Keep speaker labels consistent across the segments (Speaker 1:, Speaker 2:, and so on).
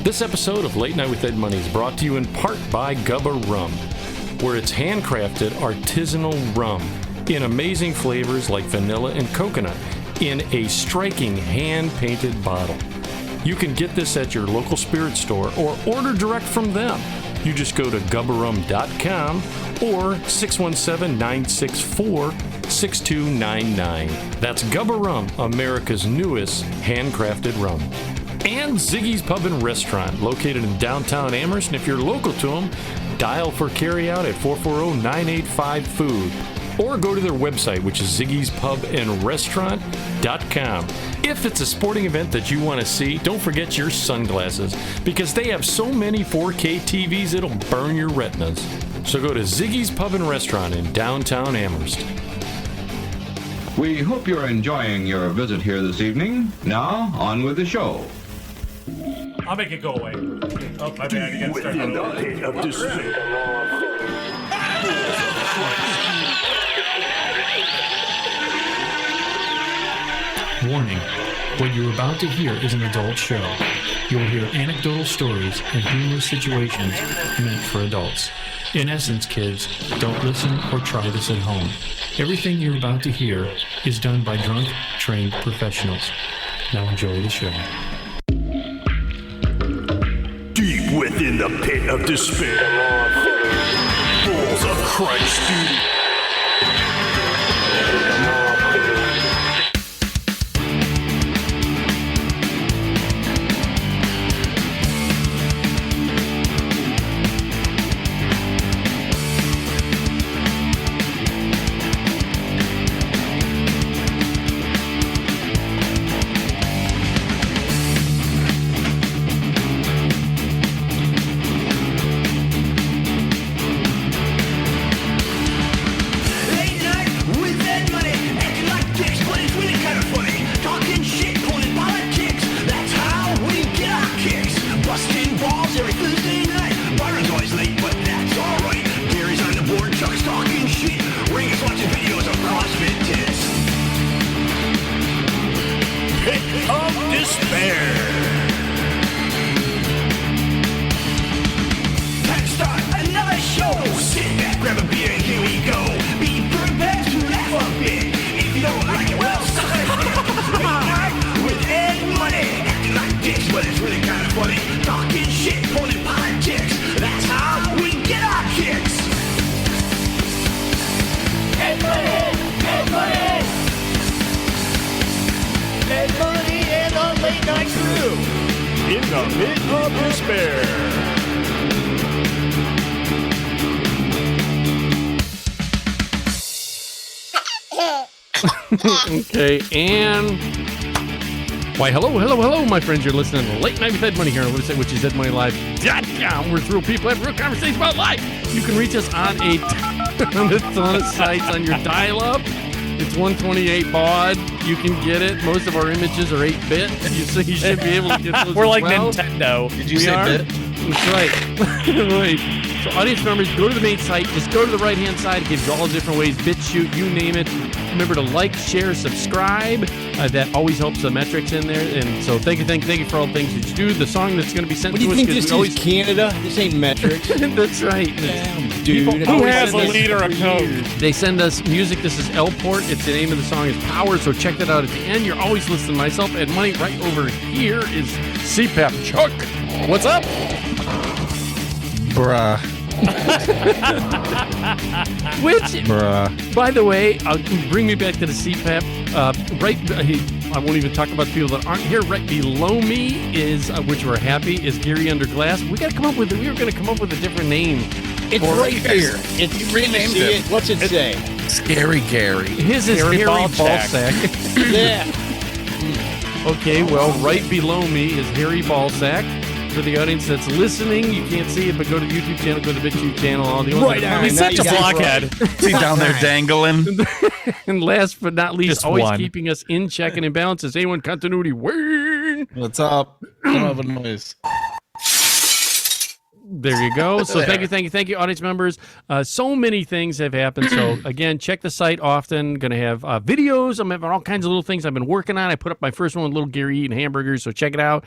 Speaker 1: This episode of Late Night with Ed Money is brought to you in part by Gubba Rum, where it's handcrafted artisanal rum in amazing flavors like vanilla and coconut in a striking hand-painted bottle. You can get this at your local spirit store or order direct from them. You just go to gubbarum.com or 617-964-6299. That's Gubba Rum, America's newest handcrafted rum. And Ziggy's Pub and Restaurant, located in downtown Amherst. And if you're local to them, dial for carryout at 440-985-FOOD. Or go to their website, which is ziggyspubandrestaurant.com. If it's a sporting event that you want to see, don't forget your sunglasses, because they have so many 4K TVs it'll burn your retinas. So go to Ziggy's Pub and Restaurant in downtown Amherst.
Speaker 2: We hope you're enjoying your visit here this evening. Now, on with the show.
Speaker 3: I'll make it go away. Oh, my bad. You gotta start that over.
Speaker 4: Warning, what you're about to hear is an adult show. You'll hear anecdotal stories and humorous situations meant for adults. In essence, kids, don't listen or try this at home. Everything you're about to hear is done by drunk, trained professionals. Now enjoy the show.
Speaker 5: Deep within the pit of despair, balls of Christ, dude.
Speaker 1: Okay, and why, hello, my friends. You're listening to Late Night with Ed Money here on the website, which is edmoneylive.com. We're through people have real conversations about life. You can reach us on a ton of sites on your dial-up. It's 128 baud. You can get it. Most of our images are 8-bit. You should be able to get those.
Speaker 3: We're
Speaker 1: as
Speaker 3: like
Speaker 1: well.
Speaker 3: Nintendo.
Speaker 6: Did you say bit?
Speaker 1: That's right. Right. So audience members, go to the main site. Just go to the right-hand side. It gives you all the different ways. BitChute, you name it. Remember to like, share, subscribe. That always helps the metrics in there. And so thank you for all the things that you do. The song that's going to be sent to us.
Speaker 6: What do you think this is, Canada? This ain't metrics.
Speaker 1: That's right.
Speaker 6: Damn, dude.
Speaker 3: Who has a leader of Coke?
Speaker 1: They send us music. This is L-Port. It's the name of the song is Power. So check that out at the end. You're always listening to myself and Money. Right over here is CPAP Chuck. What's up?
Speaker 6: Bruh.
Speaker 1: By the way, bring me back to the CPAP. I won't even talk about the people that aren't here. Right below me is, which we're happy, is Gary Underglass. We were going to come up with a different name.
Speaker 6: It's right here. It's renamed it. What's it say?
Speaker 7: Scary Gary.
Speaker 1: His is Harry Ballsack.
Speaker 6: Yeah.
Speaker 1: Okay, well, right below me is Harry Ballsack. For the audience that's listening, you can't see it, but go to the YouTube channel, go to the BitChute channel, all the
Speaker 6: right.
Speaker 3: He's such a blockhead.
Speaker 7: Is he down there dangling?
Speaker 1: And last but not least,
Speaker 3: Just
Speaker 1: always
Speaker 3: one.
Speaker 1: keeping us in check and in balance is A1 Continuity Wayne.
Speaker 6: What's up? Some of a noise.
Speaker 1: There you go. So thank you, audience members. So many things have happened. So again, check the site often. Going to have videos. I'm having all kinds of little things I've been working on. I put up my first one with little Gary eating hamburgers. So check it out.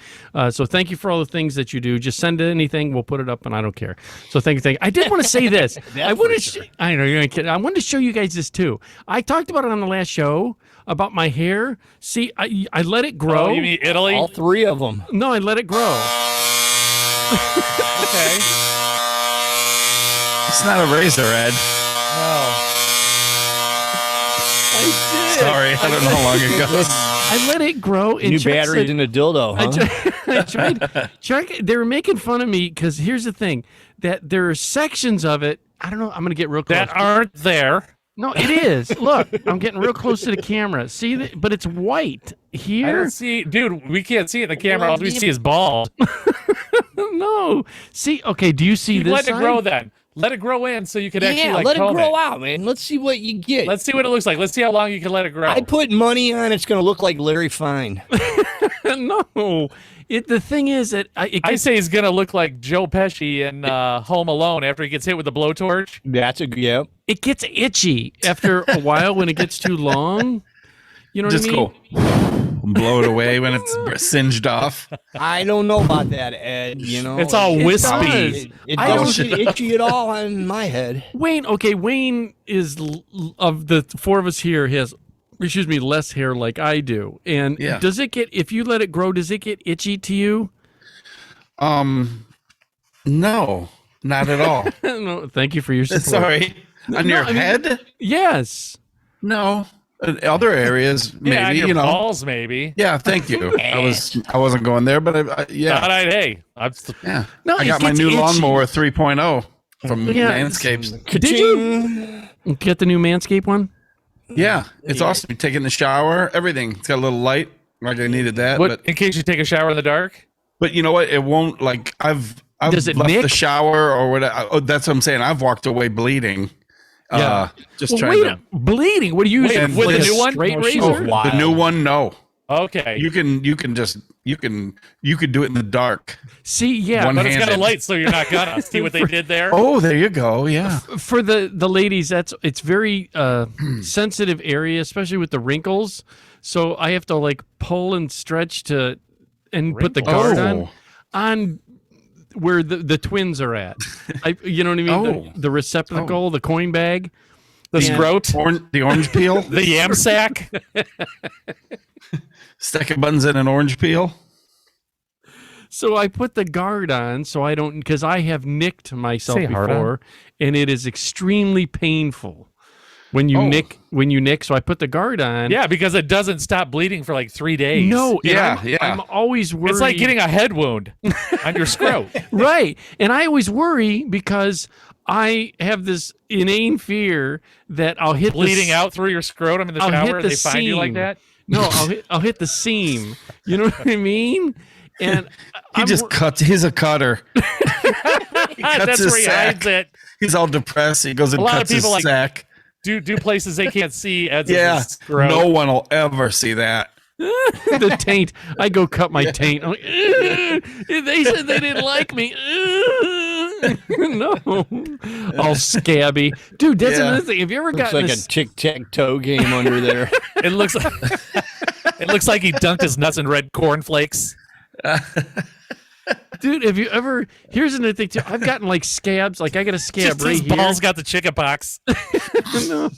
Speaker 1: So thank you for all the things that you do. Just send anything. We'll put it up, and I don't care. So thank you. I did want to say this. I know you're not kidding. I wanted to show you guys this too. I talked about it on the last show about my hair. See, I let it grow.
Speaker 3: Oh, you mean Italy?
Speaker 6: All three of them.
Speaker 1: No, I let it grow.
Speaker 3: Okay.
Speaker 7: It's not a razor, Ed.
Speaker 1: I did.
Speaker 7: Sorry, I don't know how long it goes.
Speaker 1: I let it grow. And
Speaker 6: New
Speaker 1: Chuck
Speaker 6: batteries
Speaker 1: said-
Speaker 6: in a dildo, huh?
Speaker 1: I tried. Chuck, they were making fun of me because here's the thing: that there are sections of it. I don't know. I'm going to get real close.
Speaker 3: That aren't there.
Speaker 1: No, it is. Look, I'm getting real close to the camera. See, but it's white
Speaker 3: I
Speaker 1: here.
Speaker 3: don't see, dude. We can't see it in the camera. All we see is bald.
Speaker 1: No. See, okay. Do you see this?
Speaker 3: Let it
Speaker 1: side?
Speaker 3: grow then. Let it grow in so you can actually like
Speaker 6: let it
Speaker 3: comb
Speaker 6: grow out, man. Let's see what you get.
Speaker 3: Let's see what it looks like. Let's see how long you can let it grow.
Speaker 6: I put money on it's going to look like Larry Fine.
Speaker 1: No. The thing is that
Speaker 3: I say he's gonna look like Joe Pesci in Home Alone after he gets hit with the blowtorch.
Speaker 6: That's yep.
Speaker 1: it gets itchy after a while when it gets too long. You know what
Speaker 7: Just
Speaker 1: I mean?
Speaker 7: go blow it away when it's singed off.
Speaker 6: I don't know about that, Ed. You know,
Speaker 3: It's all
Speaker 1: It
Speaker 3: wispy.
Speaker 1: does.
Speaker 6: It
Speaker 1: I
Speaker 6: doesn't
Speaker 1: don't-
Speaker 6: get itchy at all on my head.
Speaker 1: Wayne, okay, Wayne is of the four of us here has, less hair like I do. And
Speaker 7: Yeah.
Speaker 1: does it get, if you let it grow, does it get itchy to you?
Speaker 7: No, not at all.
Speaker 1: No, thank you for your support.
Speaker 7: Sorry. On your
Speaker 1: I mean-
Speaker 7: head?
Speaker 1: Yes.
Speaker 7: No. In other areas, maybe,
Speaker 3: Yeah, on your
Speaker 7: you know.
Speaker 3: balls maybe.
Speaker 7: Yeah, thank you. I wasn't going there, but yeah.
Speaker 3: All right, hey,
Speaker 7: Yeah.
Speaker 1: No,
Speaker 7: I
Speaker 1: it
Speaker 7: got my
Speaker 1: gets
Speaker 7: new
Speaker 1: itchy.
Speaker 7: lawnmower 3.0 from
Speaker 1: Yeah.
Speaker 7: Manscaped.
Speaker 1: Did you get the new Manscaped one?
Speaker 7: Yeah, it's awesome. You take it in the shower, everything. It's got a little light. Like I needed that,
Speaker 3: what in case you take a shower in the dark?
Speaker 7: but you know what? It won't like I've
Speaker 1: Does it
Speaker 7: left
Speaker 1: nick?
Speaker 7: the shower or whatever. Oh, that's what I'm saying. I've walked away bleeding.
Speaker 1: Yeah.
Speaker 7: Just
Speaker 1: Well,
Speaker 7: trying
Speaker 1: wait,
Speaker 7: to.
Speaker 1: bleeding. What do you use?
Speaker 3: Wait, with
Speaker 1: Like
Speaker 3: the
Speaker 1: a
Speaker 3: new one?
Speaker 1: straight
Speaker 6: Oh, she
Speaker 1: razor?
Speaker 6: was wild.
Speaker 7: The new one, no.
Speaker 3: Okay.
Speaker 7: You can do it in the dark.
Speaker 1: See, yeah.
Speaker 7: One
Speaker 3: But it's got a
Speaker 7: handed.
Speaker 3: light, so you're not gonna see what they did there.
Speaker 7: Oh, there you go. Yeah.
Speaker 1: For the ladies, it's very sensitive area, especially with the wrinkles. So I have to like pull and stretch and put the guard on where the twins are at. You know what I mean?
Speaker 7: Oh.
Speaker 1: The receptacle, the coin bag.
Speaker 3: The
Speaker 1: Yeah.
Speaker 3: scrote,
Speaker 7: The orange peel.
Speaker 3: the yam sack.
Speaker 7: Stack of buns in an orange peel.
Speaker 1: So I put the guard on so I don't, because I have nicked myself
Speaker 3: Say hard
Speaker 1: before, and it is extremely painful when you nick. When you nick, so I put the guard on.
Speaker 3: Yeah, because it doesn't stop bleeding for like 3 days.
Speaker 1: No. and
Speaker 7: Yeah,
Speaker 1: I'm always worried.
Speaker 3: It's like getting a head wound on your scrote.
Speaker 1: Right. And I always worry because I have this inane fear that I'll hit
Speaker 3: Bleeding out through your scrotum in the
Speaker 1: I'll hit
Speaker 3: shower.
Speaker 1: the
Speaker 3: They find you like
Speaker 1: seam.
Speaker 3: that.
Speaker 1: No, I'll hit the seam. You know what I mean? And
Speaker 7: He's a cutter. He cuts
Speaker 3: That's
Speaker 7: his
Speaker 3: where he
Speaker 7: sack.
Speaker 3: hides it.
Speaker 7: He's all depressed. He goes and
Speaker 3: A lot of
Speaker 7: cuts his
Speaker 3: people, like,
Speaker 7: sack.
Speaker 3: Do places they can't see. Ed's
Speaker 7: Yeah.
Speaker 3: scrote.
Speaker 7: No one will ever see that.
Speaker 1: the taint. I go cut my taint. I'm like, they said they didn't like me. No, all scabby, dude. That's
Speaker 7: Yeah.
Speaker 1: another thing. Have you ever
Speaker 6: Looks
Speaker 1: gotten
Speaker 6: like a
Speaker 1: this?
Speaker 6: tic-tac-toe game under there.
Speaker 3: It looks like he dunked his nuts in red cornflakes.
Speaker 1: Dude, have you ever? Here's another thing too. I've gotten like scabs. Like I got a scab
Speaker 3: Just
Speaker 1: right
Speaker 3: his
Speaker 1: here.
Speaker 3: balls got the chicken pox.
Speaker 1: No.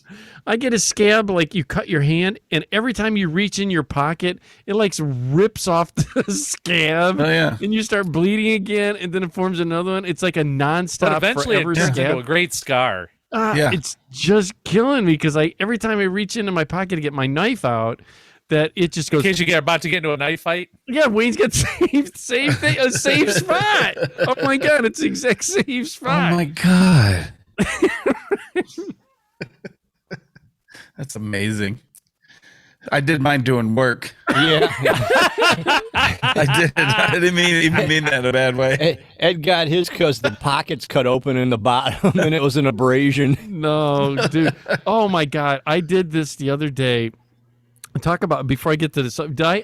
Speaker 1: I get a scab like you cut your hand, and every time you reach in your pocket, it like rips off the scab.
Speaker 7: Oh, yeah.
Speaker 1: And you start bleeding again, and then it forms another one. It's like a nonstop,
Speaker 3: But eventually it
Speaker 1: forever
Speaker 3: turns
Speaker 1: scab.
Speaker 3: into a great scar.
Speaker 7: Yeah.
Speaker 1: It's just killing me because every time I reach into my pocket to get my knife out, that it just
Speaker 3: In
Speaker 1: goes.
Speaker 3: case you get about to get into a knife fight.
Speaker 1: Yeah, Wayne's got same thing, a safe spot. Oh my god, it's the exact same spot.
Speaker 7: Oh my god. That's amazing. I did mine doing work.
Speaker 6: Yeah.
Speaker 7: I did. I didn't even mean that in a bad way.
Speaker 6: Ed got his because the pockets cut open in the bottom and it was an abrasion.
Speaker 1: No, dude. Oh my god, I did this the other day. Talk about before I get to this.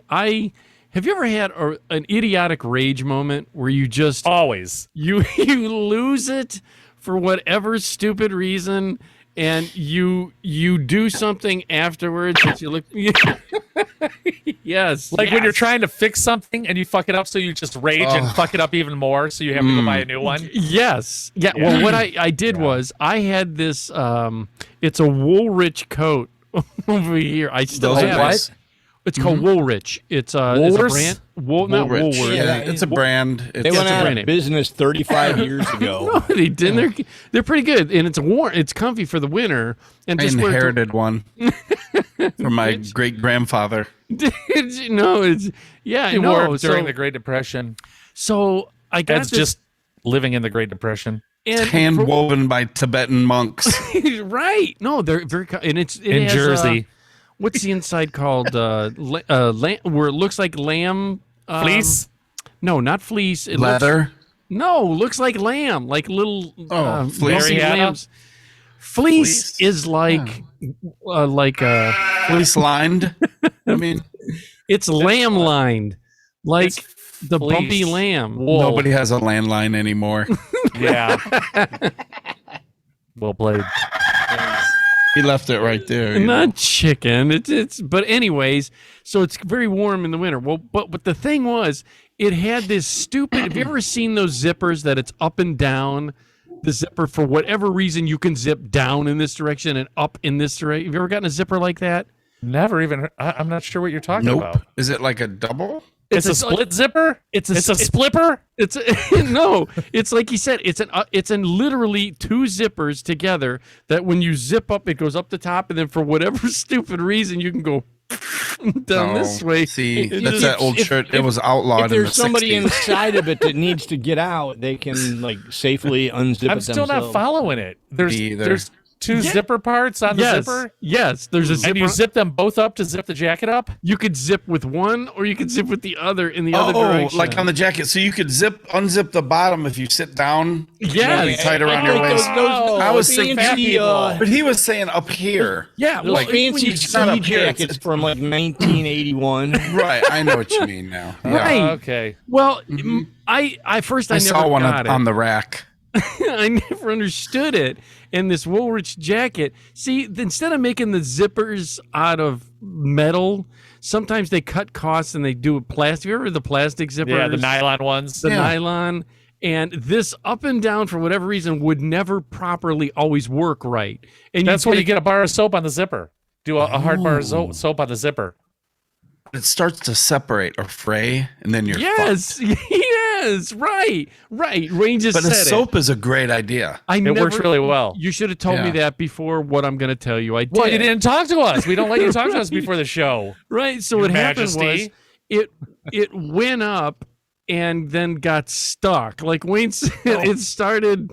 Speaker 1: I Have you ever had an idiotic rage moment where you just
Speaker 3: Always.
Speaker 1: you lose it for whatever stupid reason, and you do something afterwards that you look? Yes,
Speaker 3: Like when
Speaker 1: yes.
Speaker 3: you're trying to fix something and you fuck it up, so you just rage and fuck it up even more, so you have to go buy a new one.
Speaker 1: Yes. Yeah. Well, what I did was I had this. It's a Woolrich coat over here. I still
Speaker 7: Those are
Speaker 1: have
Speaker 7: nice.
Speaker 1: it. It's called Woolrich. It's a
Speaker 3: Woolworths?
Speaker 1: brand. Not
Speaker 7: Woolrich.
Speaker 1: Woolworth.
Speaker 7: Yeah, it's a brand.
Speaker 6: They
Speaker 7: It's
Speaker 6: went out
Speaker 1: brand
Speaker 6: of
Speaker 1: name.
Speaker 6: business 35 years ago.
Speaker 1: No, they didn't. They're pretty good, and it's warm. It's comfy for the winter, and
Speaker 7: I
Speaker 1: just wear it to-
Speaker 7: inherited one from my great grandfather.
Speaker 1: no, it's yeah.
Speaker 3: You wore
Speaker 1: No,
Speaker 3: it during
Speaker 1: so,
Speaker 3: the Great Depression.
Speaker 1: so I got
Speaker 3: That's
Speaker 1: this,
Speaker 3: just living in the Great Depression.
Speaker 1: and
Speaker 7: Hand
Speaker 1: for-
Speaker 7: woven by Tibetan monks.
Speaker 1: right. No, they're very and it
Speaker 3: In
Speaker 1: has,
Speaker 3: Jersey.
Speaker 1: What's the inside called? Where it looks like lamb
Speaker 3: Fleece?
Speaker 1: No, not fleece. It
Speaker 7: Leather.
Speaker 1: looks like lamb, like little
Speaker 7: Fleece.
Speaker 1: lumpy
Speaker 3: Mariana?
Speaker 1: lambs. Fleece is like
Speaker 7: Fleece lined. I mean,
Speaker 1: it's lamb lined, like
Speaker 3: It's
Speaker 1: the
Speaker 3: fleece.
Speaker 1: bumpy lamb.
Speaker 3: Wool.
Speaker 7: nobody has a landline anymore.
Speaker 3: Yeah. Well played.
Speaker 7: He left it right there. you know.
Speaker 1: Not chicken. It's but anyways, so it's very warm in the winter. Well, but the thing was, it had this stupid. Have you ever seen those zippers that it's up and down? The zipper, for whatever reason, you can zip down in this direction and up in this direction. Have you ever gotten a zipper like that?
Speaker 3: Never even. I'm not sure what you're talking
Speaker 7: Nope.
Speaker 3: about.
Speaker 7: Is it like a double?
Speaker 3: It's a
Speaker 1: It's
Speaker 3: split zipper. It's a splipper.
Speaker 1: It's no. It's like he said. It's in literally two zippers together. That when you zip up, it goes up the top, and then for whatever stupid reason, you can go down this way.
Speaker 7: See,
Speaker 1: It
Speaker 7: that's
Speaker 1: just-
Speaker 7: that old shirt. It was outlawed
Speaker 6: If
Speaker 7: in the
Speaker 6: there's somebody
Speaker 7: 60s.
Speaker 6: inside of it that needs to get out, they can like safely unzip
Speaker 3: I'm
Speaker 6: it
Speaker 3: still
Speaker 6: themselves.
Speaker 3: not following it.
Speaker 7: Me either.
Speaker 3: There's two
Speaker 1: Yeah.
Speaker 3: zipper parts on the
Speaker 1: Yes,
Speaker 3: zipper,
Speaker 1: yes. There's a zipper.
Speaker 3: and you zip them both up to zip the jacket up.
Speaker 1: You could zip with one, or you could zip with the other in the other
Speaker 7: Oh,
Speaker 1: direction.
Speaker 7: like on the jacket. So you could unzip the bottom if you sit down.
Speaker 1: Yes.
Speaker 7: Really tight around your
Speaker 6: Like
Speaker 7: waist.
Speaker 6: those
Speaker 7: I was thinking
Speaker 6: fancy,
Speaker 7: But he was saying up here.
Speaker 1: yeah,
Speaker 6: those
Speaker 1: like
Speaker 6: fancy
Speaker 7: it's not
Speaker 6: ski
Speaker 7: up here, it's-
Speaker 6: jackets from like 1981.
Speaker 7: Right. I know what you mean now. Yeah.
Speaker 1: Right.
Speaker 3: Okay.
Speaker 1: well, I
Speaker 7: I
Speaker 1: never
Speaker 7: saw one
Speaker 1: got it.
Speaker 7: on the rack.
Speaker 1: I never understood it. And this Woolrich jacket, see, instead of making the zippers out of metal, sometimes they cut costs and they do a plastic. You ever the plastic zippers?
Speaker 3: Yeah, the nylon ones.
Speaker 1: The
Speaker 7: Yeah.
Speaker 1: nylon. And this up and down, for whatever reason, would never properly always work right. And
Speaker 3: That's where you
Speaker 1: take-
Speaker 3: get a bar of soap on the zipper. Do a hard bar of soap on the zipper.
Speaker 7: It starts to separate or fray, and then you're
Speaker 1: Yes, yes, right. Wayne just
Speaker 7: fucked. But a
Speaker 1: said
Speaker 7: soap is a great idea.
Speaker 1: it
Speaker 3: works really well.
Speaker 1: You should have told me
Speaker 7: Yeah.
Speaker 1: that before what I'm going to tell you. I did.
Speaker 3: Well, you didn't talk to us. We don't let you talk to us before the show.
Speaker 1: Right. So
Speaker 3: Your
Speaker 1: what happened
Speaker 3: Majesty.
Speaker 1: was it went up and then got stuck. Like Wayne said, it started.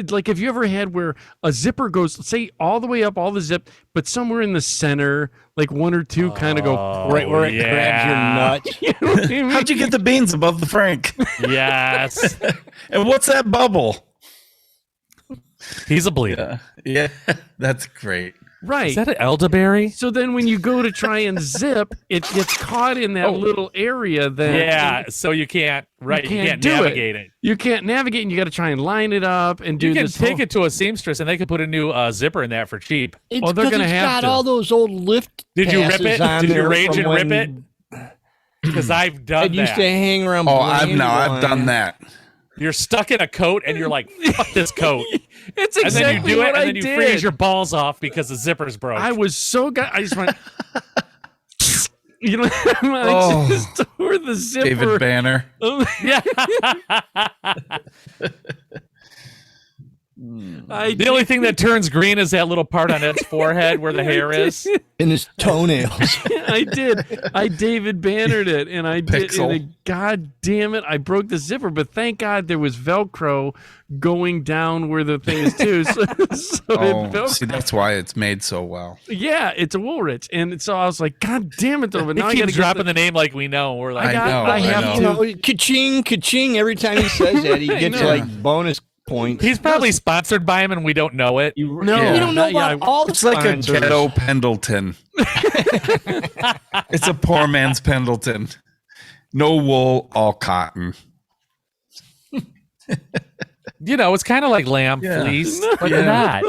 Speaker 1: Like, have you ever had where a zipper goes, say, all the way up, all the zip, but somewhere in the center, like one or two kind of go
Speaker 6: Right where it grabs your nuts.
Speaker 1: You know what I mean?
Speaker 7: How'd you get the beans above the Frank?
Speaker 3: Yes.
Speaker 7: And what's that bubble?
Speaker 3: He's a bleeder.
Speaker 7: Yeah, that's great.
Speaker 1: Right.
Speaker 3: Is that an elderberry?
Speaker 1: So then when you go to try and zip, it gets caught in that little area that
Speaker 3: Yeah, so you can't, right? You can't
Speaker 1: do
Speaker 3: navigate it.
Speaker 1: You can't navigate, and you got to try and line it up and do
Speaker 3: You can
Speaker 1: this.
Speaker 3: take it to a seamstress, and they could put a new zipper in that for cheap.
Speaker 6: It's
Speaker 1: Well, they're
Speaker 6: 'cause
Speaker 1: gonna
Speaker 6: it's
Speaker 1: have
Speaker 6: got
Speaker 1: to.
Speaker 6: all those old lift.
Speaker 3: Did you rip
Speaker 6: passes
Speaker 3: it?
Speaker 6: on
Speaker 3: Did you
Speaker 6: there
Speaker 3: rage
Speaker 6: from
Speaker 3: and rip
Speaker 6: when
Speaker 3: it? Because I've done
Speaker 6: It used
Speaker 3: that.
Speaker 6: to hang around.
Speaker 7: Oh, I've
Speaker 6: Brandywine.
Speaker 7: done that.
Speaker 3: You're stuck in a coat, and you're like, "Fuck this coat,"
Speaker 1: It's
Speaker 3: and
Speaker 1: exactly
Speaker 3: then you do
Speaker 1: what
Speaker 3: it,
Speaker 1: I
Speaker 3: and then you
Speaker 1: did.
Speaker 3: freeze your balls off because the zipper's broke.
Speaker 1: I was so I just went. You know, I
Speaker 7: Oh.
Speaker 1: just tore the zipper.
Speaker 7: David Banner.
Speaker 3: yeah. The only thing that turns green is that little part on Ed's forehead where the hair is.
Speaker 6: in his toenails.
Speaker 1: I did. I David Bannered it, and I did.
Speaker 7: Pixel.
Speaker 1: And God damn it! I broke the zipper, but thank God there was Velcro going down where the thing is too. So
Speaker 7: Oh,
Speaker 1: it Velcro.
Speaker 7: see, that's why it's made so well.
Speaker 1: Yeah, it's a Woolrich, and so I was like, God damn it, though! But now I
Speaker 3: He
Speaker 1: got to
Speaker 3: keeps dropping the name like we know. We're like,
Speaker 7: I
Speaker 1: have
Speaker 7: know.
Speaker 1: to.
Speaker 6: You know, ka-ching, ka-ching. Every time he says that, he
Speaker 1: I
Speaker 6: gets
Speaker 1: know.
Speaker 6: like bonus points.
Speaker 3: he's probably sponsored by him, and we don't know it.
Speaker 1: No,
Speaker 7: Yeah.
Speaker 6: You don't know
Speaker 1: yeah,
Speaker 6: about all the
Speaker 7: It's like a
Speaker 6: sponsors.
Speaker 7: ghetto Pendleton. It's a poor man's Pendleton. No wool, all cotton.
Speaker 3: You know, it's kind of like lamb
Speaker 7: Yeah.
Speaker 3: fleece, but not.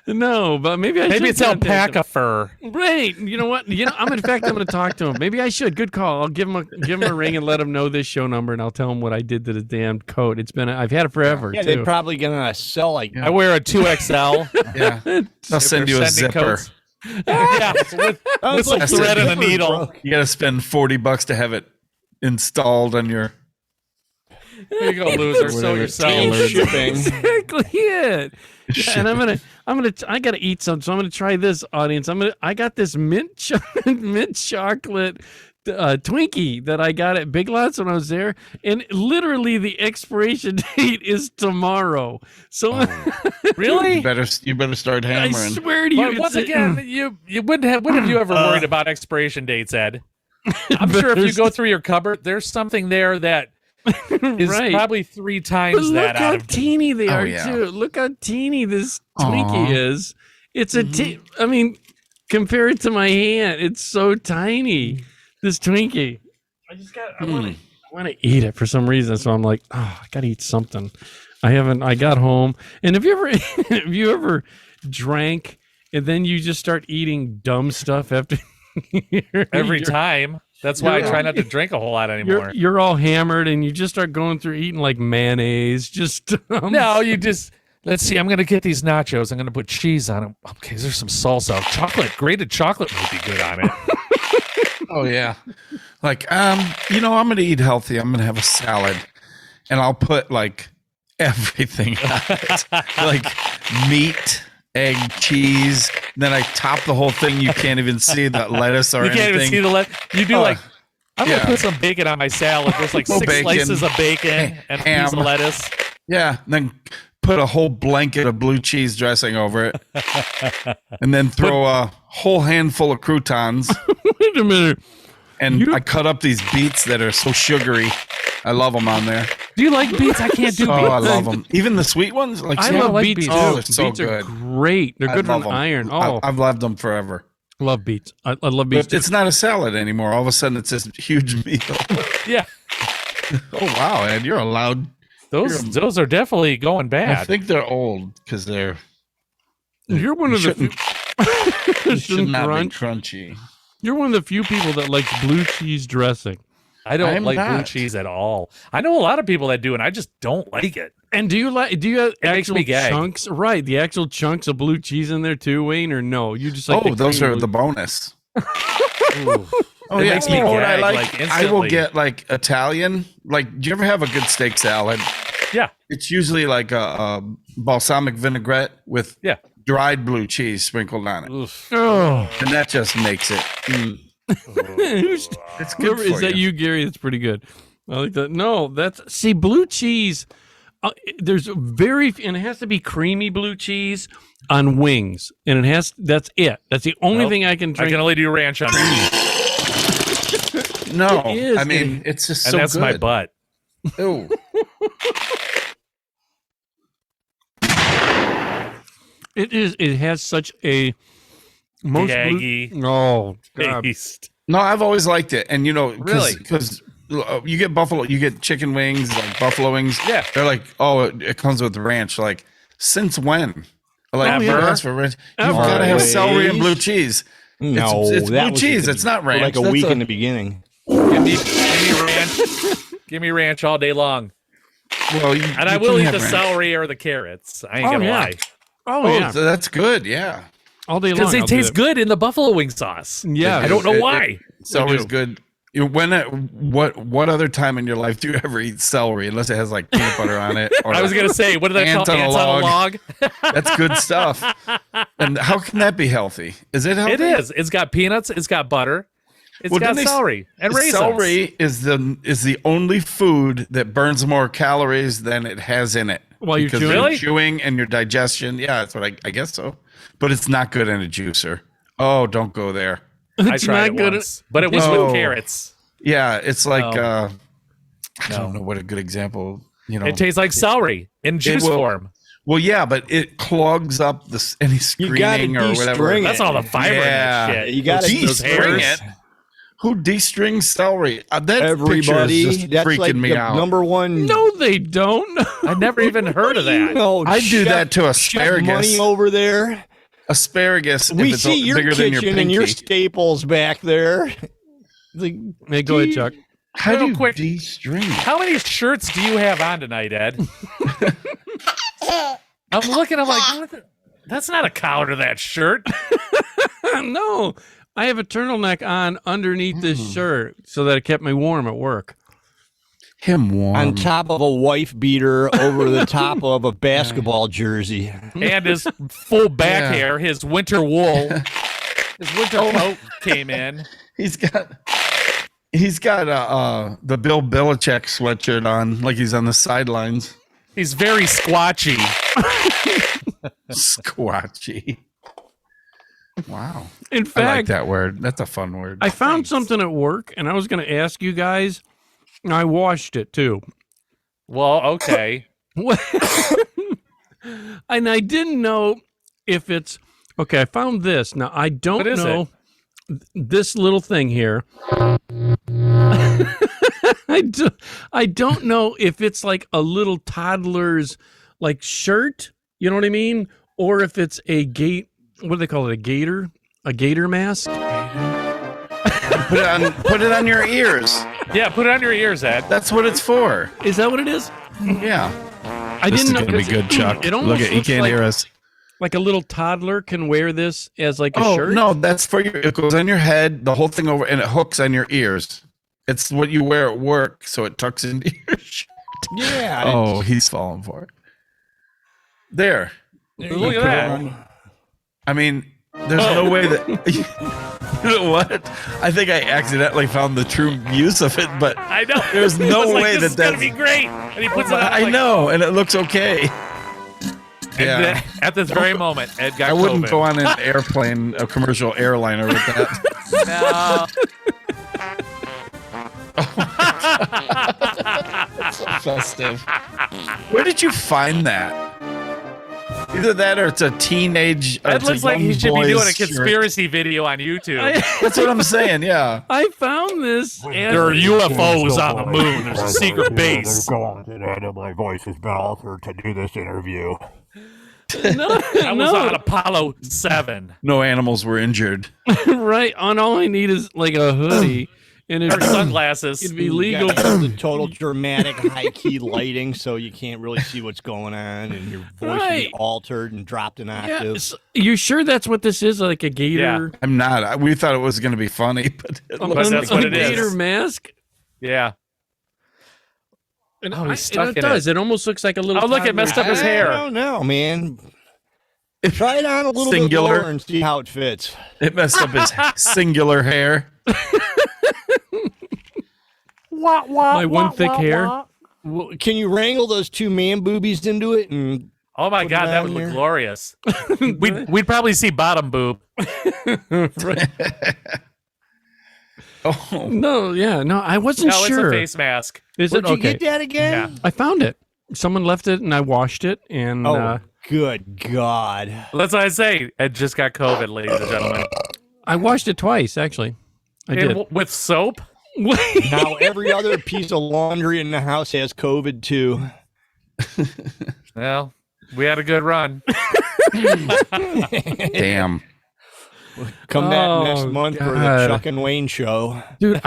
Speaker 1: No, but maybe I should.
Speaker 3: Maybe it's
Speaker 1: contact him.
Speaker 3: alpaca fur.
Speaker 1: Right. You know what? I'm in fact I'm going to talk to him. Maybe I should. Good call. I'll give him a ring and let him know this show number, and I'll tell him what I did to the damn coat. I've had it forever.
Speaker 6: Yeah,
Speaker 1: too.
Speaker 6: they're probably gonna sell like.
Speaker 3: I wear a 2XL.
Speaker 7: Yeah. They'll send you a
Speaker 3: Sending
Speaker 7: zipper.
Speaker 3: coats. Yeah, with some
Speaker 6: like
Speaker 3: thread and a
Speaker 6: zipper
Speaker 3: needle.
Speaker 6: broke.
Speaker 7: You got to spend $40 to have it installed on your.
Speaker 3: There you go, loser. Sew yourself.
Speaker 6: Tailored shipping.
Speaker 1: Exactly it. And I gotta eat some, so I'm gonna try this, audience. I got this mint chocolate Twinkie that I got at Big Lots when I was there, and literally the expiration date is tomorrow. So
Speaker 3: Really?
Speaker 7: You better start
Speaker 1: I
Speaker 7: hammering.
Speaker 1: swear to you,
Speaker 3: But once again, you wouldn't have. When have you ever worried about expiration dates, Ed? I'm sure if you go through your cupboard, there's something there that is
Speaker 1: right.
Speaker 3: probably 3 times
Speaker 1: But look
Speaker 3: that
Speaker 1: how
Speaker 3: out of.
Speaker 1: teeny they are
Speaker 7: yeah.
Speaker 1: too. Look how teeny this Twinkie is. It's I mean, compared to my hand, it's so tiny. This Twinkie. I want to eat it for some reason. So I'm like, oh, I gotta eat something. I got home, and have you ever drank and then you just start eating dumb stuff after
Speaker 3: Every
Speaker 1: you're-
Speaker 3: time. That's why I try not to drink a whole lot anymore.
Speaker 1: You're all hammered and you just start going through eating like mayonnaise. Just
Speaker 3: No, you just. Let's see. I'm gonna get these nachos. I'm gonna put cheese on them. Okay, there's some salsa. Grated chocolate might be good on it.
Speaker 7: Oh yeah. Like, I'm gonna eat healthy. I'm gonna have a salad. And I'll put like everything on it. Like meat, egg, cheese. Then I top the whole thing. You can't even see the lettuce or
Speaker 3: You
Speaker 7: anything.
Speaker 3: can't even see the lettuce. You do like. I'm
Speaker 7: yeah.
Speaker 3: gonna put some bacon on my salad. There's like
Speaker 7: Little
Speaker 3: 6
Speaker 7: bacon,
Speaker 3: slices of bacon and a piece of
Speaker 7: ham.
Speaker 3: lettuce.
Speaker 7: Yeah. And then put a whole blanket of blue cheese dressing over it. And then throw a whole handful of croutons.
Speaker 1: Wait a minute.
Speaker 7: And I cut up these beets that are so sugary. I love them on there.
Speaker 3: Do you like beets? I can't do beets.
Speaker 7: Oh, I love them. Even the sweet ones. Like
Speaker 1: I
Speaker 7: some-
Speaker 1: love
Speaker 3: like
Speaker 1: beets
Speaker 3: beets.
Speaker 1: too.
Speaker 7: Oh, they're so
Speaker 1: Beets are
Speaker 7: good.
Speaker 1: great. They're
Speaker 7: I
Speaker 1: good for
Speaker 7: love
Speaker 1: an
Speaker 7: 'em.
Speaker 1: iron. Oh,
Speaker 7: I've loved them forever.
Speaker 1: love beets. I love beets.
Speaker 7: But it's not a salad anymore. All of a sudden, it's this huge meal.
Speaker 3: Yeah,
Speaker 7: Oh wow, Ed, you're allowed.
Speaker 3: those are definitely going
Speaker 7: I
Speaker 3: bad.
Speaker 7: think they're old because they're
Speaker 1: You're one of the few,
Speaker 7: they should
Speaker 1: Shouldn't
Speaker 7: not
Speaker 1: crunch.
Speaker 7: be crunchy.
Speaker 1: You're one of the few people that likes blue cheese dressing.
Speaker 3: I don't
Speaker 7: I'm
Speaker 3: like blue
Speaker 7: not.
Speaker 3: cheese at all. I know a lot of people that do, and I just don't like it.
Speaker 1: And do you have
Speaker 3: makes
Speaker 1: actual
Speaker 3: me gag.
Speaker 1: chunks? Right, the actual chunks of blue cheese in there too, Wayne, or no? You just like
Speaker 7: Oh, those
Speaker 1: cream
Speaker 7: are
Speaker 1: blue-
Speaker 7: the bonus. Oh
Speaker 3: It
Speaker 7: yeah,
Speaker 3: makes me
Speaker 7: you know what I
Speaker 3: gag,
Speaker 7: like?
Speaker 3: like,
Speaker 7: I will
Speaker 3: instantly.
Speaker 7: get like Italian. Like, do you ever have a good steak salad?
Speaker 3: Yeah,
Speaker 7: It's usually like a balsamic vinaigrette with
Speaker 3: yeah.
Speaker 7: dried blue cheese sprinkled on it,
Speaker 1: Oh,
Speaker 7: and that just makes it.
Speaker 1: Who's-
Speaker 7: It's good
Speaker 1: whoever-
Speaker 7: for
Speaker 1: is that you, Gary? That's pretty good. I like that. No, see blue cheese. There's and it has to be creamy blue cheese on wings, and that's it. That's the only
Speaker 3: Nope.
Speaker 1: thing I can
Speaker 3: I
Speaker 1: drink.
Speaker 3: can only do ranch on it,
Speaker 7: No,
Speaker 1: It is.
Speaker 7: I mean it's just
Speaker 3: and
Speaker 7: so
Speaker 3: that's
Speaker 7: good.
Speaker 3: my butt.
Speaker 7: Ew.
Speaker 1: It is. It has such a most
Speaker 3: Gaggy
Speaker 1: Oh God.
Speaker 3: taste.
Speaker 7: No, I've always liked it, and
Speaker 3: Really?
Speaker 7: because you get chicken wings, like buffalo wings.
Speaker 3: Yeah.
Speaker 7: they're like, oh, it comes with ranch. Like, since when? Like,
Speaker 1: Oh,
Speaker 7: you
Speaker 1: yeah.
Speaker 7: ask for ranch. You've
Speaker 1: Ever.
Speaker 7: got to have celery and blue
Speaker 6: Always.
Speaker 7: cheese.
Speaker 6: No,
Speaker 7: it's
Speaker 6: that
Speaker 7: blue
Speaker 6: was
Speaker 7: cheese.
Speaker 6: at the
Speaker 7: It's not
Speaker 6: for
Speaker 7: ranch.
Speaker 6: like a
Speaker 7: That's
Speaker 6: week in the beginning.
Speaker 3: Give me ranch. Give me ranch all day long,
Speaker 7: Well,
Speaker 3: and I will eat the celery or the carrots. I ain't
Speaker 1: Oh,
Speaker 3: gonna
Speaker 1: yeah.
Speaker 3: lie,
Speaker 1: Oh yeah,
Speaker 7: so that's good. Yeah,
Speaker 1: all day long.
Speaker 3: because they
Speaker 1: I'll do
Speaker 3: taste
Speaker 1: it.
Speaker 3: good in the buffalo wing sauce.
Speaker 1: Yeah,
Speaker 3: I don't know why.
Speaker 7: celery's
Speaker 1: do.
Speaker 7: good. What other time in your life do you ever eat celery unless it has like peanut butter on it? Or
Speaker 3: I was gonna say, what do they call
Speaker 7: Ants on a
Speaker 3: ants on a log?
Speaker 7: That's good stuff. And how can that be healthy? Is it healthy?
Speaker 3: It is. It's got peanuts. It's got butter. It's
Speaker 7: Well,
Speaker 3: got
Speaker 7: didn't they s-
Speaker 3: celery and raisins.
Speaker 7: Celery is the only food that burns more calories than it has in it.
Speaker 1: While you're
Speaker 7: Because
Speaker 1: chewing?
Speaker 7: your
Speaker 3: Really?
Speaker 7: chewing and your digestion. Yeah, that's what I guess so. But it's not good in a juicer. Oh, don't go there.
Speaker 3: I
Speaker 1: It's
Speaker 3: tried
Speaker 1: not
Speaker 3: it
Speaker 1: good.
Speaker 3: once, but it was
Speaker 7: Oh.
Speaker 3: with carrots.
Speaker 7: Yeah, it's like
Speaker 3: No.
Speaker 7: I don't know what a good example.
Speaker 3: It tastes like celery in juice
Speaker 7: will-
Speaker 3: form.
Speaker 7: Well, yeah, but it clogs up any
Speaker 6: You gotta
Speaker 7: screening or whatever.
Speaker 6: de-string
Speaker 3: That's
Speaker 6: it.
Speaker 3: all the fiber
Speaker 7: Yeah.
Speaker 3: in that shit.
Speaker 6: You gotta
Speaker 3: Those
Speaker 7: de-string
Speaker 3: hairs.
Speaker 7: it. Who de-strings celery? That
Speaker 6: Everybody,
Speaker 7: picture is just
Speaker 6: that's
Speaker 7: freaking
Speaker 6: like
Speaker 7: me
Speaker 6: the
Speaker 7: out.
Speaker 6: number one.
Speaker 1: No, they don't.
Speaker 3: I never even heard of that.
Speaker 6: No,
Speaker 7: I do that to asparagus.
Speaker 6: Money over there.
Speaker 7: Asparagus.
Speaker 6: We
Speaker 7: if it's
Speaker 6: see your
Speaker 7: bigger than your
Speaker 6: kitchen and your
Speaker 7: pinky.
Speaker 6: staples back there. Like,
Speaker 1: Hey, go ahead, Chuck.
Speaker 7: How
Speaker 3: Real
Speaker 7: do you
Speaker 3: quick.
Speaker 7: de-string?
Speaker 3: How many shirts do you have on tonight, Ed? I'm looking. I'm like, that's not a collar to that shirt.
Speaker 1: No, I have a turtleneck on underneath this shirt so that it kept me warm at work.
Speaker 7: Him warm.
Speaker 6: on top of a wife beater over the top of a basketball jersey.
Speaker 3: And his full back
Speaker 7: Yeah.
Speaker 3: hair, his winter wool, his winter coat came in.
Speaker 7: He's got the Bill Belichick sweatshirt on, like he's on the sidelines.
Speaker 3: He's very squatchy.
Speaker 7: Squatchy. Wow.
Speaker 1: In
Speaker 7: I like
Speaker 1: fact,
Speaker 7: that word. That's a fun word.
Speaker 1: I found something at work, and I was going to ask you guys. And I washed it too.
Speaker 3: Well, okay.
Speaker 1: And I didn't know if it's okay. I found this. Now I don't
Speaker 3: What is
Speaker 1: know this little thing here. I don't know if it's like a little toddler's like shirt. You know what I mean? Or if it's a what do they call it? A gator mask.
Speaker 7: Put it on your ears.
Speaker 3: Yeah, put it on your ears, Ed.
Speaker 7: That's what it's for.
Speaker 1: Is that what it is?
Speaker 7: Yeah.
Speaker 1: I
Speaker 7: This
Speaker 1: didn't
Speaker 7: is
Speaker 1: know.
Speaker 7: gonna be good, Chuck.
Speaker 1: It almost
Speaker 7: Look at you
Speaker 1: looks
Speaker 7: can't
Speaker 1: like,
Speaker 7: hear us.
Speaker 1: like a little toddler can wear this as like a
Speaker 7: Oh
Speaker 1: shirt.
Speaker 7: no, that's for your. It goes on your head, the whole thing over, and it hooks on your ears. It's what you wear at work, so it tucks into your shirt.
Speaker 6: Yeah.
Speaker 7: Oh, he's falling for it. There.
Speaker 3: Look at that.
Speaker 7: I mean, there's no way that. You know what? I think I accidentally found the true use of it, but
Speaker 3: I know.
Speaker 7: There's
Speaker 3: He
Speaker 7: no
Speaker 3: was like,
Speaker 7: way
Speaker 3: this
Speaker 7: that
Speaker 3: is gonna
Speaker 7: that's-
Speaker 3: be great. And he puts it on.
Speaker 7: I
Speaker 3: like,
Speaker 7: know, and it looks okay.
Speaker 3: And
Speaker 7: Yeah.
Speaker 3: then at this very moment, Ed got
Speaker 7: I wouldn't
Speaker 3: COVID.
Speaker 7: go on an airplane, a commercial airliner with that.
Speaker 3: No.
Speaker 7: Festive. Where did you find that? Either that or it's a teenage.
Speaker 3: It
Speaker 7: it's a
Speaker 3: looks like
Speaker 7: young
Speaker 3: he should be
Speaker 7: boy's
Speaker 3: doing a
Speaker 7: shirt.
Speaker 3: conspiracy video on YouTube.
Speaker 7: That's what I'm saying, yeah.
Speaker 1: I found this.
Speaker 3: There are UFOs on the moon. There's a secret base.
Speaker 5: My voice has been altered to do this interview.
Speaker 3: I was on Apollo 7.
Speaker 7: No animals were injured.
Speaker 1: Right. On all I need is like a hoodie, and
Speaker 3: Or sunglasses.
Speaker 1: it'd be legal.
Speaker 6: The total dramatic high key lighting, so you can't really see what's going on, and your voice will
Speaker 1: Right.
Speaker 6: be altered and dropped an
Speaker 1: Yeah,
Speaker 6: octave.
Speaker 1: you sure that's what this is? Like a gator?
Speaker 7: I'm not. We thought it was going to be funny, but it
Speaker 3: But
Speaker 7: looks
Speaker 3: that's
Speaker 1: a
Speaker 3: what it
Speaker 1: gator
Speaker 3: is.
Speaker 1: mask.
Speaker 3: Yeah.
Speaker 1: And
Speaker 3: Oh, he's
Speaker 1: and
Speaker 3: stuck
Speaker 1: it
Speaker 3: in
Speaker 1: does. It almost looks like a little.
Speaker 3: Oh, look, it messed up his hair.
Speaker 6: I don't know, man. Try it on a little
Speaker 7: Singular.
Speaker 6: bit more and see how it fits.
Speaker 7: it messed up his singular hair.
Speaker 1: My one thick hair.
Speaker 6: Well, can you wrangle those two man boobies into it? And
Speaker 3: Oh my
Speaker 6: Put
Speaker 3: God,
Speaker 6: it
Speaker 3: that
Speaker 6: on
Speaker 3: would look
Speaker 6: there.
Speaker 3: glorious. We'd probably see bottom boob.
Speaker 7: Oh,
Speaker 1: No, yeah, no, I wasn't
Speaker 3: No,
Speaker 1: sure.
Speaker 3: it's a face mask.
Speaker 1: Is
Speaker 6: where'd
Speaker 1: it
Speaker 6: you
Speaker 1: okay?
Speaker 6: get that again?
Speaker 3: Yeah.
Speaker 1: I found it. Someone left it, and I washed it, and
Speaker 6: Oh, good God.
Speaker 3: That's what I say. Ed just got COVID, ladies and gentlemen.
Speaker 1: I washed it twice. Actually, I did.
Speaker 3: With soap?
Speaker 6: Now every other piece of laundry in the house has COVID too.
Speaker 3: Well, we had a good run.
Speaker 7: damn.
Speaker 6: Come back
Speaker 1: Oh,
Speaker 6: next month for the
Speaker 1: God.
Speaker 6: Chuck and Wayne show.
Speaker 1: Dude,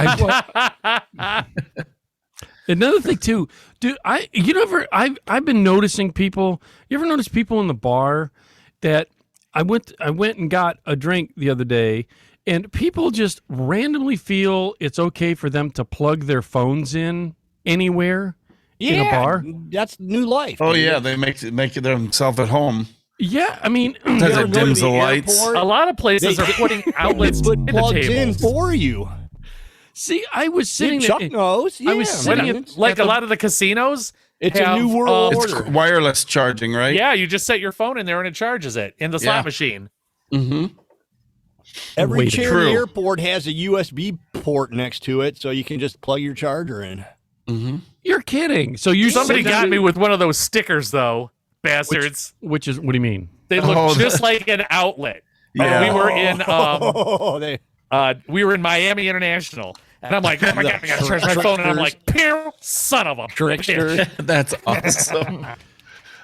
Speaker 1: another thing too, dude. I've been noticing people. You ever notice people in the bar that I went and got a drink the other day, and people just randomly feel it's okay for them to plug their phones in anywhere in a bar.
Speaker 6: That's new life.
Speaker 7: Oh
Speaker 6: dude.
Speaker 7: yeah, they make it themselves at home.
Speaker 1: Yeah, I mean,
Speaker 7: Does
Speaker 6: You
Speaker 7: it
Speaker 6: ever go to
Speaker 7: dims the
Speaker 6: the
Speaker 7: lights?
Speaker 6: airport?
Speaker 3: A lot of places
Speaker 6: They-
Speaker 3: are putting outlets
Speaker 6: Put
Speaker 3: in the
Speaker 6: plugs in
Speaker 3: tables.
Speaker 6: for you.
Speaker 1: see, I was sitting
Speaker 6: Chuck
Speaker 1: there.
Speaker 6: knows.
Speaker 1: I was
Speaker 6: Yeah,
Speaker 1: sitting
Speaker 6: man.
Speaker 1: in-
Speaker 3: Like
Speaker 1: Yeah,
Speaker 3: a lot of the casinos.
Speaker 6: It's a
Speaker 3: have,
Speaker 6: new world
Speaker 7: It's
Speaker 6: order.
Speaker 7: wireless charging, right?
Speaker 3: Yeah, you just set your phone in there and it charges it in the slot
Speaker 7: Yeah.
Speaker 3: machine.
Speaker 7: Mm-hmm.
Speaker 6: Every
Speaker 1: Wait,
Speaker 6: chair in
Speaker 7: true.
Speaker 6: the airport has a USB port next to it, so you can just plug your charger in.
Speaker 7: Mm-hmm.
Speaker 1: You're kidding. So you
Speaker 3: Somebody
Speaker 1: sit down-
Speaker 3: got me with one of those stickers, though. Bastards.
Speaker 1: Which is what do you mean?
Speaker 3: They look
Speaker 7: Oh,
Speaker 3: just like an outlet.
Speaker 7: Yeah.
Speaker 3: We were in
Speaker 6: Oh, they
Speaker 3: We were in Miami International, and I'm like, oh my god, I gotta charge my phone, and I'm like, pew, son of a
Speaker 6: Trickster.
Speaker 7: That's awesome.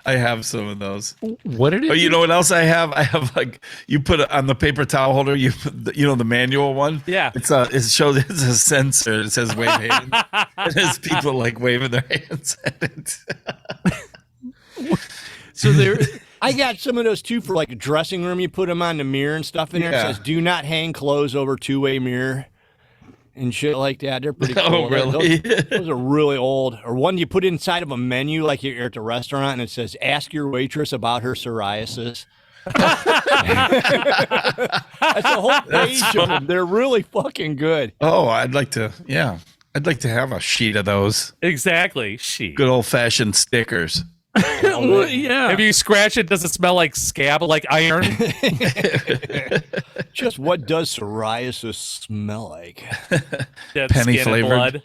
Speaker 7: I have some of those.
Speaker 1: What did it?
Speaker 7: Oh, you know what else I have? I have like you put it on the paper towel holder. You put the manual one.
Speaker 3: Yeah.
Speaker 7: It's a sensor. It says wave hands. It has people like waving their hands at it.
Speaker 1: So there.
Speaker 6: I got some of those too for like a dressing room. You put them on the mirror and stuff in there. It
Speaker 7: Yeah.
Speaker 6: says, "Do not hang clothes over two-way mirror," and shit like that. They're pretty cool.
Speaker 7: Oh, really?
Speaker 6: Those are really old. Or one you put inside of a menu, like you're at the restaurant, and it says, "Ask your waitress about her psoriasis." That's a whole page of them. They're really fucking good.
Speaker 7: Oh, I'd like to have a sheet of those
Speaker 3: Exactly. She.
Speaker 7: good old fashioned stickers.
Speaker 1: Well, yeah.
Speaker 3: If you scratch it, does it smell like scab, like iron?
Speaker 6: Just what does psoriasis smell like?
Speaker 3: Dead
Speaker 7: Penny
Speaker 3: skin and
Speaker 7: flavored.
Speaker 3: blood.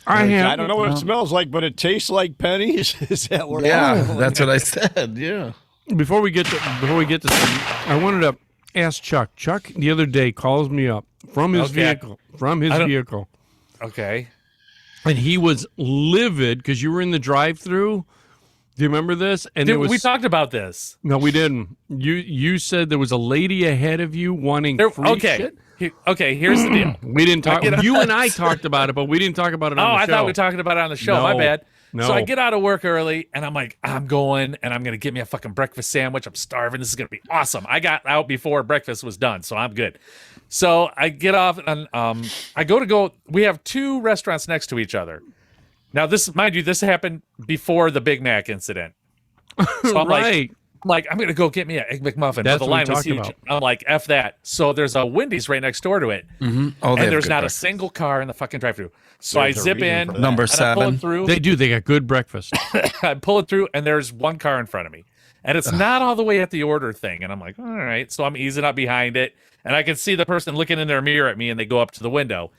Speaker 1: I
Speaker 6: I don't know what it smells like, but it tastes like pennies. Is that what?
Speaker 7: Yeah, that's what I said. Yeah.
Speaker 1: Before we get to some, I wanted to ask Chuck. Chuck the other day calls me up from his
Speaker 3: Okay.
Speaker 1: vehicle.
Speaker 3: Okay.
Speaker 1: And he was livid because you were in the drive-through. Do you remember this? And there was,
Speaker 3: we talked about this.
Speaker 1: No, we didn't. You said there was a lady ahead of you wanting free
Speaker 3: Okay.
Speaker 1: shit.
Speaker 3: Okay, here's the deal.
Speaker 1: We didn't talk.
Speaker 3: get-
Speaker 1: You and I talked about it, but we didn't talk about it on
Speaker 3: Oh,
Speaker 1: the
Speaker 3: I
Speaker 1: show.
Speaker 3: thought we were talking about it on the show. My
Speaker 1: No.
Speaker 3: bad.
Speaker 1: No.
Speaker 3: So I get out of work early, and I'm like, I'm going, and I'm going to get me a fucking breakfast sandwich. I'm starving. This is going to be awesome. I got out before breakfast was done, so I'm good. So I get off, and I go. We have two restaurants next to each other. Now, mind you, this happened before the Big Mac incident. So I'm
Speaker 1: Right.
Speaker 3: I'm going to go get me an Egg McMuffin.
Speaker 1: That's
Speaker 3: but the
Speaker 1: what
Speaker 3: line
Speaker 1: we
Speaker 3: was
Speaker 1: talked
Speaker 3: huge.
Speaker 1: about.
Speaker 3: I'm like, F that. So there's a Wendy's right next door to it.
Speaker 7: Oh, they
Speaker 3: And
Speaker 7: have
Speaker 3: there's
Speaker 7: good
Speaker 3: not
Speaker 7: breakfast.
Speaker 3: a single car in the fucking drive-thru. So
Speaker 6: There's
Speaker 3: I
Speaker 6: a
Speaker 3: zip
Speaker 6: reason
Speaker 3: in.
Speaker 6: for that.
Speaker 7: Number
Speaker 3: and I pull it
Speaker 7: 7.
Speaker 3: through.
Speaker 1: They do. They got good breakfast.
Speaker 3: I pull it through, and there's one car in front of me. And it's not all the way at the order thing. And I'm like, all right. So I'm easing up behind it. And I can see the person looking in their mirror at me, and they go up to the window.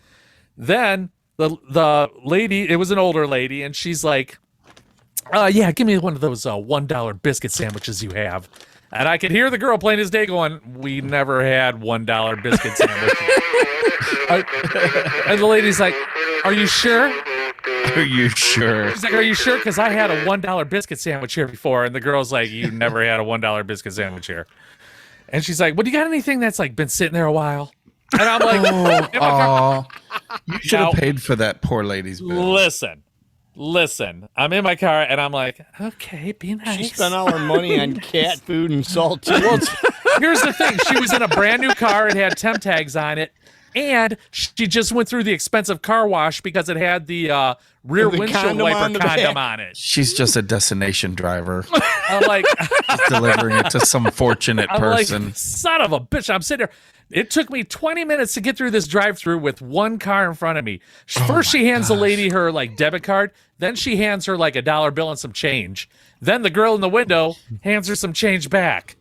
Speaker 3: Then the lady, it was an older lady, and she's like, yeah, give me one of those $1 biscuit sandwiches you have. And I could hear the girl playing his day going, we never had $1 biscuit sandwiches. And the lady's like, are you sure?
Speaker 7: Are you sure?
Speaker 3: She's like, are you sure? Because I had a $1 biscuit sandwich here before. And the girl's like, you never had a $1 biscuit sandwich here. And she's like, well, do you got anything that's like been sitting there a while? And I'm like,
Speaker 7: Oh, you should have
Speaker 3: Now-
Speaker 7: paid for that poor lady's bill.
Speaker 3: listen. I'm in my car, and I'm like, okay, be nice.
Speaker 6: She spent all her money on cat food and salt.
Speaker 3: Well, here's the thing. She was in a brand new car. It had temp tags on it. And she just went through the expensive car wash because it had the rear
Speaker 6: The
Speaker 3: windshield
Speaker 6: condom
Speaker 3: wiper
Speaker 6: on the
Speaker 3: condom
Speaker 6: back.
Speaker 3: on it.
Speaker 7: She's just a destination driver,
Speaker 3: I'm like,
Speaker 7: delivering it to some fortunate
Speaker 3: I'm
Speaker 7: person.
Speaker 3: like, son of a bitch. I'm sitting there. It took me 20 minutes to get through this drive-through with one car in front of me. First, she hands the lady her like debit card. Then she hands her like $1 bill and some change. Then the girl in the window hands her some change back.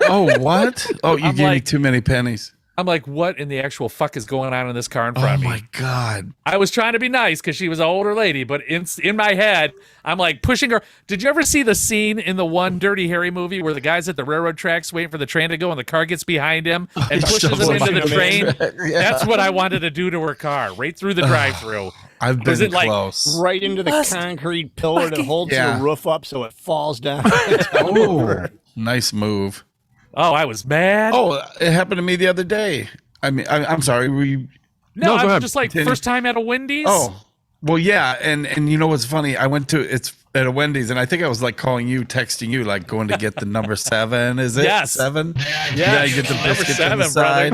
Speaker 7: Oh, what? Oh, you
Speaker 3: I'm
Speaker 7: gave me
Speaker 3: like-
Speaker 7: too many pennies.
Speaker 3: I'm like, what in the actual fuck is going on in this car in front
Speaker 7: Oh
Speaker 3: of me?
Speaker 7: my God.
Speaker 3: I was trying to be nice because she was an older lady, but in my head, I'm like pushing her. Did you ever see the scene in the one Dirty Harry movie where the guy's at the railroad tracks waiting for the train to go and the car gets behind him and pushes him into the train? That's what I wanted to do to her car, right through the drive-through.
Speaker 7: I've
Speaker 3: Was
Speaker 7: been
Speaker 3: it like-
Speaker 7: close.
Speaker 6: Right into the concrete pillar that holds
Speaker 7: Yeah.
Speaker 6: the roof up so it falls down.
Speaker 7: Oh, nice move.
Speaker 3: Oh, I was mad.
Speaker 7: Oh, it happened to me the other day. I mean, I'm sorry. Were you?
Speaker 3: no,
Speaker 1: no, go
Speaker 3: I'm
Speaker 1: ahead.
Speaker 3: just like
Speaker 7: Continue.
Speaker 3: first time at a Wendy's.
Speaker 7: Oh, well, yeah. And you know what's funny? I went to it's at a Wendy's, and I think I was like calling you, texting you, like going to get the number 7. Is it
Speaker 3: Yes.
Speaker 7: 7?
Speaker 3: Yes.
Speaker 7: Yeah, you get the
Speaker 3: Number
Speaker 7: biscuit
Speaker 3: 7,
Speaker 7: inside.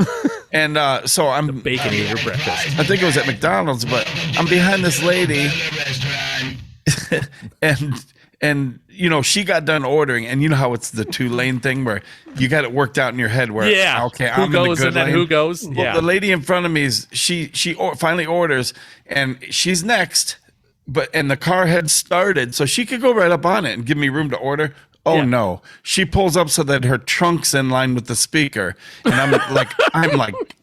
Speaker 7: And so I'm
Speaker 3: bacon eater breakfast.
Speaker 7: I think it was at McDonald's, but I'm behind this lady, and you know she got done ordering, and you know how it's the 2-lane thing where you got it worked out in your head where
Speaker 3: Yeah.
Speaker 7: okay,
Speaker 3: Who
Speaker 7: I'm
Speaker 3: goes
Speaker 7: in the good
Speaker 3: and then
Speaker 7: lane.
Speaker 3: who goes?
Speaker 7: Well,
Speaker 3: Yeah.
Speaker 7: the lady in front of me is she finally orders, and she's next, and the car had started, so she could go right up on it and give me room to order. Oh
Speaker 3: Yeah.
Speaker 7: no! She pulls up so that her trunk's in line with the speaker, and I'm like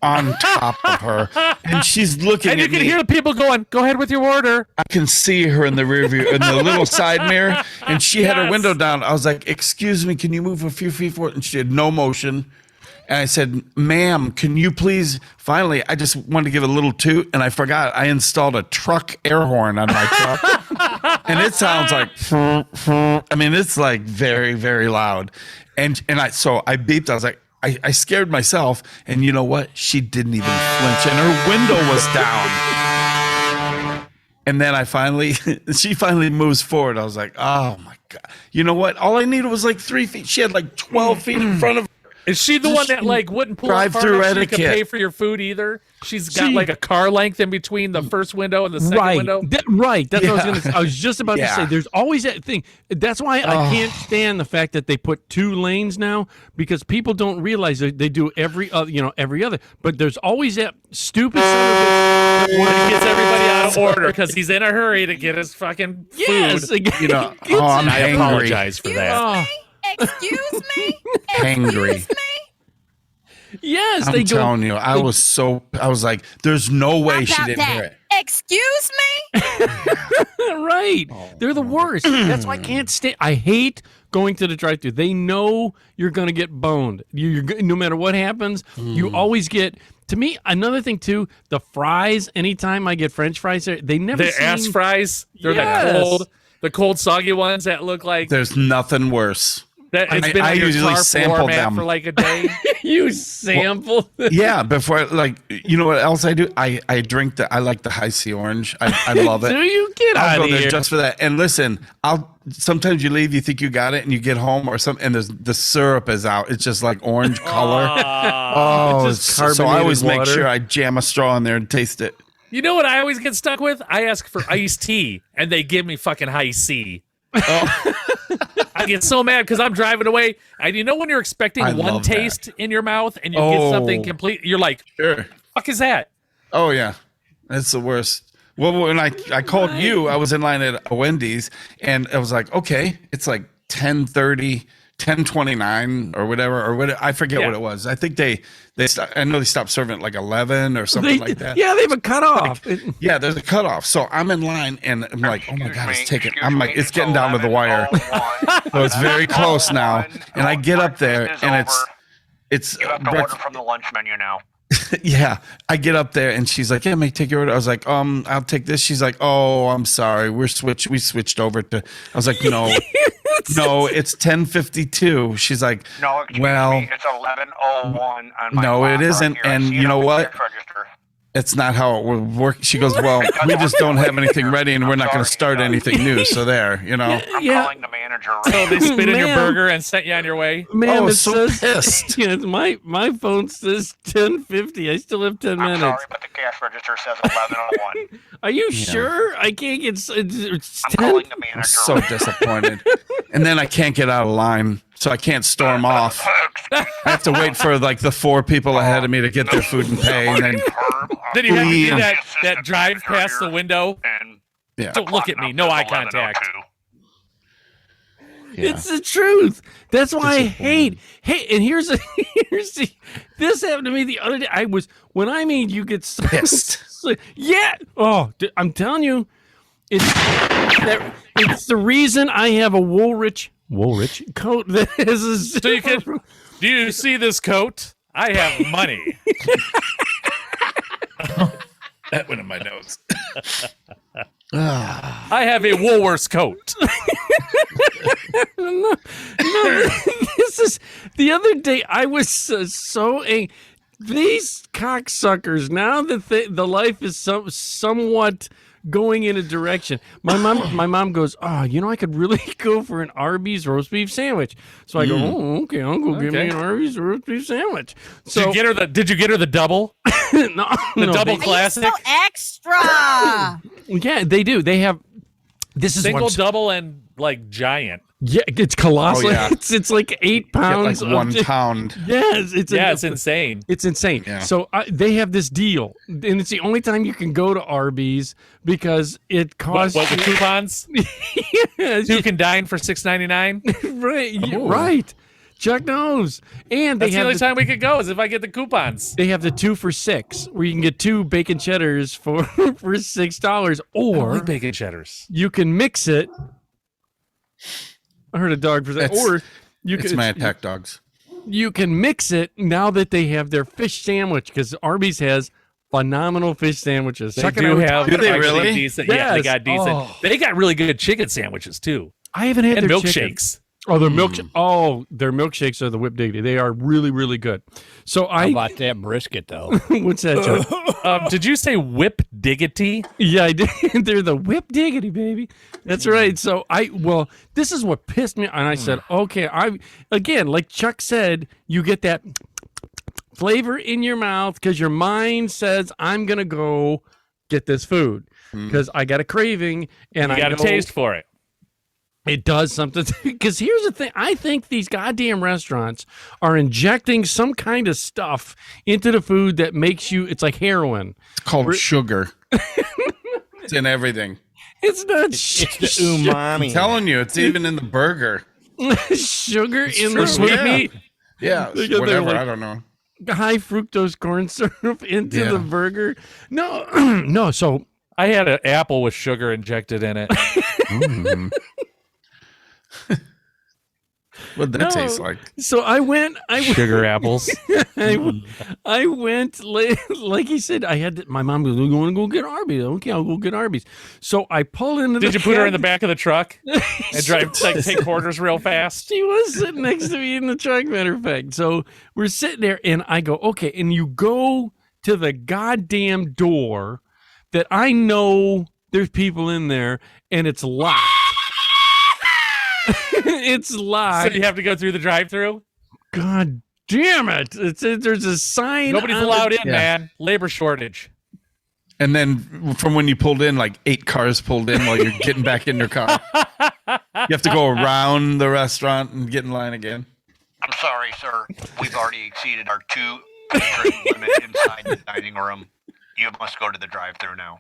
Speaker 7: on top of her, and she's looking
Speaker 3: And
Speaker 7: at
Speaker 3: you can
Speaker 7: me.
Speaker 3: hear the people going, go ahead with your order.
Speaker 7: I can see her in the rear view, in the little side mirror, and she had her
Speaker 3: Yes.
Speaker 7: window down. I was like, "Excuse me, can you move a few feet forward?" And she had no motion. And I said, ma'am, can you please, finally, I just wanted to give a little toot, and I forgot I installed a truck air horn on my truck. And it sounds like, I mean, it's like very, very loud. And so I beeped. I was like, I scared myself. And you know what? She didn't even flinch, and her window was down. And then she finally moves forward. I was like, oh my God. You know what? All I needed was like 3 feet. She had like 12 feet in front of her.
Speaker 3: Is she the one that like wouldn't pull up far enough so you could pay for your food either? She's got like a car length in between the first window and the second window.
Speaker 1: Right. That's what I was just about to say. There's always that thing. That's why I can't stand the fact that they put 2 lanes now, because people don't realize they do every other. But there's always that stupid son of a bitch
Speaker 3: that gets everybody out of order because he's in a hurry to get his fucking food.
Speaker 7: I'm
Speaker 3: I
Speaker 7: hangry.
Speaker 3: apologize for that.
Speaker 8: Excuse me?
Speaker 7: Hangry.
Speaker 1: Yes,
Speaker 7: I'm telling you, I was like, there's no way she didn't hear it.
Speaker 8: Excuse me?
Speaker 1: Right. They're the worst. That's why I can't stand. I hate going to the drive-thru. They know you're going to get boned. No matter what happens, you always get. To me, another thing too, the fries. Anytime I get French fries, they never.
Speaker 3: The ass fries. They're the cold, soggy ones that look like.
Speaker 7: There's nothing worse.
Speaker 3: That it's been on your
Speaker 7: usually
Speaker 3: car
Speaker 7: sample
Speaker 3: floor mat
Speaker 7: them
Speaker 3: for like a day.
Speaker 1: You sample?
Speaker 7: Yeah, before, like, you know what else I do? I drink I like the High C Orange. I love it.
Speaker 1: Do you get
Speaker 7: I'll
Speaker 1: out
Speaker 7: go
Speaker 1: of
Speaker 7: there
Speaker 1: here?
Speaker 7: just for that. And listen, sometimes you leave, you think you got it, and you get home or something, and the syrup is out. It's just like orange color.
Speaker 1: Just
Speaker 7: so I always
Speaker 1: carbonated
Speaker 7: make
Speaker 1: water.
Speaker 7: sure I jam a straw in there and taste it.
Speaker 3: You know what I always get stuck with? I ask for iced tea, and they give me fucking high C. I get so mad because I'm driving away, and you know when you're expecting one
Speaker 7: love
Speaker 3: taste in your mouth and you get something complete, you're like,
Speaker 7: Sure.
Speaker 3: "Fuck is that?"
Speaker 7: Oh yeah, that's the worst. Well, when I called you, I was in line at a Wendy's, and I was like, okay, it's like 10:30, 10:29 or whatever. I forget what it was. I think I know they stopped serving at like 11 or something like that.
Speaker 1: Yeah, they have a cutoff.
Speaker 7: Yeah, there's a cutoff. So I'm in line, and I'm like, oh my God, it's taking. I'm like, it's getting down to the wire. So it's very close now, and I get up there, and it's
Speaker 9: You have to order from the lunch menu now.
Speaker 7: yeah, I get up there and she's like, "Yeah, may I take your order?" I was like, I'll take this." She's like, "Oh, I'm sorry, we switched over to." I was like, "No, no, it's 10:52." She's like,
Speaker 9: No, excuse
Speaker 7: "Well,
Speaker 9: me, it's 11:01 on my
Speaker 7: no,
Speaker 9: clock
Speaker 7: it
Speaker 9: right
Speaker 7: isn't."
Speaker 9: here. I
Speaker 7: And
Speaker 9: see
Speaker 7: you
Speaker 9: it
Speaker 7: know
Speaker 9: on the
Speaker 7: what?
Speaker 9: cash register.
Speaker 7: It's not how it would work. She goes, "Well, we just don't have anything ready, and we're not going to start anything new." So there,
Speaker 9: I'm calling the manager right
Speaker 3: So they spit in your
Speaker 1: Ma'am.
Speaker 3: burger and sent you on your way.
Speaker 1: Ma'am,
Speaker 7: Oh,
Speaker 1: it
Speaker 7: so
Speaker 1: says
Speaker 7: pissed.
Speaker 1: Yeah, my phone says 10:50. I still have 10
Speaker 9: I'm
Speaker 1: minutes.
Speaker 9: sorry, but the cash register says 11:01.
Speaker 1: Are you sure? I can't get. It's
Speaker 9: I'm
Speaker 1: 10.
Speaker 9: calling the manager.
Speaker 7: I'm so disappointed. And then I can't get out of line, so I can't storm off. I have to wait for like the 4 people ahead of me to get their food and pay, and then
Speaker 3: Then you have to do
Speaker 7: Please.
Speaker 3: that drive past the window.
Speaker 9: And
Speaker 7: yeah.
Speaker 3: Don't look at me. No eye contact.
Speaker 1: It's the truth. That's why I hate. Hey, and here's this happened to me the other day. You get so
Speaker 7: Pissed.
Speaker 1: yeah. Oh, I'm telling you, it's the reason I have a Woolrich coat that is a
Speaker 3: So you can. Do you see this coat? I have money.
Speaker 7: That went in my nose.
Speaker 3: I have a Woolworths coat.
Speaker 1: no, this is the other day. I was so angry. These cocksuckers. Now that the life is somewhat going in a direction. My mom goes, "Oh, I could really go for an Arby's roast beef sandwich." So I go, "Oh, okay, I'll go get me an Arby's roast beef sandwich." So
Speaker 3: Did you get her the double?
Speaker 1: no,
Speaker 3: Double classic?
Speaker 8: So extra.
Speaker 1: Yeah, they do. They have. This is
Speaker 3: Single,
Speaker 1: what's-
Speaker 3: double, and like giant.
Speaker 1: Yeah, it's colossal.
Speaker 7: Oh, yeah.
Speaker 1: It's like 8
Speaker 7: Get like
Speaker 1: pounds.
Speaker 7: 1 pound.
Speaker 1: Yes,
Speaker 3: It's insane.
Speaker 1: It's insane.
Speaker 7: Yeah.
Speaker 1: So they have this deal, and it's the only time you can go to Arby's because it costs.
Speaker 3: What the coupons?
Speaker 1: Yes,
Speaker 3: 2 can dine for $6.99.
Speaker 1: right, yeah, right. Chuck knows, and they
Speaker 3: That's the
Speaker 1: have
Speaker 3: only time we could go is if I get the coupons.
Speaker 1: they have the 2 for $6, where you can get 2 bacon cheddars for $6, or
Speaker 3: bacon cheddars.
Speaker 1: you can mix it. I heard a dog for that,
Speaker 7: That's-
Speaker 1: or you
Speaker 7: It's
Speaker 1: can.
Speaker 7: my attack dogs.
Speaker 1: you can mix it now that they have their fish sandwich, because Arby's has phenomenal fish sandwiches.
Speaker 3: They do have
Speaker 7: Do they
Speaker 3: actually
Speaker 7: really?
Speaker 3: decent. Yeah, they
Speaker 1: Yes.
Speaker 3: got decent.
Speaker 1: Oh.
Speaker 3: They got really good chicken sandwiches too,
Speaker 1: I haven't had
Speaker 3: and
Speaker 1: their
Speaker 3: milkshakes.
Speaker 1: chicken. Oh, their milkshakes are the whip diggity. They are really, really good. So
Speaker 6: How about that brisket, though?
Speaker 1: what's that, Chuck?
Speaker 3: Did you say whip diggity?
Speaker 1: Yeah, I did. They're the whip diggity, baby. That's right. So this is what pissed me. And I said, okay, again, like Chuck said, you get that flavor in your mouth because your mind says, I'm going to go get this food because I got a craving and
Speaker 3: You got a taste for it.
Speaker 1: It does something. Because here's the thing. I think these goddamn restaurants are injecting some kind of stuff into the food that makes you, it's like heroin.
Speaker 7: It's called sugar. It's in everything.
Speaker 1: It's not
Speaker 6: It's the umami.
Speaker 7: I'm telling you, it's even in the burger.
Speaker 1: sugar in
Speaker 7: true,
Speaker 1: the sweet
Speaker 7: yeah.
Speaker 1: meat.
Speaker 7: Yeah,
Speaker 1: They got their,
Speaker 7: whatever.
Speaker 1: like,
Speaker 7: I don't know.
Speaker 1: high fructose corn syrup into
Speaker 7: Yeah.
Speaker 1: the burger. No, no. So
Speaker 3: I had an apple with sugar injected in it.
Speaker 7: What'd that taste like?
Speaker 1: So I went.
Speaker 3: Sugar apples.
Speaker 1: I went like he said. My mom goes, "You want to go get Arby's?" Okay, I'll go get Arby's. So I pull into.
Speaker 3: Did
Speaker 1: the
Speaker 3: you put her in
Speaker 1: cab.
Speaker 3: the back of the truck and drive take quarters real fast?
Speaker 1: She was sitting next to me in the truck, matter of fact. So we're sitting there, and I go, okay. And you go to the goddamn door that I know there's people in there, and it's locked. It's
Speaker 3: So
Speaker 1: locked.
Speaker 3: you have to go through the drive-through.
Speaker 1: God damn it. There's a sign.
Speaker 3: Nobody's
Speaker 1: on
Speaker 3: allowed
Speaker 1: the-
Speaker 3: in, man. Labor shortage.
Speaker 7: And then from when you pulled in, like 8 cars pulled in while you're getting back in your car. You have to go around the restaurant and get in line again.
Speaker 9: I'm sorry, sir. We've already exceeded our 2 patron limit inside the dining room. You must go to the drive-through now.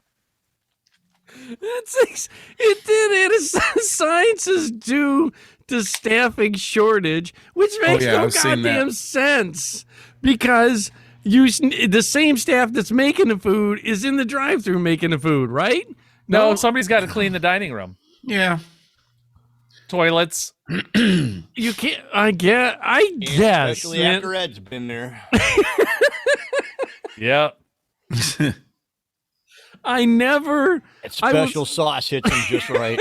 Speaker 1: It did. It signs is due to staffing shortage, which makes no
Speaker 7: I've seen that.
Speaker 1: goddamn sense because the same staff that's making the food is in the drive-through making the food, right?
Speaker 3: No, somebody's got to clean the dining room.
Speaker 7: Yeah.
Speaker 3: Toilets.
Speaker 1: You can't. I guess.
Speaker 6: Especially
Speaker 1: man.
Speaker 6: after Ed's been there.
Speaker 3: Yeah.
Speaker 1: I never.
Speaker 6: That special sauce hits him just right.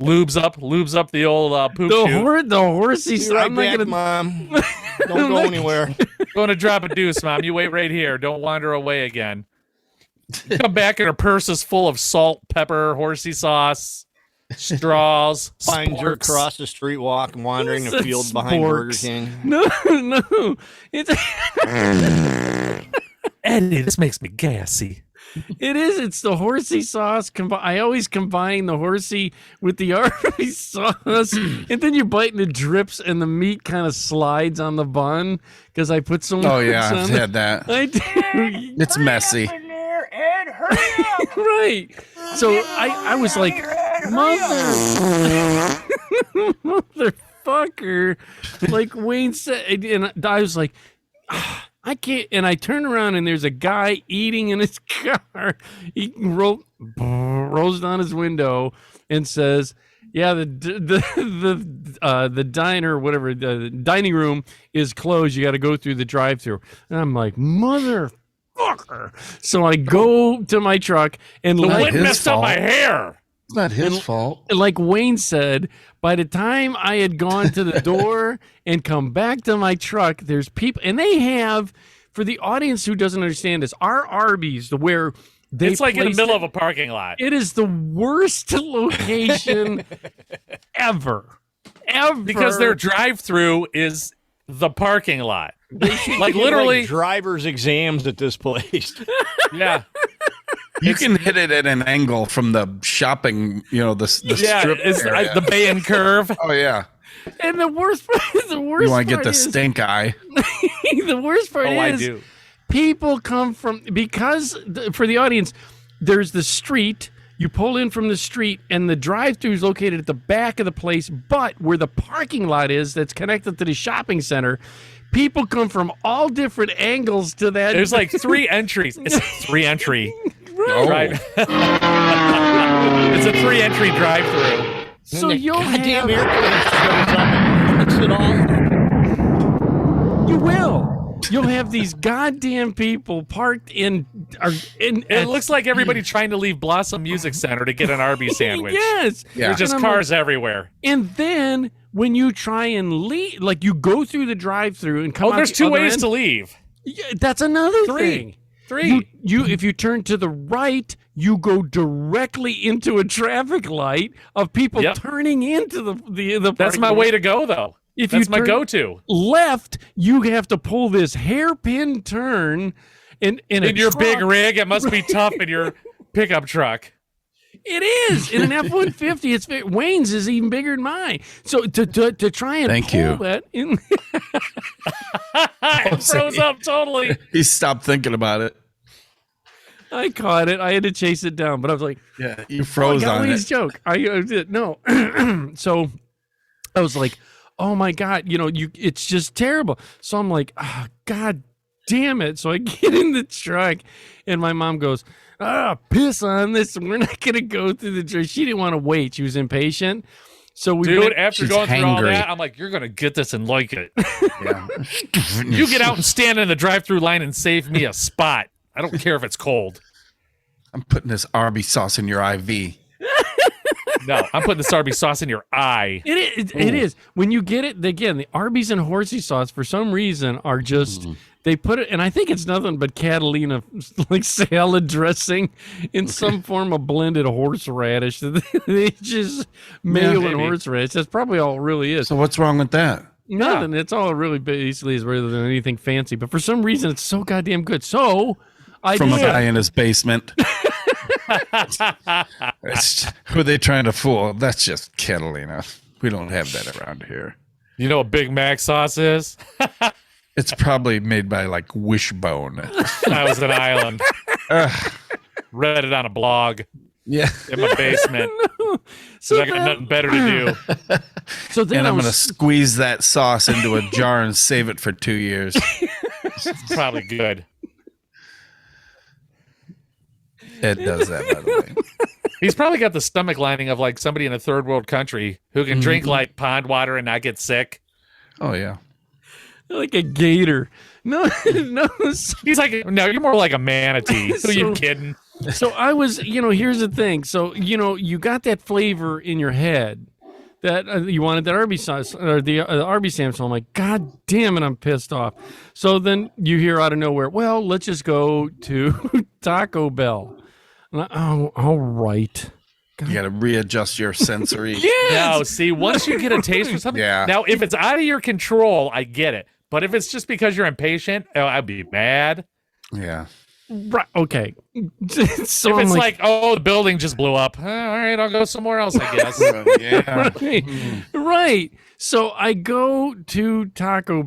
Speaker 3: Lubes up the old poop chute.
Speaker 1: The horsey.
Speaker 6: Be right
Speaker 1: I'm not
Speaker 6: back,
Speaker 1: gonna.
Speaker 6: Mom. Don't go anywhere.
Speaker 3: Going to drop a deuce, Mom. You wait right here. Don't wander away again. Come back and her purse is full of salt, pepper, horsey sauce, straws,
Speaker 6: Finds her
Speaker 3: sporks.
Speaker 6: across the street walking, wandering the
Speaker 1: Said
Speaker 6: field behind Burger
Speaker 1: sporks.
Speaker 6: King.
Speaker 1: No. It's.
Speaker 3: Eddie, this makes me gassy.
Speaker 1: It is. It's the horsey sauce. I always combine the horsey with the Arby's sauce, and then you bite and it drips, and the meat kind of slides on the bun because I put so much.
Speaker 7: Oh, yeah. I've
Speaker 1: on
Speaker 7: had that.
Speaker 1: I do.
Speaker 7: It's messy.
Speaker 1: Right. So I was like, motherfucker, like Wayne said, and I was like, I can't. And I turn around and there's a guy eating in his car. He rolls down his window and says, "Yeah, the diner, whatever, the dining room is closed. You got to go through the drive-through." And I'm like, motherfucker. So I go to my truck and
Speaker 3: The
Speaker 1: like
Speaker 3: wind messed up my hair.
Speaker 7: It's not his fault.
Speaker 1: like Wayne said, by the time I had gone to the door and come back to my truck, there's people, and they have, for the audience who doesn't understand this, our Arby's, where they
Speaker 3: It's like in the
Speaker 1: placed
Speaker 3: middle
Speaker 1: it,
Speaker 3: of a parking lot.
Speaker 1: it is the worst location ever.
Speaker 3: Because their drive-through is the parking lot. Like
Speaker 6: Get,
Speaker 3: literally,
Speaker 6: driver's exams at this place.
Speaker 3: yeah.
Speaker 7: You can hit it at an angle from the shopping, the
Speaker 3: Yeah,
Speaker 7: strip
Speaker 3: it's
Speaker 7: area.
Speaker 3: the Bay and Curve.
Speaker 7: Oh, yeah.
Speaker 1: And the worst part,
Speaker 7: You want to get the
Speaker 1: is,
Speaker 7: stink eye.
Speaker 1: the worst part
Speaker 3: Oh, I
Speaker 1: is
Speaker 3: do.
Speaker 1: people come from, because for the audience, there's the street. You pull in from the street, and the drive-thru is located at the back of the place, but where the parking lot is that's connected to the shopping center, people come from all different angles to that.
Speaker 3: There's like 3 entries. It's a 3-entry drive. It's a 3-entry drive-through.
Speaker 1: So you'll
Speaker 6: Goddamn
Speaker 1: have,
Speaker 6: airplane shows up and puts it all
Speaker 1: You will. You'll have these goddamn people parked in.
Speaker 3: It looks like everybody trying to leave Blossom Music Center to get an Arby's sandwich.
Speaker 1: Yes.
Speaker 7: Yeah.
Speaker 3: There's just
Speaker 1: And I'm
Speaker 3: cars everywhere.
Speaker 1: And then when you try and leave, like you go through the drive-through and come out
Speaker 3: There's
Speaker 1: the
Speaker 3: two
Speaker 1: other
Speaker 3: ways
Speaker 1: end,
Speaker 3: to leave.
Speaker 1: Yeah, that's another
Speaker 3: Three.
Speaker 1: thing.
Speaker 3: Three.
Speaker 1: You if you turn to the right, you go directly into a traffic light of people
Speaker 3: Yep.
Speaker 1: turning into the
Speaker 3: That's
Speaker 1: parking
Speaker 3: my
Speaker 1: lot.
Speaker 3: way to go, though.
Speaker 1: If
Speaker 3: That's
Speaker 1: you
Speaker 3: my
Speaker 1: turn
Speaker 3: go-to.
Speaker 1: left, you have to pull this hairpin turn in
Speaker 3: In your big
Speaker 1: truck.
Speaker 3: rig, it must be tough in your pickup truck.
Speaker 1: It is in an F-150. It's Wayne's is even bigger than mine. So to try and
Speaker 7: Thank
Speaker 1: pull
Speaker 7: you.
Speaker 1: that in,
Speaker 3: It froze up totally.
Speaker 7: He stopped thinking about it.
Speaker 1: I caught it. I had to chase it down, but I was like,
Speaker 7: Yeah, you froze
Speaker 1: I got
Speaker 7: on
Speaker 1: Wayne's
Speaker 7: it.
Speaker 1: joke. I did no. So I was like, oh my God, it's just terrible. So I'm like, oh, God damn it. So I get in the truck and my mom goes, piss on this. We're not going to go through the truck. She didn't want to wait. She was impatient. So we
Speaker 3: Dude,
Speaker 1: went,
Speaker 3: after
Speaker 7: she's
Speaker 3: going through all
Speaker 7: hangry.
Speaker 3: that, I'm like, you're going to get this and like it.
Speaker 7: Yeah.
Speaker 3: You get out and stand in the drive-through line and save me a spot. I don't care if it's cold.
Speaker 7: I'm putting this Arby's sauce in your IV.
Speaker 3: No, I'm putting the Arby's sauce in your eye.
Speaker 1: it is. When you get it, again, the Arby's and horsey sauce, for some reason, are just, they put it, and I think it's nothing but Catalina, like salad dressing in some form of blended horseradish. They just mayo and
Speaker 3: maybe.
Speaker 1: horseradish. That's probably all it really is.
Speaker 7: So what's wrong with that?
Speaker 1: Nothing. It's all it really basically is, rather than anything fancy. But for some reason, it's so goddamn good. So I
Speaker 7: From a
Speaker 1: did.
Speaker 7: guy in his basement. Who are they trying to fool? That's just Catalina. We don't have that around here.
Speaker 3: You know what Big Mac sauce is?
Speaker 7: It's probably made by like Wishbone.
Speaker 3: I was in Ireland. Read it on a blog
Speaker 7: Yeah.
Speaker 3: in my basement.
Speaker 1: So
Speaker 3: I got nothing better to do.
Speaker 1: So then
Speaker 7: And
Speaker 1: I
Speaker 7: I'm
Speaker 1: was,
Speaker 7: going to squeeze that sauce into a jar and save it for 2 years.
Speaker 3: Probably good.
Speaker 7: Ed does that, by the way.
Speaker 3: He's probably got the stomach lining of like somebody in a third world country who can drink like pond water and not get sick.
Speaker 7: Oh, yeah.
Speaker 1: like a gator. No, no.
Speaker 3: He's like, no, you're more like a manatee. Who you
Speaker 1: So-
Speaker 3: kidding?
Speaker 1: So I was, here's the thing. So, you got that flavor in your head that you wanted that Arby's sauce or the Arby's sandwich. So I'm like, God damn it, I'm pissed off. So then you hear out of nowhere, well, let's just go to Taco Bell. And oh, all right.
Speaker 7: You got to readjust your sensory.
Speaker 3: No, see, once you get a taste for something,
Speaker 7: Yeah.
Speaker 3: now if it's out of your control, I get it. But if it's just because you're impatient, I'd be mad.
Speaker 7: Yeah.
Speaker 1: Right. Okay. So
Speaker 3: If
Speaker 1: I'm
Speaker 3: it's
Speaker 1: like,
Speaker 3: like, oh, the building just blew up. All right, I'll go somewhere else, I guess.
Speaker 7: Yeah.
Speaker 1: right. So I go to Taco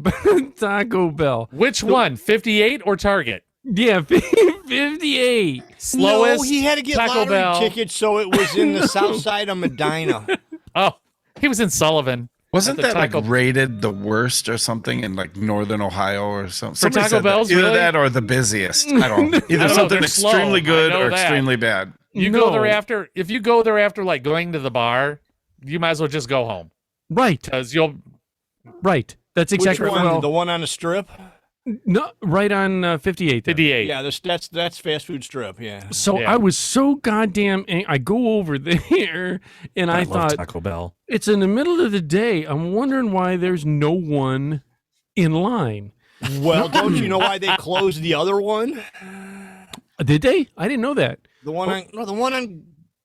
Speaker 1: Bell.
Speaker 3: Which one, 58 or Target?
Speaker 1: Yeah, 58.
Speaker 3: Slowest
Speaker 6: No, he had to get
Speaker 3: Taco
Speaker 6: lottery
Speaker 3: Bell.
Speaker 6: tickets, so it was in the south side of Medina.
Speaker 3: Oh, he was in Sullivan.
Speaker 7: Wasn't
Speaker 3: At the
Speaker 7: that like
Speaker 3: Taco-
Speaker 7: rated the worst or something in like Northern Ohio or something?
Speaker 3: For
Speaker 7: Somebody
Speaker 3: Taco
Speaker 7: said that.
Speaker 3: Bells,
Speaker 7: Either
Speaker 3: really?
Speaker 7: that or the busiest. I don't know. Either
Speaker 3: know,
Speaker 7: something
Speaker 3: they're slow.
Speaker 7: extremely good
Speaker 3: I know
Speaker 7: or
Speaker 3: that.
Speaker 7: extremely bad.
Speaker 3: You
Speaker 1: No.
Speaker 3: go there after, if you go there after like going to the bar, you might as well just go home
Speaker 1: Right.
Speaker 3: because you'll.
Speaker 1: Right. That's
Speaker 6: Which
Speaker 1: exactly
Speaker 6: one?
Speaker 1: well.
Speaker 6: The one on the strip?
Speaker 1: No, right on 58. there.
Speaker 3: 58.
Speaker 6: Yeah, that's fast food strip. Yeah.
Speaker 1: So
Speaker 3: Yeah.
Speaker 1: I was so goddamn. I go over there and I
Speaker 3: love
Speaker 1: thought
Speaker 3: Taco Bell.
Speaker 1: it's in the middle of the day. I'm wondering why there's no one in line.
Speaker 6: Well, don't you know why they closed the other one?
Speaker 1: Did they? I didn't know that.
Speaker 6: The one on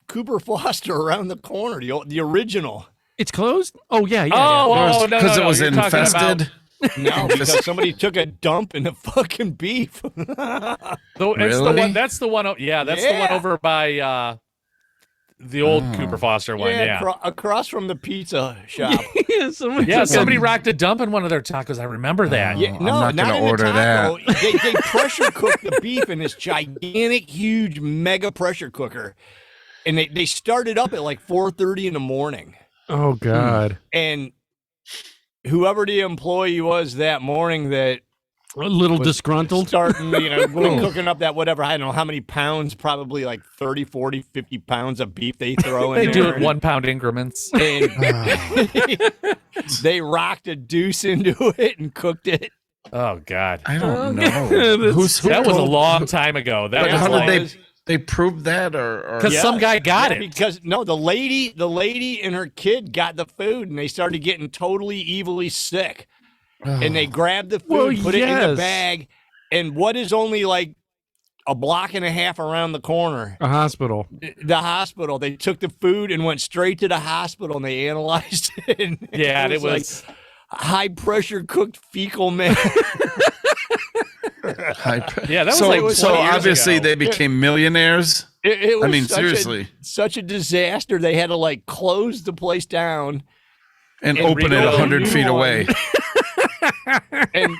Speaker 6: Cooper Foster around the corner. The original.
Speaker 1: It's closed? Oh, yeah.
Speaker 3: Oh, no,
Speaker 7: Because
Speaker 3: no,
Speaker 7: it was
Speaker 3: you're talking
Speaker 7: infested.
Speaker 3: about-
Speaker 6: No, because somebody took a dump in the fucking beef.
Speaker 7: Really?
Speaker 3: That's the one. Yeah, that's the one
Speaker 6: Yeah.
Speaker 3: over by the old Cooper Foster one. Yeah.
Speaker 6: Across from the pizza shop.
Speaker 1: Yeah, somebody
Speaker 3: Yeah,
Speaker 1: took
Speaker 3: somebody
Speaker 1: a-
Speaker 3: rocked a dump in one of their tacos. I remember that.
Speaker 6: Yeah,
Speaker 7: I'm
Speaker 6: no,
Speaker 7: not gonna
Speaker 6: in the
Speaker 7: order
Speaker 6: taco. They pressure cook the beef in this gigantic, huge, mega pressure cooker, and they started up at like 4:30 in the morning.
Speaker 1: Oh, God.
Speaker 6: And whoever the employee was that morning that
Speaker 1: A little
Speaker 6: was
Speaker 1: disgruntled.
Speaker 6: starting, cooking up that whatever, I don't know how many pounds, probably like 30, 40, 50 pounds of beef they throw in
Speaker 3: They do
Speaker 6: there.
Speaker 3: it 1 pound increments.
Speaker 6: And they rocked a deuce into it and cooked it.
Speaker 3: Oh God,
Speaker 7: I don't know.
Speaker 3: that was a long time ago. That
Speaker 7: But
Speaker 3: was
Speaker 7: how
Speaker 3: like,
Speaker 7: did they prove that or
Speaker 3: because some guy got it.
Speaker 6: Because no, the lady and her kid got the food, and they started getting totally evilly sick. And they grabbed the food, put it in the bag, and what is only like a block and a half around the corner?
Speaker 1: A hospital.
Speaker 6: The hospital. They took the food and went straight to the hospital, and they analyzed it. And
Speaker 3: it was
Speaker 6: like high pressure cooked fecal matter.
Speaker 3: Yeah, that was
Speaker 7: so,
Speaker 3: like 20
Speaker 7: so
Speaker 3: years
Speaker 7: obviously
Speaker 3: ago.
Speaker 7: they became millionaires.
Speaker 6: It was
Speaker 7: I mean,
Speaker 6: such
Speaker 7: seriously.
Speaker 6: such a disaster. They had to like close the place down
Speaker 7: And
Speaker 6: and
Speaker 7: open it
Speaker 6: rebuild a
Speaker 7: 100
Speaker 6: new
Speaker 7: feet
Speaker 6: one.
Speaker 7: away.
Speaker 6: And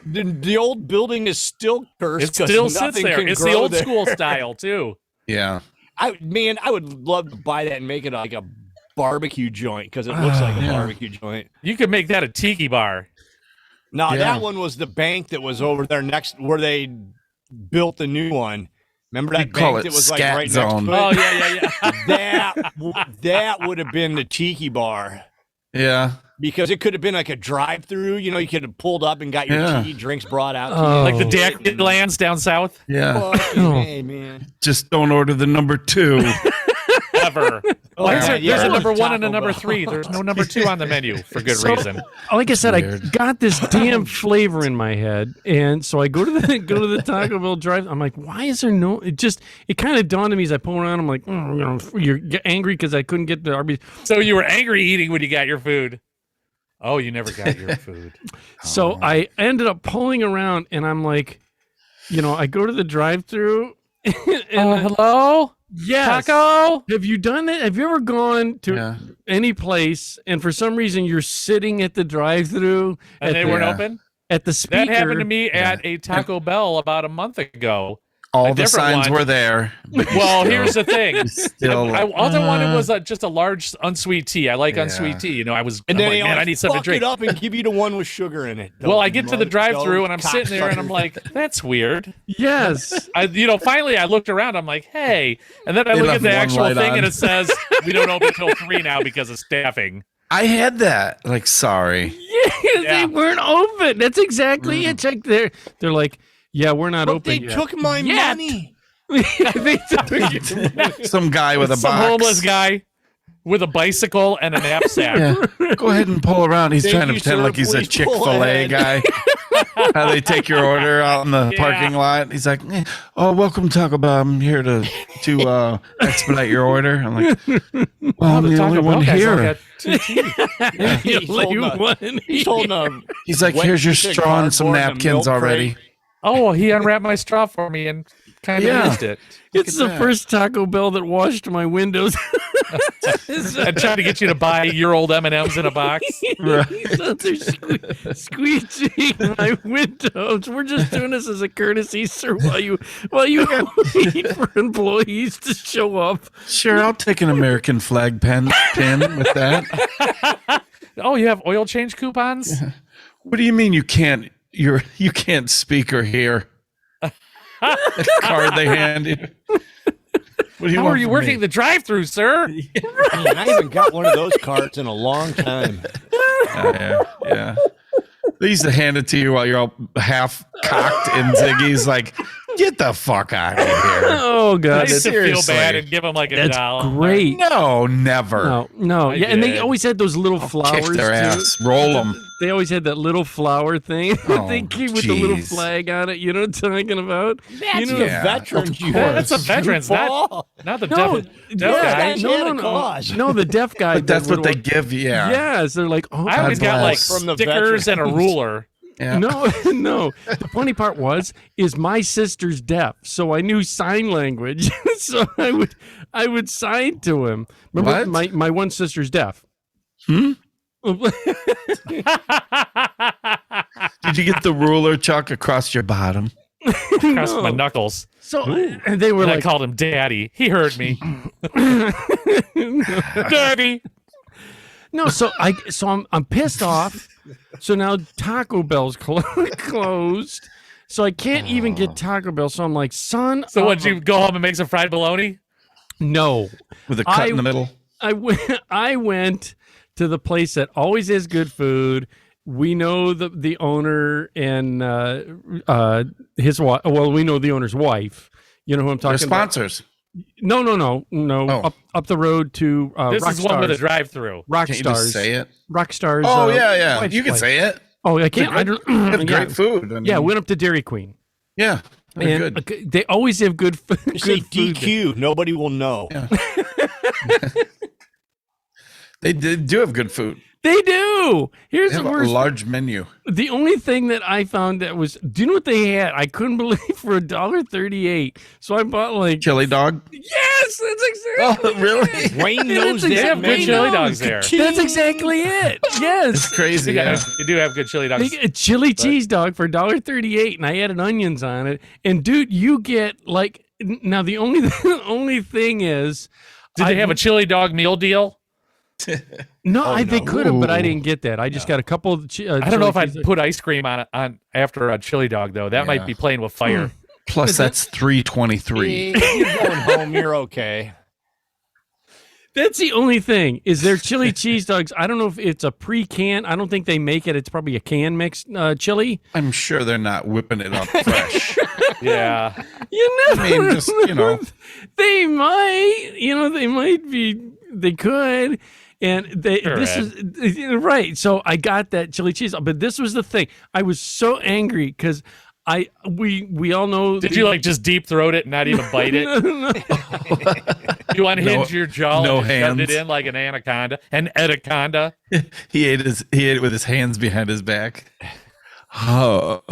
Speaker 6: the old building is still cursed.
Speaker 3: It still
Speaker 6: 'cause
Speaker 3: sits
Speaker 6: nothing
Speaker 3: there.
Speaker 6: can
Speaker 3: It's the
Speaker 6: grow
Speaker 3: old
Speaker 6: there.
Speaker 3: school style too.
Speaker 7: Yeah.
Speaker 6: I would love to buy that and make it like a barbecue joint because it looks like a barbecue joint.
Speaker 3: You could make that a tiki bar.
Speaker 6: No,
Speaker 7: Yeah.
Speaker 6: that one was the bank that was over there next where they built the new one. Remember that
Speaker 7: We call
Speaker 6: bank
Speaker 7: it
Speaker 6: that was like
Speaker 7: Scat
Speaker 6: right
Speaker 7: Zone.
Speaker 6: next to
Speaker 3: Oh
Speaker 6: it?
Speaker 3: yeah.
Speaker 6: That would have been the tiki bar.
Speaker 7: Yeah.
Speaker 6: Because it could have been like a drive-through. You know, you could have pulled up and got your
Speaker 7: Yeah.
Speaker 6: tea, drinks brought out to
Speaker 1: Oh.
Speaker 3: Like the daiquiri lands down south.
Speaker 7: Yeah.
Speaker 6: you. Fucking hey, man.
Speaker 7: Just don't order the number 2.
Speaker 3: Ever. Why is there,
Speaker 6: yeah.
Speaker 3: there's a number one and a
Speaker 6: Taco
Speaker 3: number
Speaker 6: Bell.
Speaker 3: 3. There's no number 2 on the menu for good
Speaker 1: So-
Speaker 3: reason.
Speaker 1: Like I said, I
Speaker 7: Weird.
Speaker 1: got this damn flavor in my head, and so I go to the Taco Bell drive. I'm like, why is there no? It kind of dawned on me as I pull around. I'm like, you're angry because I couldn't get the Arby's.
Speaker 3: So you were angry eating when you got your food. Oh, you never got your food.
Speaker 1: So I ended up pulling around, and I'm like, I go to the drive-through. And
Speaker 3: Hello?
Speaker 1: yes.
Speaker 3: Taco?
Speaker 1: Have you done it? Have you ever gone to
Speaker 7: Yeah.
Speaker 1: any place and for some reason you're sitting at the drive-through
Speaker 3: And they weren't open?
Speaker 1: at the speaker?
Speaker 3: That happened to me at a Taco Bell about a month ago.
Speaker 7: All
Speaker 3: A
Speaker 7: the
Speaker 3: different
Speaker 7: signs
Speaker 3: one.
Speaker 7: were there. but you
Speaker 3: Well,
Speaker 7: still-
Speaker 3: here's the thing.
Speaker 7: still
Speaker 3: All I wanted was just a large unsweet tea. I like
Speaker 7: Yeah.
Speaker 3: unsweet tea. I'm
Speaker 6: And then
Speaker 3: like,
Speaker 6: they
Speaker 3: man, I need something to
Speaker 6: fuck
Speaker 3: drink.
Speaker 6: it up and give you the one with sugar in it.
Speaker 3: Well, I get to the drive-through
Speaker 6: Those
Speaker 3: and I'm sitting there and I'm
Speaker 6: cocksuckers.
Speaker 3: like, that's weird.
Speaker 1: Yes.
Speaker 3: Finally I looked around. I'm like, hey, and then I
Speaker 7: They
Speaker 3: look at
Speaker 7: left
Speaker 3: the
Speaker 7: one
Speaker 3: actual
Speaker 7: light
Speaker 3: thing
Speaker 7: on.
Speaker 3: and it says we don't open till 3 now because of staffing.
Speaker 7: I had that. Like, sorry.
Speaker 3: Yeah.
Speaker 1: They weren't open. That's exactly it. Check there. They're like, yeah, we're not
Speaker 6: But
Speaker 1: open
Speaker 6: they
Speaker 1: yet.
Speaker 6: took my
Speaker 1: Yet.
Speaker 6: money.
Speaker 1: They took it.
Speaker 7: Some guy with a
Speaker 3: Some
Speaker 7: box.
Speaker 3: homeless guy with a bicycle and a knapsack.
Speaker 7: Yeah. Go ahead and pull around. He's
Speaker 6: Thank
Speaker 7: trying to
Speaker 6: you,
Speaker 7: pretend
Speaker 6: sir.
Speaker 7: like he's a
Speaker 6: Please pull
Speaker 7: Chick-fil-A
Speaker 6: ahead.
Speaker 7: guy. How they take your order out in the
Speaker 3: Yeah.
Speaker 7: parking lot. He's like, "Oh, welcome Taco Bell. I'm here to expedite your order." I'm like, "Well, I'm
Speaker 3: The
Speaker 7: the
Speaker 3: Taco
Speaker 7: only
Speaker 3: Bell
Speaker 7: one
Speaker 3: guy's only
Speaker 7: here."
Speaker 3: got 2 teeth.
Speaker 6: He sold He's holding a
Speaker 7: He's like,
Speaker 6: wet
Speaker 7: "Here's your
Speaker 6: piece of
Speaker 7: straw and some
Speaker 6: cardboard and a
Speaker 7: napkins
Speaker 6: milk
Speaker 7: already."
Speaker 6: crate.
Speaker 3: Oh, he unwrapped my straw for me and kind of
Speaker 7: Yeah.
Speaker 3: used it.
Speaker 1: It's the first Taco Bell that washed my windows.
Speaker 3: And trying to get you to buy your old M&Ms in a box.
Speaker 1: So they're squeegeeing my windows. We're just doing this as a courtesy, sir, while you wait for employees to show up.
Speaker 7: Sure, I'll take an American flag pin with that.
Speaker 3: Oh, you have oil change coupons?
Speaker 7: What do you mean you can't? You can't speak or hear? The card they hand you. What do you
Speaker 3: How
Speaker 7: want
Speaker 3: are you
Speaker 7: from
Speaker 3: working
Speaker 7: me?
Speaker 3: the drive-through, sir?
Speaker 6: Man, I haven't got one of those cards in a long time.
Speaker 7: Yeah. They used to hand it to you while you're all half cocked in Ziggy's. Like, get the fuck out of here.
Speaker 1: Oh
Speaker 3: I
Speaker 1: God,
Speaker 3: used to feel
Speaker 7: seriously.
Speaker 3: bad and give him like
Speaker 1: that's
Speaker 3: $1.
Speaker 1: great.
Speaker 7: No, never.
Speaker 1: No,
Speaker 3: I
Speaker 1: yeah, and they
Speaker 3: did.
Speaker 1: always had those little flowers.
Speaker 7: Kick their
Speaker 1: too.
Speaker 7: ass. Roll them.
Speaker 1: They always had that little flower thing that they
Speaker 7: Oh,
Speaker 1: keep with the little
Speaker 7: jeez.
Speaker 1: flag on it. You know what I'm talking about?
Speaker 6: That's
Speaker 1: know,
Speaker 6: the
Speaker 7: Yeah,
Speaker 6: veterans.
Speaker 7: of
Speaker 6: You
Speaker 7: course.
Speaker 3: That's a veterans, not
Speaker 6: Paul.
Speaker 3: the
Speaker 1: No,
Speaker 3: deaf
Speaker 1: yeah,
Speaker 3: guy.
Speaker 6: That's
Speaker 1: no,
Speaker 6: Santa
Speaker 1: no,
Speaker 6: Claus.
Speaker 1: no, the deaf guy.
Speaker 7: But that's
Speaker 1: that
Speaker 7: what they
Speaker 1: would-
Speaker 7: give you. Yeah.
Speaker 1: Yes, they're like, oh,
Speaker 3: I always
Speaker 7: God
Speaker 3: got like
Speaker 7: bless.
Speaker 6: From the
Speaker 3: stickers and a
Speaker 6: veterans.
Speaker 3: ruler.
Speaker 7: Yeah.
Speaker 1: No. The funny part is my sister's deaf, so I knew sign language. So I would sign to him. Remember,
Speaker 7: What?
Speaker 1: my one sister's deaf.
Speaker 7: Did you get the ruler, Chuck, across your bottom?
Speaker 3: Across my knuckles.
Speaker 1: So and they were
Speaker 3: And I
Speaker 1: like,
Speaker 3: called him Daddy. He heard me. Daddy.
Speaker 1: no. So I'm pissed off. So now Taco Bell's closed. So I can't even get Taco Bell. So I'm like, son.
Speaker 3: So
Speaker 1: of
Speaker 3: would
Speaker 1: a-
Speaker 3: you go home and make some fried bologna?
Speaker 1: No.
Speaker 7: With a cut in the middle?
Speaker 1: I went to the place that always has good food we know the owner and his wife. Well, we know the owner's wife. You know who I'm
Speaker 7: They're
Speaker 1: talking about?
Speaker 7: sponsors.
Speaker 1: No.
Speaker 7: Oh.
Speaker 1: Up the road to
Speaker 3: This
Speaker 1: Rock
Speaker 3: is one with a
Speaker 1: Stars.
Speaker 3: drive-through.
Speaker 1: Rock
Speaker 7: Can't you
Speaker 1: Stars.
Speaker 7: just say it?
Speaker 1: Rock Stars.
Speaker 7: Oh, yeah.
Speaker 1: wife's
Speaker 7: You can
Speaker 1: place.
Speaker 7: say it.
Speaker 1: Oh, I can't. I don't.
Speaker 7: They have
Speaker 1: yeah.
Speaker 7: great food. I mean,
Speaker 1: Yeah, went up to Dairy Queen.
Speaker 7: Yeah, they're
Speaker 1: And
Speaker 7: good.
Speaker 1: they always have good food.
Speaker 6: You say
Speaker 1: Good food.
Speaker 6: DQ, nobody will know.
Speaker 7: Yeah. They do have good food.
Speaker 1: They do. Here's
Speaker 7: They
Speaker 1: the
Speaker 7: have a
Speaker 1: worst.
Speaker 7: large menu.
Speaker 1: The only thing that I found that was, do you know what they had? I couldn't believe for $1.38. So I bought like
Speaker 7: Chili dog.
Speaker 1: Yes, that's exactly.
Speaker 7: Oh, really?
Speaker 6: Wayne
Speaker 1: Yeah,
Speaker 6: knows
Speaker 1: that's
Speaker 3: They
Speaker 6: that
Speaker 3: have good
Speaker 1: exactly-
Speaker 3: chili dogs there.
Speaker 1: That's exactly it. Yes.
Speaker 7: It's crazy.
Speaker 3: They
Speaker 7: Yeah.
Speaker 3: do have good chili dogs.
Speaker 1: They get a chili cheese dog for $1.38, and I added onions on it. And dude, you get like now the only thing is,
Speaker 3: Did they have a chili dog meal deal?
Speaker 1: no, they could have, but I
Speaker 7: Ooh.
Speaker 1: didn't get that. I just got a couple of.
Speaker 3: I don't know if I'd put ice cream on after a chili dog though. That might
Speaker 7: Yeah.
Speaker 3: be playing with fire.
Speaker 7: Plus, that's $3.23.
Speaker 6: You're going home, you're okay.
Speaker 1: That's the only thing is their chili cheese dogs. I don't know if it's a pre-can. I don't think they make it. It's probably a can mixed chili.
Speaker 7: I'm sure they're not whipping it up fresh.
Speaker 3: Yeah.
Speaker 1: You never.
Speaker 7: I mean, just, you know.
Speaker 1: they might. You know, they might be. They could. And they,
Speaker 3: Sure,
Speaker 1: this is right. So I got that chili cheese, but this was the thing. I was so angry because we all know.
Speaker 3: Did you like just deep throat it and not even bite it? You unhinged your jaw
Speaker 7: no
Speaker 3: and shoved
Speaker 7: hands.
Speaker 3: it in like an anaconda. An anaconda.
Speaker 7: He ate it with his hands behind his back. Oh.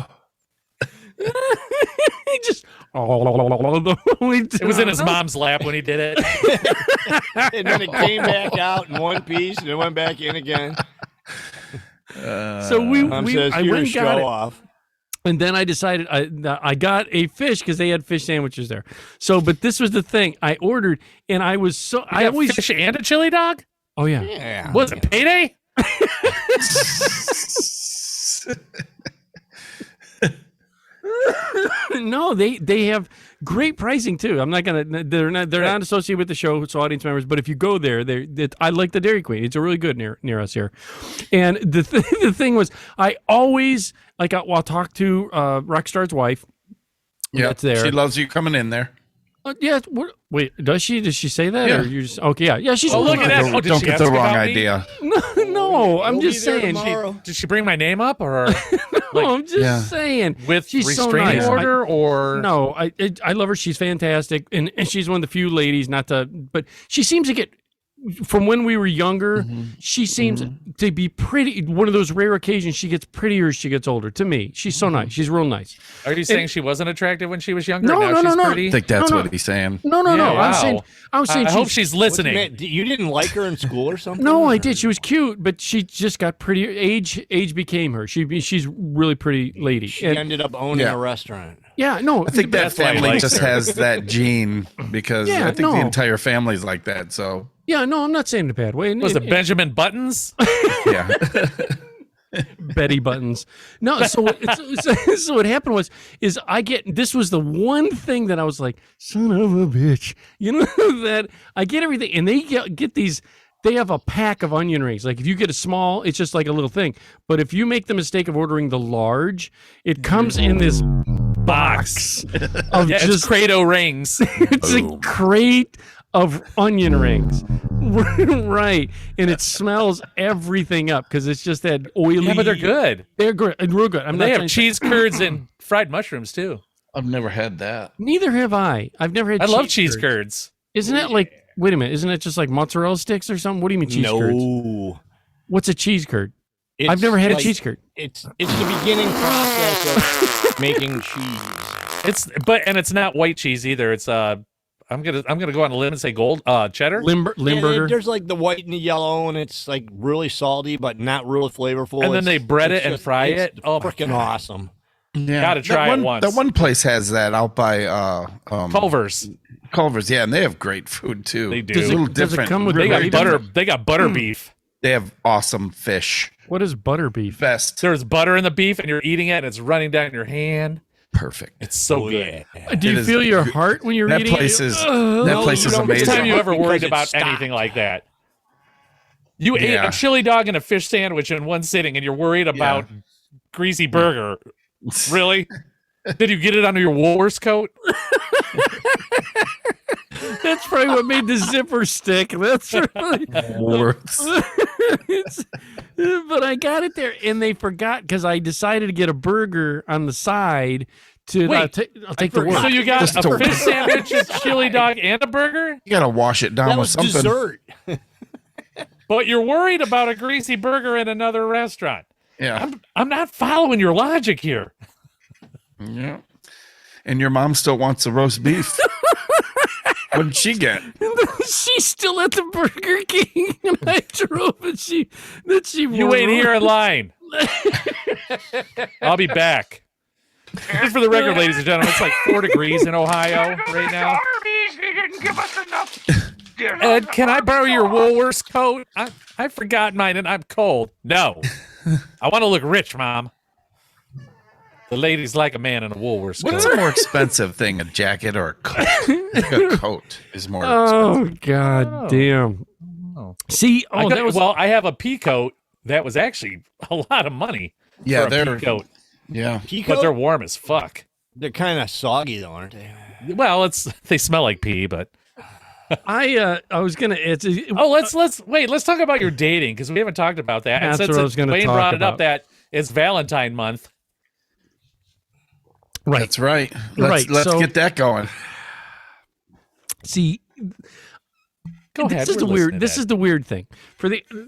Speaker 1: He just.
Speaker 3: It was in his mom's lap when he did it.
Speaker 6: And then it came back out in one piece and it went back in again.
Speaker 1: So
Speaker 6: Mom says,
Speaker 1: I
Speaker 6: "You're
Speaker 1: went
Speaker 6: a
Speaker 1: and got
Speaker 6: show
Speaker 1: it.
Speaker 6: off."
Speaker 1: And then I decided I got a fish because they had fish sandwiches there. So, but this was the thing I ordered, and I was so I
Speaker 3: got
Speaker 1: always
Speaker 3: fish and a chili dog?
Speaker 1: oh yeah.
Speaker 6: Yeah.
Speaker 3: Was it payday?
Speaker 1: No, they have great pricing too. I'm not gonna they're not associated with the show, so audience members. But if you go there, I like the Dairy Queen. It's a really good near us here. And the thing was, I always like I'll talk to Rockstar's wife.
Speaker 7: Yeah,
Speaker 1: That's there.
Speaker 7: she loves you coming in there.
Speaker 1: Yeah. Wait, does she? Does she say that?
Speaker 7: Yeah.
Speaker 1: Or you just okay? Yeah. She's.
Speaker 3: Oh, look at that. Oh, did
Speaker 7: Don't
Speaker 3: she
Speaker 7: get
Speaker 3: ask
Speaker 7: the wrong
Speaker 3: about me?
Speaker 7: idea.
Speaker 1: No, I'm
Speaker 6: We'll
Speaker 1: just
Speaker 6: be there
Speaker 1: saying.
Speaker 6: tomorrow.
Speaker 3: Did she bring my name up or
Speaker 1: No, I'm just
Speaker 7: Yeah.
Speaker 1: saying.
Speaker 3: with
Speaker 1: She's so
Speaker 3: restraining
Speaker 1: nice.
Speaker 3: order or
Speaker 1: No, I love her. She's fantastic, and she's one of the few ladies not to. But she seems to get from when we were younger. She seems to be pretty. One of those rare occasions she gets prettier as she gets older. To me, she's so nice. She's real nice.
Speaker 3: Are you saying she wasn't attractive when she was younger?
Speaker 1: No,
Speaker 3: now
Speaker 1: no,
Speaker 3: she's
Speaker 1: no.
Speaker 3: pretty?
Speaker 7: I think that's
Speaker 1: No.
Speaker 7: what he's saying.
Speaker 1: No.
Speaker 3: Yeah,
Speaker 1: I was
Speaker 3: wow.
Speaker 1: saying. I was saying.
Speaker 3: I hope
Speaker 1: she's-
Speaker 3: she's listening.
Speaker 6: Man, you didn't like her in school or something?
Speaker 1: No, I
Speaker 6: Or-
Speaker 1: did. She was cute, but she just got prettier. Age became her. She's really pretty lady.
Speaker 6: She
Speaker 1: And-
Speaker 6: ended up owning
Speaker 7: Yeah.
Speaker 6: a restaurant.
Speaker 1: yeah, no,
Speaker 7: I think that
Speaker 3: That's why I
Speaker 7: family
Speaker 3: liked
Speaker 7: just
Speaker 3: her.
Speaker 7: has that gene because
Speaker 1: Yeah,
Speaker 7: I think
Speaker 1: no.
Speaker 7: the entire family's like that. So
Speaker 1: yeah, no, I'm not saying it a bad way.
Speaker 3: Was it Benjamin Buttons?
Speaker 7: yeah,
Speaker 1: Betty Buttons. No, so what happened is this was the one thing that I was like, son of a bitch, you know, that I get everything, and they get these. They have a pack of onion rings. Like if you get a small, it's just like a little thing. But if you make the mistake of ordering the large, it comes in this box of
Speaker 3: Yeah, it's
Speaker 1: just
Speaker 3: Credo rings.
Speaker 1: it's a crate of onion rings. Right. And it smells everything up because it's just that oily.
Speaker 3: Yeah, but they're good.
Speaker 1: They're good. Real good. I'm
Speaker 3: They
Speaker 1: not
Speaker 3: have
Speaker 1: trying to-
Speaker 3: cheese curds and fried mushrooms too.
Speaker 7: I've never had that.
Speaker 1: Neither have I. I've never had
Speaker 3: I love cheese curds.
Speaker 1: Isn't that like, wait a minute, isn't it just like mozzarella sticks or something? What do you mean cheese curds?
Speaker 6: No.
Speaker 1: What's a cheese curd?
Speaker 6: It's
Speaker 1: I've never had
Speaker 6: like-
Speaker 1: a cheese curd.
Speaker 6: It's the beginning process of making cheese.
Speaker 3: It's not white cheese either. It's I'm gonna go on a limb and say gold cheddar.
Speaker 1: Limburger.
Speaker 6: There's like the white and the yellow, and it's like really salty, but not really flavorful.
Speaker 3: And then they bread
Speaker 6: it's
Speaker 3: it and
Speaker 6: just-
Speaker 3: fry
Speaker 6: it's
Speaker 3: it. Oh, my
Speaker 6: freaking
Speaker 3: God.
Speaker 6: awesome!
Speaker 7: Yeah,
Speaker 3: Gotta try it once.
Speaker 7: That one place has that out by
Speaker 3: Culver's.
Speaker 7: Culver's. Yeah, and they have great food too.
Speaker 3: They do.
Speaker 7: It's a little
Speaker 1: Does it
Speaker 7: different.
Speaker 1: come with
Speaker 3: They got
Speaker 1: gravy?
Speaker 3: butter. They got butter beef.
Speaker 7: They have awesome fish.
Speaker 1: What is butter beef?
Speaker 7: Best.
Speaker 3: There's butter in the beef, and you're eating it, and it's running down your hand.
Speaker 7: Perfect.
Speaker 3: It's so
Speaker 6: Oh,
Speaker 3: good.
Speaker 6: yeah.
Speaker 1: Do
Speaker 7: It
Speaker 1: you
Speaker 7: is-
Speaker 1: feel your heart when you're
Speaker 7: That
Speaker 1: eating
Speaker 7: place
Speaker 1: it?
Speaker 7: is that place is
Speaker 6: you don't-
Speaker 3: Which
Speaker 7: amazing.
Speaker 3: time you ever
Speaker 6: Because
Speaker 3: worried
Speaker 6: it's
Speaker 3: about
Speaker 6: stocked.
Speaker 3: anything like that? You ate a chili dog and a fish sandwich in one sitting, and you're worried about greasy burger. Really? Did you get it under your Woolworths coat?
Speaker 1: That's probably what made the zipper stick. That's really
Speaker 7: Worth.
Speaker 1: But I got it there, and they forgot because I decided to get a burger on the side. Wait, I'll take the work.
Speaker 3: So you got a fish sandwich, a chili dog, and a burger?
Speaker 7: You gotta wash it down with something.
Speaker 6: Dessert.
Speaker 3: But you're worried about a greasy burger in another restaurant.
Speaker 7: Yeah.
Speaker 3: I'm not following your logic here.
Speaker 7: Yeah. And your mom still wants a roast beef. What did she get?
Speaker 1: She's still at the Burger King, and I drove, and
Speaker 3: You wait here in line. I'll be back. Just for the record, ladies and gentlemen, it's like 4 degrees in Ohio right now.
Speaker 9: Arby's, he didn't give us enough.
Speaker 3: Ed, can I borrow your Woolworths coat? I forgot mine, and I'm cold. No. I want to look rich, Mom. The ladies like a man in a Woolworths coat.
Speaker 7: What's a more expensive thing, a jacket or a coat? I think a coat is more expensive.
Speaker 1: Oh, God damn. See,
Speaker 3: I have a pea coat that was actually a lot of money.
Speaker 7: Yeah,
Speaker 3: for a pea coat.
Speaker 7: Yeah.
Speaker 3: But they're warm as fuck.
Speaker 6: They're kind of soggy, though, aren't they?
Speaker 3: Well, they smell like pee, but
Speaker 1: I was gonna.
Speaker 3: Let's talk about your dating because we haven't talked about that.
Speaker 1: That's
Speaker 3: and since
Speaker 1: what I was gonna
Speaker 3: Wayne
Speaker 1: talk
Speaker 3: brought it up
Speaker 1: about.
Speaker 3: that it's Valentine month.
Speaker 1: Right.
Speaker 7: That's right. Let's
Speaker 1: so-
Speaker 7: get that going.
Speaker 1: See,
Speaker 3: Go ahead.
Speaker 1: this is the weird. This is the weird thing.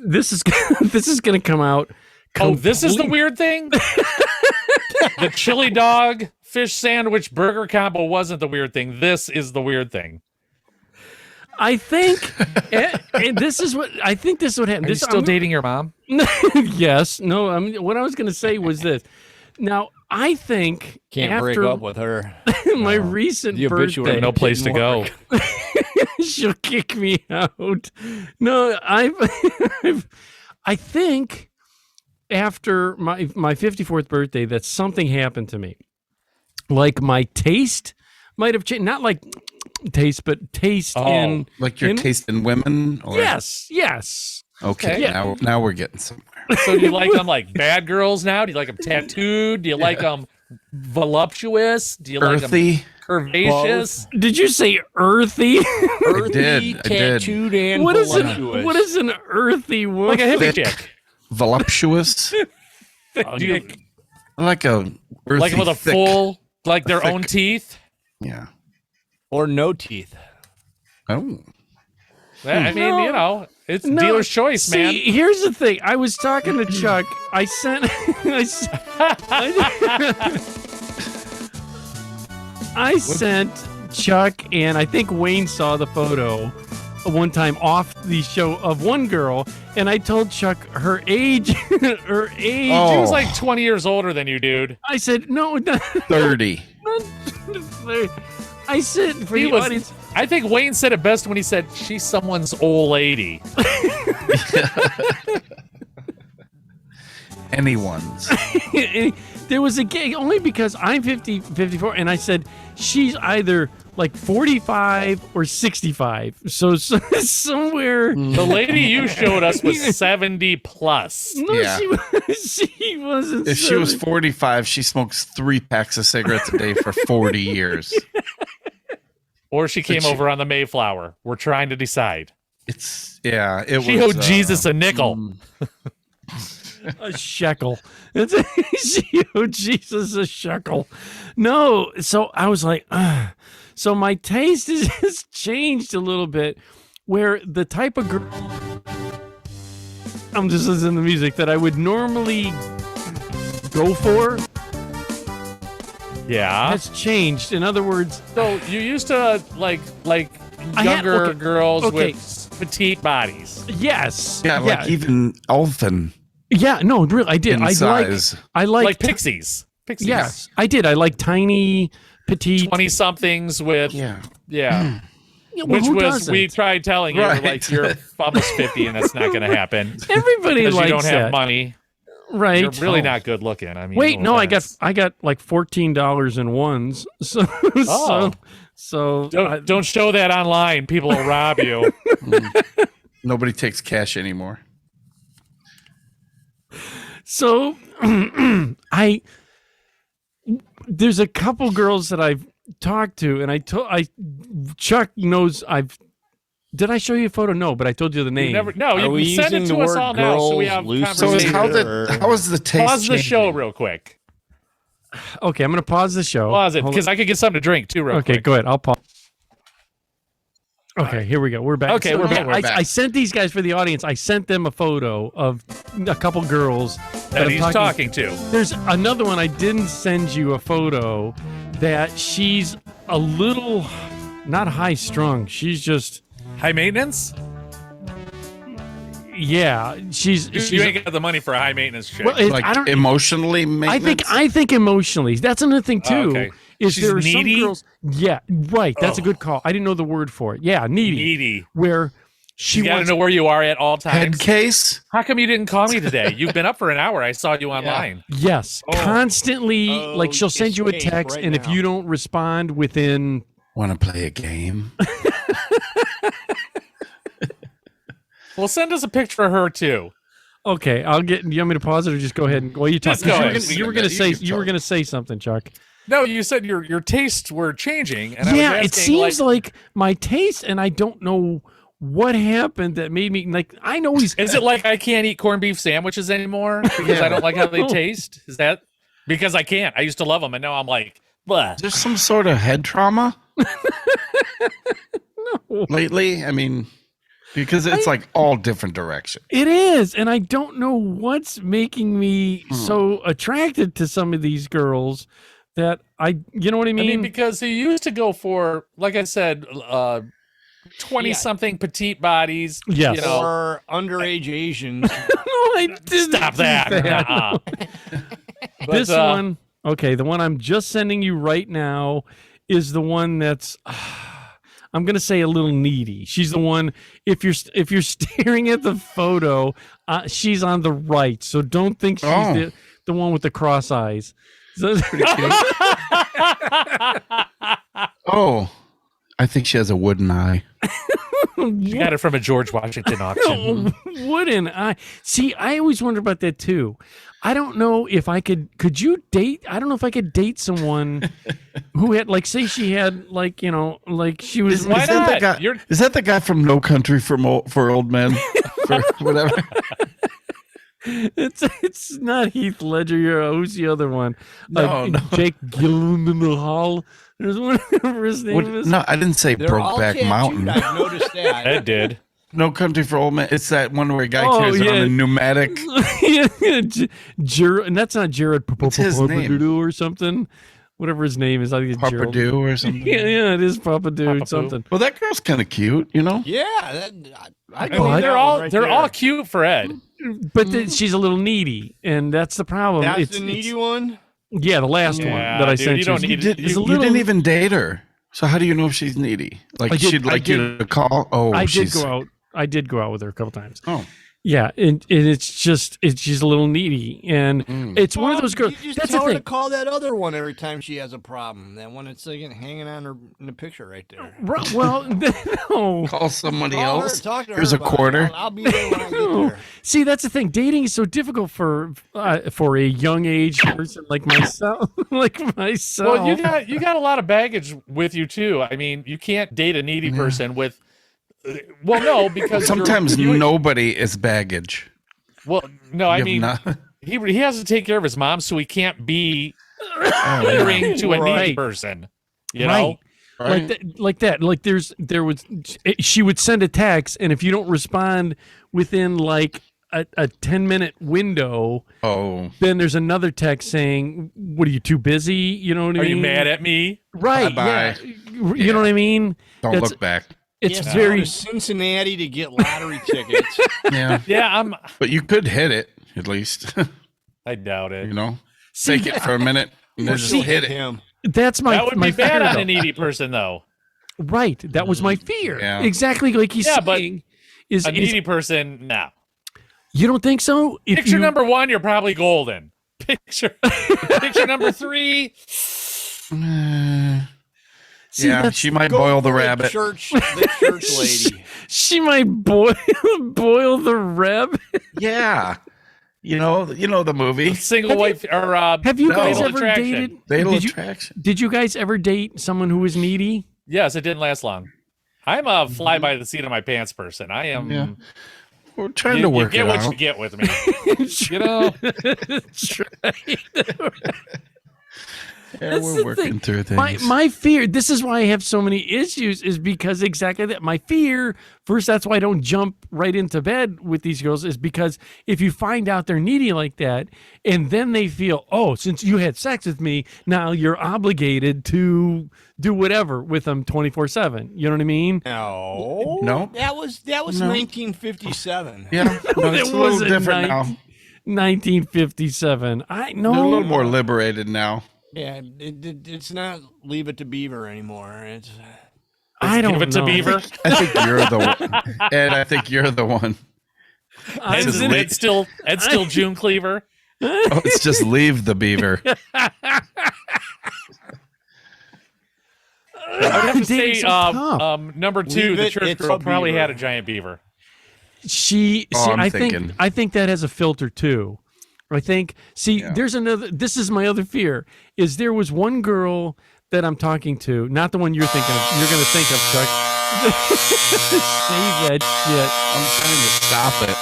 Speaker 1: This is going to come out.
Speaker 3: Oh, this is the weird thing. The chili dog fish sandwich burger combo wasn't the weird thing. This is the weird thing.
Speaker 1: I think, and this is what I think. This is what happened.
Speaker 3: Are you still dating your mom?
Speaker 1: Yes. No. I mean, what I was going to say was this. Now, I think
Speaker 6: Can't
Speaker 1: after
Speaker 6: break up with her.
Speaker 1: my recent
Speaker 6: The
Speaker 1: birthday,
Speaker 6: obituary
Speaker 3: No place to go.
Speaker 1: she'll kick me out. No, I think after my 54th birthday that something happened to me. Like my taste might have changed. Not like taste, but taste in
Speaker 7: Like your taste in women? Or?
Speaker 1: Yes.
Speaker 7: Okay,
Speaker 1: Yeah.
Speaker 7: now we're getting somewhere.
Speaker 3: So do you like them like bad girls now? Do you like them tattooed? Do you like them voluptuous? Do you like them
Speaker 7: Earthy?
Speaker 3: curvaceous?
Speaker 1: Did you say earthy?
Speaker 6: Earthy,
Speaker 7: I did.
Speaker 6: tattooed, and
Speaker 1: What is
Speaker 6: voluptuous.
Speaker 1: an earthy woman?
Speaker 3: Like a hippie
Speaker 7: Thick.
Speaker 3: chick?
Speaker 7: Voluptuous?
Speaker 3: Do you
Speaker 7: Like a earthy,
Speaker 3: like them with a
Speaker 7: thick,
Speaker 3: full, like their
Speaker 7: thick-
Speaker 3: own teeth?
Speaker 7: Yeah.
Speaker 6: Or no teeth.
Speaker 7: Oh.
Speaker 3: I mean, it's dealer's choice,
Speaker 1: See,
Speaker 3: man.
Speaker 1: here's the thing. I was talking to Chuck. I sent Chuck, and I think Wayne saw the photo one time off the show of one girl, and I told Chuck her age. Her age.
Speaker 7: Oh.
Speaker 3: She was like 20 years older than you, dude.
Speaker 1: I said no.
Speaker 7: 30.
Speaker 1: I said for the audience.
Speaker 3: I think Wayne said it best when he said she's someone's old lady.
Speaker 7: Anyone's.
Speaker 1: There was a gig only because I'm 54, and I said she's either like 45 or 65. So somewhere.
Speaker 3: The lady you showed us was 70 plus.
Speaker 1: No,
Speaker 7: Yeah.
Speaker 1: she wasn't.
Speaker 7: If she was
Speaker 1: 70.
Speaker 7: 45, she smokes 3 packs of cigarettes a day for 40 years.
Speaker 3: Or she came over on the Mayflower. We're trying to decide.
Speaker 7: It
Speaker 3: She
Speaker 7: was.
Speaker 3: owed Jesus a nickel.
Speaker 1: A shekel. She owed Jesus a shekel. No, so I was like, ugh. So my taste has changed a little bit, where the type of girl I'm just listening to music that I would normally go for
Speaker 3: Yeah.
Speaker 1: has changed. In other words,
Speaker 3: So you used to like
Speaker 1: I had-
Speaker 3: younger
Speaker 1: okay,
Speaker 3: girls
Speaker 1: okay.
Speaker 3: with petite bodies.
Speaker 1: yes,
Speaker 7: Yeah, like even elfin
Speaker 1: yeah, no, really, I did.
Speaker 7: in
Speaker 1: I
Speaker 7: size.
Speaker 1: like
Speaker 3: Like pixies. Pixies.
Speaker 1: Yes, I did. I like tiny, petite.
Speaker 3: 20 somethings with
Speaker 7: Yeah.
Speaker 3: yeah.
Speaker 1: Yeah, well,
Speaker 3: Which
Speaker 1: who
Speaker 3: was
Speaker 1: doesn't?
Speaker 3: we tried telling you
Speaker 7: Right.
Speaker 3: like you're almost 50 and that's not going to happen.
Speaker 1: Everybody
Speaker 3: Because you
Speaker 1: likes
Speaker 3: don't have
Speaker 1: that,
Speaker 3: money.
Speaker 1: right?
Speaker 3: You're really not good looking. I mean,
Speaker 1: Wait, no, I got
Speaker 3: that's-
Speaker 1: like $14 in ones. So
Speaker 3: Oh.
Speaker 1: so
Speaker 3: Don't show that online. People will rob you.
Speaker 7: Nobody takes cash anymore.
Speaker 1: So there's a couple girls that I've talked to, and Chuck knows did I show you a photo? No, but I told you the name.
Speaker 3: You send it to us all now, so we have conversation.
Speaker 7: How is the taste?
Speaker 3: Pause the
Speaker 7: changing?
Speaker 3: show real quick.
Speaker 1: Okay, I'm going to pause the show.
Speaker 3: Pause it, because I could get something to drink, too, real quick.
Speaker 1: Okay, go ahead. I'll pause. Okay, here we go. We're back.
Speaker 3: Okay, we're back.
Speaker 1: I sent these guys for the audience. I sent them a photo of a couple girls
Speaker 3: that he's talking to.
Speaker 1: There's another one I didn't send you a photo that she's a little not high strung. She's just
Speaker 3: high maintenance.
Speaker 1: Yeah, she's
Speaker 3: you ain't got the money for a high maintenance chick.
Speaker 1: Well,
Speaker 7: like I don't, emotionally maintenance?
Speaker 1: I think emotionally. That's another thing too.
Speaker 3: Okay.
Speaker 1: Is
Speaker 3: she's
Speaker 1: there are
Speaker 3: needy?
Speaker 1: some girls? Yeah, right. That's a good call. I didn't know the word for it. Yeah, needy.
Speaker 3: Needy.
Speaker 1: Where
Speaker 3: you got to know where you are at all times.
Speaker 7: Head case.
Speaker 3: How come you didn't call me today? You've been up for an hour. I saw you online.
Speaker 1: Yes, constantly. Like she'll send you a text, and if you don't respond within,
Speaker 7: want to play a game?
Speaker 3: Well, send us a picture of her too.
Speaker 1: Okay, I'll get. You want me to pause it or just go ahead and? Well, you talk. You were going to say something, Chuck.
Speaker 3: No, you said your tastes were changing, and
Speaker 1: yeah,
Speaker 3: I was
Speaker 1: it seems like my taste, and I don't know what happened that made me like. I know he's.
Speaker 3: Is it like I can't eat corned beef sandwiches anymore because I don't like how they taste? Is that because I can't? I used to love them, and now I'm like, blah.
Speaker 7: There's some sort of head trauma.
Speaker 1: No.
Speaker 7: Lately, I mean. Because it's like all different directions.
Speaker 1: It is, and I don't know what's making me so attracted to some of these girls that you know what I mean?
Speaker 3: I mean, because he used to go for, like I said, 20-something petite bodies.
Speaker 1: Yes.
Speaker 3: You know.
Speaker 6: Or underage Asians.
Speaker 1: No, I didn't.
Speaker 3: Stop that.
Speaker 1: This one, okay, the one I'm just sending you right now is the one that's... I'm gonna say a little needy. She's the one. If you're staring at the photo, she's on the right. So don't think she's the one with the cross eyes. So,
Speaker 7: pretty cute. Oh, I think she has a wooden eye.
Speaker 3: She got it from a George Washington auction.
Speaker 1: Wooden eye. See, I always wonder about that too. I don't know if I could you date? I don't know if I could date someone who had, like, say she had, like, you know, like she was.
Speaker 7: Is that the guy from No Country for Old Men? For whatever.
Speaker 1: It's not Heath Ledger. Who's the other one?
Speaker 7: No.
Speaker 1: Jake Gyllenhaal. There's whatever his name is.
Speaker 7: No, I didn't say Brokeback Mountain.
Speaker 6: I've noticed that.
Speaker 3: Ed did.
Speaker 7: No Country for Old Men. It's that one where a guy carries on a pneumatic.
Speaker 1: And that's not Jared
Speaker 7: name?
Speaker 1: or something. Whatever his name is. I think it's Gerald.
Speaker 7: Papadoo or something.
Speaker 1: Yeah, it is Papadoo something.
Speaker 7: Well, that girl's kind of cute, you know?
Speaker 6: Yeah.
Speaker 3: They're all cute for Ed.
Speaker 1: But she's a little needy, and that's the problem.
Speaker 6: That's the needy one?
Speaker 1: Yeah, the last one that I sent you.
Speaker 7: You didn't even date her. So how do you know if she's needy? Like she'd like you to call? Oh,
Speaker 1: I did go out. I did go out with her a couple times.
Speaker 7: Oh,
Speaker 1: yeah, and she's a little needy, and it's one of those girls.
Speaker 6: You just
Speaker 1: that's
Speaker 6: tell
Speaker 1: the
Speaker 6: her
Speaker 1: thing.
Speaker 6: to call that other one every time she has a problem. That one that's like hanging on her in the picture right there.
Speaker 1: Well, no.
Speaker 7: Call somebody
Speaker 6: Call
Speaker 7: else.
Speaker 6: Her, talk to
Speaker 7: Here's
Speaker 6: her
Speaker 7: a quarter.
Speaker 6: I'll be there when I get there.
Speaker 1: See, that's the thing. Dating is so difficult for a young age person like myself.
Speaker 3: Well, you got a lot of baggage with you too. I mean, you can't date a needy person with. Well, no, because
Speaker 7: sometimes nobody is baggage.
Speaker 3: Well, no, I mean, he has to take care of his mom, so he can't be catering to a needy person. You know,
Speaker 1: like that. Like she would send a text, and if you don't respond within like a 10-minute window, then there's another text saying, "What are you too busy?" You know what I mean?
Speaker 3: Are you mad at me?
Speaker 1: Right?
Speaker 7: Bye-bye.
Speaker 1: Yeah. You know what I mean?
Speaker 7: Don't look back.
Speaker 1: It's
Speaker 6: Go
Speaker 1: very
Speaker 6: to Cincinnati to get lottery tickets.
Speaker 3: Yeah.
Speaker 7: But you could hit it at least.
Speaker 3: I doubt it.
Speaker 7: You know, take it for a minute and then just hit it.
Speaker 1: That's my.
Speaker 3: That would
Speaker 1: my
Speaker 3: be bad
Speaker 1: fear,
Speaker 3: on
Speaker 1: though.
Speaker 3: a needy person, though.
Speaker 1: Right. That was my fear.
Speaker 7: Yeah.
Speaker 1: Exactly like he's saying.
Speaker 3: But a needy person, no.
Speaker 1: You don't think so?
Speaker 3: Picture number 1, you're probably golden. Picture number 3.
Speaker 1: See,
Speaker 7: she might boil the rabbit.
Speaker 6: The church lady.
Speaker 1: She might boil the rabbit.
Speaker 7: Yeah. You know the movie.
Speaker 3: Single wife or
Speaker 1: Have you guys
Speaker 3: Fatal
Speaker 1: ever
Speaker 3: Attraction.
Speaker 1: dated?
Speaker 7: Fatal
Speaker 1: did you,
Speaker 7: Attraction.
Speaker 1: did you guys ever date someone who was needy?
Speaker 3: Yes, it didn't last long. I'm a fly by the seat of my pants person. I am.
Speaker 7: Yeah. We're trying to work
Speaker 3: you
Speaker 7: it
Speaker 3: get what
Speaker 7: out.
Speaker 3: you get with me. You know.
Speaker 7: Yeah, we're working through things.
Speaker 1: My fear, this is why I have so many issues, is because exactly that. My fear, first, that's why I don't jump right into bed with these girls, is because if you find out they're needy like that, and then they feel, oh, since you had sex with me, now you're obligated to do whatever with them 24/7. You know what I mean?
Speaker 6: No. That was 1957.
Speaker 7: Yeah, no, it's a little different now.
Speaker 1: 1957. I know.
Speaker 7: They're a little more liberated now.
Speaker 6: Yeah, it's not Leave It to Beaver anymore. It's
Speaker 1: I don't
Speaker 3: Give it to
Speaker 1: know.
Speaker 3: Beaver.
Speaker 7: I think you're the one. Ed, I think you're the one.
Speaker 3: It's still June Cleaver.
Speaker 7: Oh, it's just leave the beaver.
Speaker 3: I would have to
Speaker 1: Dating
Speaker 3: say,
Speaker 1: so tough.
Speaker 3: number two,
Speaker 6: Leave
Speaker 3: the
Speaker 6: it,
Speaker 3: church
Speaker 6: it's
Speaker 3: girl
Speaker 6: a
Speaker 3: probably
Speaker 6: beaver.
Speaker 3: had a giant beaver.
Speaker 1: I
Speaker 7: thinking.
Speaker 1: think that has a filter too. I think, there's another, this is my other fear, is there was one girl that I'm talking to, not the one you're thinking of, you're going to think of, Chuck. Save that shit.
Speaker 7: I'm trying to stop it.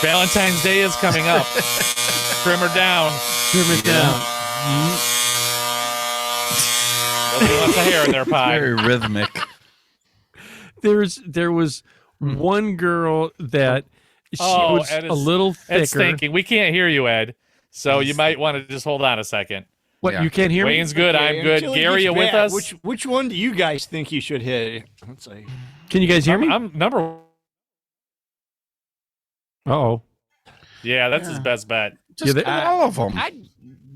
Speaker 3: Valentine's Day is coming up. Trim her down.
Speaker 1: Trim it down.
Speaker 3: Nobody wants a hair in their pie.
Speaker 7: Very rhythmic.
Speaker 1: There was one girl that she was
Speaker 3: Ed
Speaker 1: a little
Speaker 3: Ed's
Speaker 1: thicker.
Speaker 3: thinking. We can't hear you, Ed. So you might want to just hold on a second.
Speaker 1: What,
Speaker 7: Yeah.
Speaker 1: you can't hear me?
Speaker 3: Wayne's good.
Speaker 6: Okay,
Speaker 3: I'm good.
Speaker 6: until he
Speaker 3: Gary,
Speaker 6: gets
Speaker 3: you with
Speaker 6: back,
Speaker 3: us?
Speaker 6: Which one do you guys think you should hit? Let's see.
Speaker 1: Can you guys hear me?
Speaker 3: I'm number.
Speaker 1: Uh-oh.
Speaker 3: Yeah, that's his best bet.
Speaker 7: Just all of them.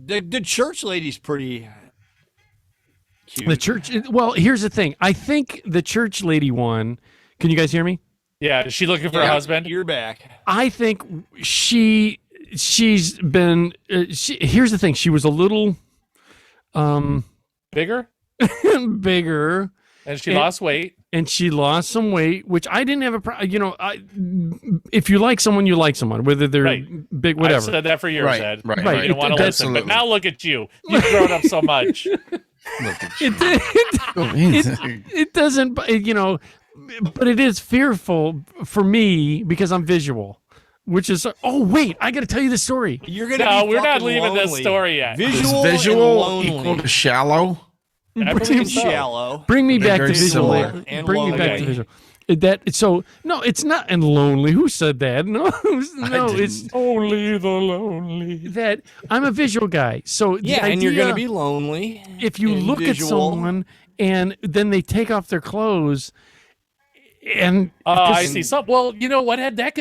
Speaker 6: The church lady's pretty cute.
Speaker 1: The church, well, here's the thing. I think the church lady one, can you guys hear me?
Speaker 3: Yeah, is she looking for a husband?
Speaker 6: You're back.
Speaker 1: I think she's been, here's the thing. She was a little
Speaker 3: Bigger?
Speaker 1: bigger.
Speaker 3: And she lost weight.
Speaker 1: And she lost some weight, which I didn't have a problem. If you like someone, you like someone, whether they're
Speaker 3: Right.
Speaker 1: big, whatever.
Speaker 3: I've said that for years,
Speaker 7: Right,
Speaker 3: Ed.
Speaker 7: right,
Speaker 3: You
Speaker 1: right.
Speaker 3: don't want to listen.
Speaker 7: Absolutely.
Speaker 3: But now look at you. You've grown up so much.
Speaker 7: Look at you.
Speaker 1: It doesn't, but it is fearful for me because I'm visual, which is, oh, wait, I got to tell you the story.
Speaker 6: You're gonna.
Speaker 3: No,
Speaker 6: be
Speaker 3: we're not
Speaker 6: fucking
Speaker 3: leaving this
Speaker 6: lonely.
Speaker 3: story yet.
Speaker 7: Is
Speaker 6: Visual,
Speaker 7: visual
Speaker 6: and
Speaker 7: equal
Speaker 6: lonely.
Speaker 7: to shallow?
Speaker 3: I
Speaker 1: Bring
Speaker 3: believe so.
Speaker 6: Shallow.
Speaker 1: Bring me
Speaker 7: They're
Speaker 1: back to
Speaker 7: very
Speaker 1: visual.
Speaker 7: similar.
Speaker 6: And
Speaker 1: Bring me back
Speaker 3: lonely.
Speaker 1: to visual. No, it's not and lonely. Who said that? No, it's
Speaker 3: Only the lonely.
Speaker 1: that I'm a visual guy. So the
Speaker 6: Yeah, and you're
Speaker 1: idea-
Speaker 6: gonna be lonely.
Speaker 1: if you
Speaker 6: and
Speaker 1: look
Speaker 6: visual.
Speaker 1: at someone and then they take off their clothes and
Speaker 3: I see. Well, you know what, Ed? That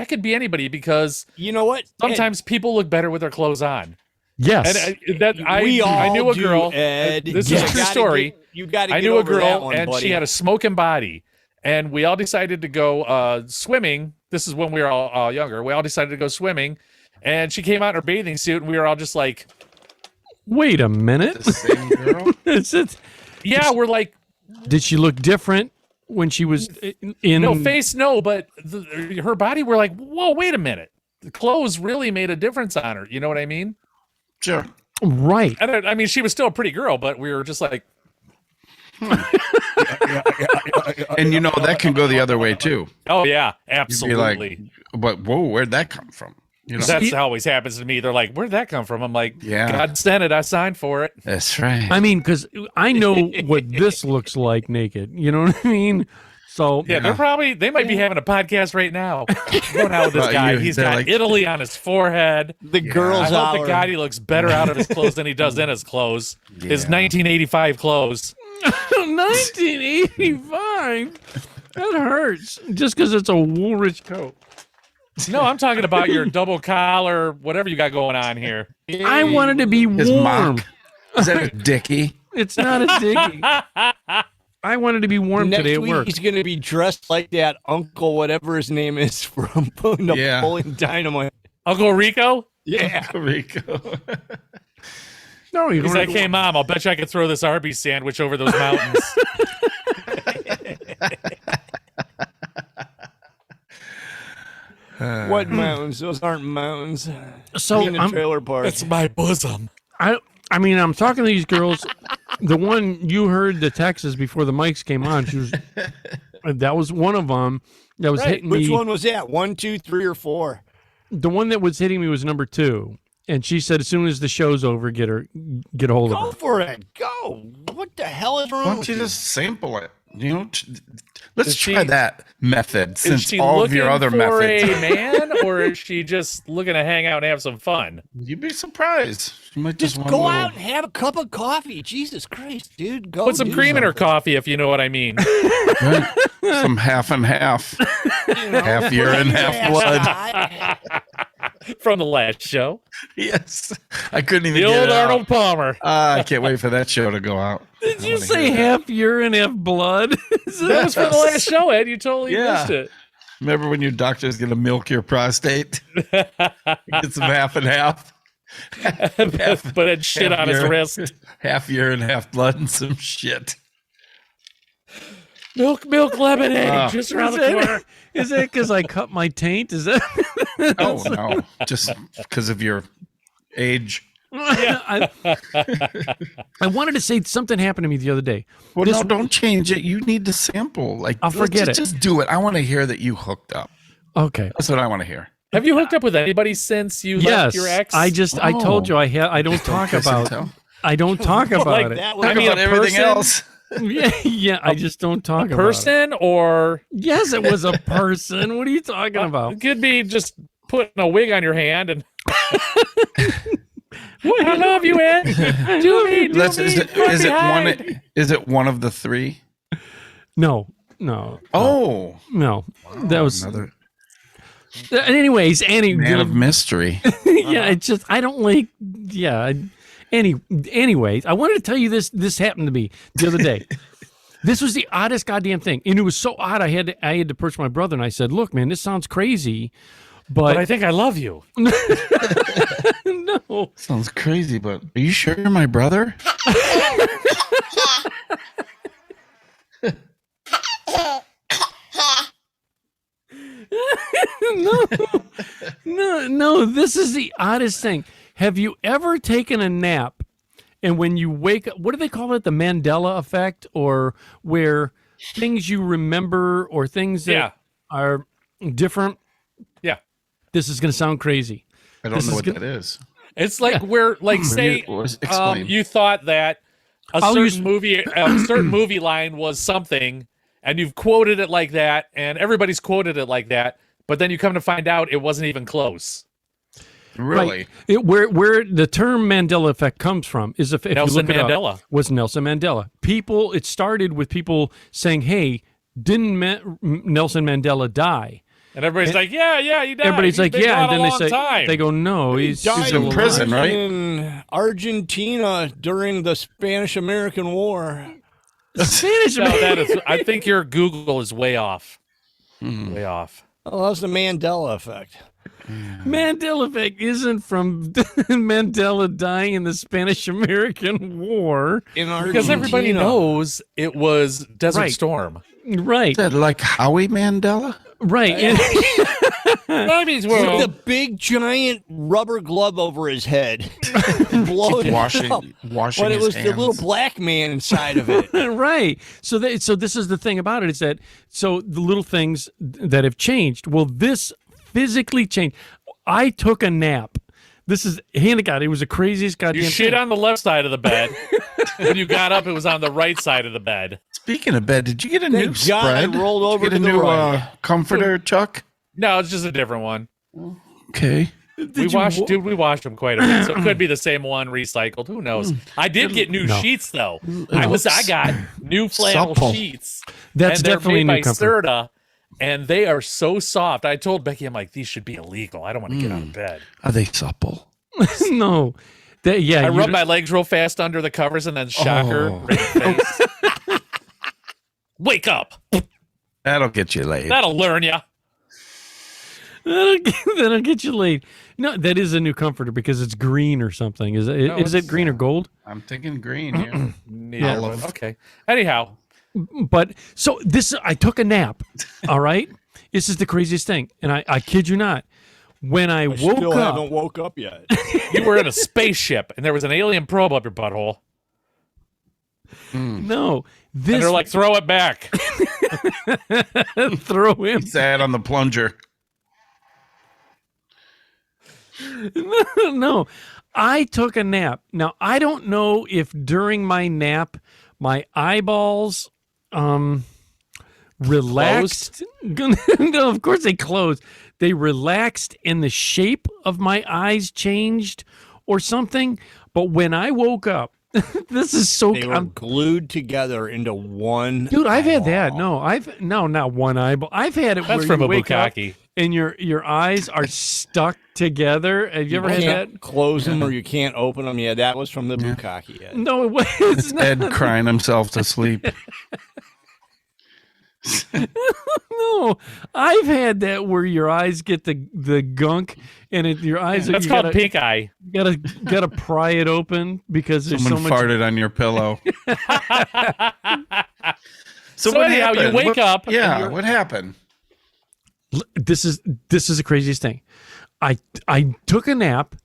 Speaker 3: could be anybody because
Speaker 6: You know what?
Speaker 3: sometimes people look better with their clothes on.
Speaker 1: yes,
Speaker 3: And
Speaker 6: we all
Speaker 3: I knew a
Speaker 6: do,
Speaker 3: girl.
Speaker 6: Ed.
Speaker 3: This
Speaker 6: You
Speaker 3: is a true
Speaker 6: gotta
Speaker 3: story.
Speaker 6: You got to
Speaker 3: I
Speaker 6: get
Speaker 3: knew a
Speaker 6: over that
Speaker 3: girl,
Speaker 6: one,
Speaker 3: and
Speaker 6: buddy.
Speaker 3: she had a smoking body, and we all decided to go swimming. This is when we were all younger. We all decided to go swimming, and she came out in her bathing suit, and we were all just like,
Speaker 1: wait a minute.
Speaker 7: The same girl?
Speaker 1: Is it-
Speaker 3: "Yeah, we're like,
Speaker 1: Did she look different when she was in?
Speaker 3: no face, no, but her body. We're like, whoa, wait a minute. The clothes really made a difference on her. You know what I mean?
Speaker 7: Sure.
Speaker 1: Right.
Speaker 3: And I mean, she was still a pretty girl, but we were just like,
Speaker 7: And that can go the other way too.
Speaker 3: oh yeah,
Speaker 7: You'd be
Speaker 3: absolutely.
Speaker 7: like, but whoa, where'd that come from?
Speaker 3: That's always happens to me. They're like, where'd that come from? I'm like,
Speaker 7: Yeah.
Speaker 3: God sent it. I signed for it.
Speaker 7: That's right.
Speaker 1: I mean, because I know what this looks like naked. You know what I mean? So
Speaker 3: Yeah, they might be having a podcast right now. Going out with this
Speaker 7: About
Speaker 3: guy.
Speaker 7: you.
Speaker 3: He's
Speaker 7: They're
Speaker 3: got
Speaker 7: like-
Speaker 3: Italy on his forehead.
Speaker 6: the girls
Speaker 3: I hope
Speaker 6: hour.
Speaker 3: the God he looks better out of his clothes than he does in his clothes. His 1985 clothes.
Speaker 1: 1985. That hurts. Just because it's a Woolrich coat.
Speaker 3: No, I'm talking about your double collar, whatever you got going on here.
Speaker 1: I wanted to be
Speaker 7: His
Speaker 1: warm.
Speaker 7: mock. Is that a dickie?
Speaker 1: It's not a diggy. I wanted to be warm
Speaker 6: Next
Speaker 1: today at
Speaker 6: week
Speaker 1: work.
Speaker 6: he's gonna be dressed like that uncle, whatever his name is, from Napoleon Dynamite.
Speaker 3: Uncle Rico?
Speaker 6: Yeah.
Speaker 7: Rico.
Speaker 1: No, you
Speaker 3: He's
Speaker 1: don't.
Speaker 3: like, hey, Mom, I'll bet you I could throw this Arby's sandwich over those mountains.
Speaker 6: What mountains? Those aren't mountains.
Speaker 1: So
Speaker 6: In a trailer park.
Speaker 3: It's my bosom.
Speaker 1: I mean, I'm talking to these girls. The one you heard the Texas before the mics came on, that was one of them that was hitting me.
Speaker 6: Which one was that? 1, 2, 3, or 4?
Speaker 1: The one that was hitting me was number 2. And she said, as soon as the show's over, get a hold of her.
Speaker 6: Go for it. Go. What the hell is wrong
Speaker 7: Why don't
Speaker 6: with
Speaker 7: you
Speaker 6: you?
Speaker 7: just sample it? You know, let's
Speaker 3: Is
Speaker 7: try
Speaker 3: she-
Speaker 7: that method
Speaker 3: Is
Speaker 7: since
Speaker 3: she
Speaker 7: all of
Speaker 3: looking
Speaker 7: your other
Speaker 3: for
Speaker 7: methods.
Speaker 3: a man, or is she just looking to hang out and have some fun?
Speaker 7: You'd be surprised. You might just,
Speaker 6: Just
Speaker 7: want
Speaker 6: go
Speaker 7: a little-
Speaker 6: out and have a cup of coffee. Jesus Christ, dude. Go
Speaker 3: Put some
Speaker 6: do
Speaker 3: cream in her
Speaker 6: something.
Speaker 3: coffee, if you know what I mean.
Speaker 7: Right? Some half and half,
Speaker 6: You know,
Speaker 7: half urine, half blood.
Speaker 6: blood.
Speaker 3: From the last show.
Speaker 7: Yes, I couldn't even
Speaker 3: The
Speaker 7: get
Speaker 3: old
Speaker 7: it out.
Speaker 3: Arnold Palmer.
Speaker 7: I can't wait for that show to go out.
Speaker 1: Did
Speaker 7: I
Speaker 1: you
Speaker 7: wanna
Speaker 1: say
Speaker 7: hear
Speaker 1: half urine, half blood?
Speaker 3: That was from the last show, Ed. You totally
Speaker 7: Yeah.
Speaker 3: missed it.
Speaker 7: Remember when your doctor's going to milk your prostate? Get some half and half.
Speaker 3: But had shit
Speaker 7: half
Speaker 3: on his
Speaker 7: urine-
Speaker 3: wrist.
Speaker 7: Half urine, half blood, and some shit.
Speaker 3: Milk lemonade just around the corner.
Speaker 1: Is that because I cut my taint? Is that?
Speaker 7: Oh, no. Just because of your age.
Speaker 1: I wanted to say something happened to me the other day.
Speaker 7: Well,
Speaker 1: This-
Speaker 7: no, don't change it. You need to sample. Like,
Speaker 1: I'll forget it.
Speaker 7: Just do it. I want to hear that you hooked up.
Speaker 1: Okay.
Speaker 7: That's what I want to hear.
Speaker 3: Have you hooked up with anybody since you
Speaker 1: Yes.
Speaker 3: left your ex?
Speaker 1: I told you I don't talk
Speaker 7: Kiss and
Speaker 1: about.
Speaker 7: tell.
Speaker 1: I don't talk about
Speaker 6: Like
Speaker 1: it.
Speaker 6: that
Speaker 3: I
Speaker 6: was
Speaker 3: mean,
Speaker 7: About
Speaker 3: a
Speaker 7: everything
Speaker 3: person?
Speaker 7: else.
Speaker 1: Yeah. I just don't talk about it.
Speaker 3: person, or
Speaker 1: Yes, it was a person. What are you talking about?
Speaker 3: it could be just putting a wig on your hand and I love you, Ed. Do me,
Speaker 7: Is it one of the three?
Speaker 1: No.
Speaker 7: Oh,
Speaker 1: That was.
Speaker 7: another
Speaker 1: Anyways,
Speaker 7: man of mystery.
Speaker 1: yeah, it's just I don't like. Yeah. Anyways, I wanted to tell you this. This happened to me the other day. This was the oddest goddamn thing, and it was so odd. I had to approach my brother, and I said, "Look, man, this sounds crazy,
Speaker 3: But I think I love you.
Speaker 1: no."
Speaker 7: Sounds crazy, but are you sure you're my brother?
Speaker 1: No. This is the oddest thing. Have you ever taken a nap, and when you wake up, what do they call it? The Mandela effect, or where things you remember or things that
Speaker 3: Yeah.
Speaker 1: are different?
Speaker 3: Yeah.
Speaker 1: This is going to sound crazy.
Speaker 7: I don't
Speaker 1: This
Speaker 7: know
Speaker 1: is
Speaker 7: what
Speaker 1: good.
Speaker 7: that is.
Speaker 3: It's like where, like, say,
Speaker 7: Explain.
Speaker 3: you thought that a
Speaker 1: I'll
Speaker 3: certain
Speaker 1: use-
Speaker 3: movie line was something, and you've quoted it like that, and everybody's quoted it like that, but then you come to find out it wasn't even close.
Speaker 7: Really?
Speaker 1: Right. Where the term Mandela effect comes from is if
Speaker 3: Nelson
Speaker 1: you look it
Speaker 3: Mandela.
Speaker 1: up, was Nelson Mandela. It started with people saying, "Hey, didn't Nelson Mandela die?"
Speaker 3: And everybody's like, yeah, he died.
Speaker 1: Everybody's
Speaker 3: He's
Speaker 1: like,
Speaker 3: been
Speaker 1: "Yeah,"
Speaker 3: gone
Speaker 1: and then
Speaker 3: a
Speaker 1: they
Speaker 3: long
Speaker 1: say,
Speaker 3: time.
Speaker 1: "They go, no, he's
Speaker 6: Died
Speaker 1: still
Speaker 7: in prison, right?
Speaker 6: In Argentina during the Spanish-American War.
Speaker 1: Spanish
Speaker 3: No,
Speaker 1: man.
Speaker 3: that is. I think your Google is way off. Way off.
Speaker 6: Oh, that's the Mandela effect.
Speaker 1: Mandela effect isn't from Mandela dying in the Spanish-American War,
Speaker 6: In Argentina.
Speaker 3: Because everybody knows it was Desert
Speaker 1: Right.
Speaker 3: Storm.
Speaker 1: right?
Speaker 7: Is that like Howie Mandela?
Speaker 1: Right. And-
Speaker 3: Baby's
Speaker 6: With the big giant rubber glove over his head. Blowing
Speaker 7: Washing
Speaker 6: up.
Speaker 7: washing
Speaker 6: But it
Speaker 7: his
Speaker 6: was
Speaker 7: hands.
Speaker 6: the little black man inside of it.
Speaker 1: right. So this is the thing about it is that the little things that have changed. Well, this physically changed. I took a nap. This is hand to God. It was the craziest goddamn
Speaker 3: You shit
Speaker 1: thing.
Speaker 3: on the left side of the bed. When you got up, it was on the right side of the bed.
Speaker 7: Speaking of bed, did you get a new
Speaker 6: Thank God I
Speaker 7: spread?
Speaker 6: rolled
Speaker 7: Did you
Speaker 6: over
Speaker 7: get a
Speaker 6: to the
Speaker 7: new
Speaker 6: right.
Speaker 7: comforter, Chuck?
Speaker 3: No, it's just a different one.
Speaker 7: Okay.
Speaker 3: We washed them quite a bit, so it could be the same one recycled. Who knows? I did get new sheets though. I got new flannel
Speaker 7: Supple.
Speaker 3: sheets.
Speaker 1: That's
Speaker 3: and they're
Speaker 1: definitely
Speaker 3: made
Speaker 1: a
Speaker 3: by
Speaker 1: new comfort.
Speaker 3: Serta, and they are so soft. I told Becky, I'm like, these should be illegal. I don't want to get out of bed.
Speaker 7: Are they supple?
Speaker 1: No. I
Speaker 3: I rub my legs real fast under the covers and then shock her
Speaker 7: Oh.
Speaker 3: right in the face. Wake up.
Speaker 7: That'll get you laid.
Speaker 3: That'll learn you.
Speaker 1: That'll get you laid. No, that is a new comforter because it's green or something. Is it?
Speaker 3: No,
Speaker 1: Is it
Speaker 3: it's-
Speaker 1: green or gold?
Speaker 7: I'm thinking green here.
Speaker 3: Yeah. Okay. Anyhow,
Speaker 1: But so I took a nap. All right. This is the craziest thing, and I kid you not. When I woke
Speaker 6: still
Speaker 1: up,
Speaker 6: haven't woke up yet.
Speaker 3: You were in a spaceship, and there was an alien probe up your butthole.
Speaker 1: no,
Speaker 3: And
Speaker 1: this
Speaker 3: they're like, throw it back.
Speaker 1: throw him.
Speaker 7: Sad on the plunger.
Speaker 1: No, I took a nap. Now I don't know if during my nap my eyeballs relaxed. No, of course they closed. They relaxed and the shape of my eyes changed or something. But when I woke up, this is so
Speaker 6: They were glued together into one.
Speaker 1: dude, I've had that.
Speaker 6: eyeball.
Speaker 1: No, not one eyeball. I've had it
Speaker 3: That's
Speaker 1: where
Speaker 3: from
Speaker 1: you
Speaker 3: a
Speaker 1: wake up
Speaker 3: bukkake.
Speaker 1: and your eyes are stuck together. Have you ever had that?
Speaker 6: Can't close them or you can't open them. Yeah, that was from the bukkake. Yeah.
Speaker 1: No, it was it's not.
Speaker 7: Ed crying himself to sleep.
Speaker 1: No, I've had that where your eyes get the gunk, and your eyes.
Speaker 3: That's
Speaker 1: you
Speaker 3: called
Speaker 1: gotta,
Speaker 3: pink eye.
Speaker 1: gotta pry it open because there's
Speaker 7: Someone
Speaker 1: so much.
Speaker 7: farted on your pillow.
Speaker 3: So
Speaker 7: what
Speaker 3: anyhow, you
Speaker 7: happened?
Speaker 3: wake up. and
Speaker 7: Yeah,
Speaker 3: you're-
Speaker 7: what happened?
Speaker 1: This is the craziest thing. I took a nap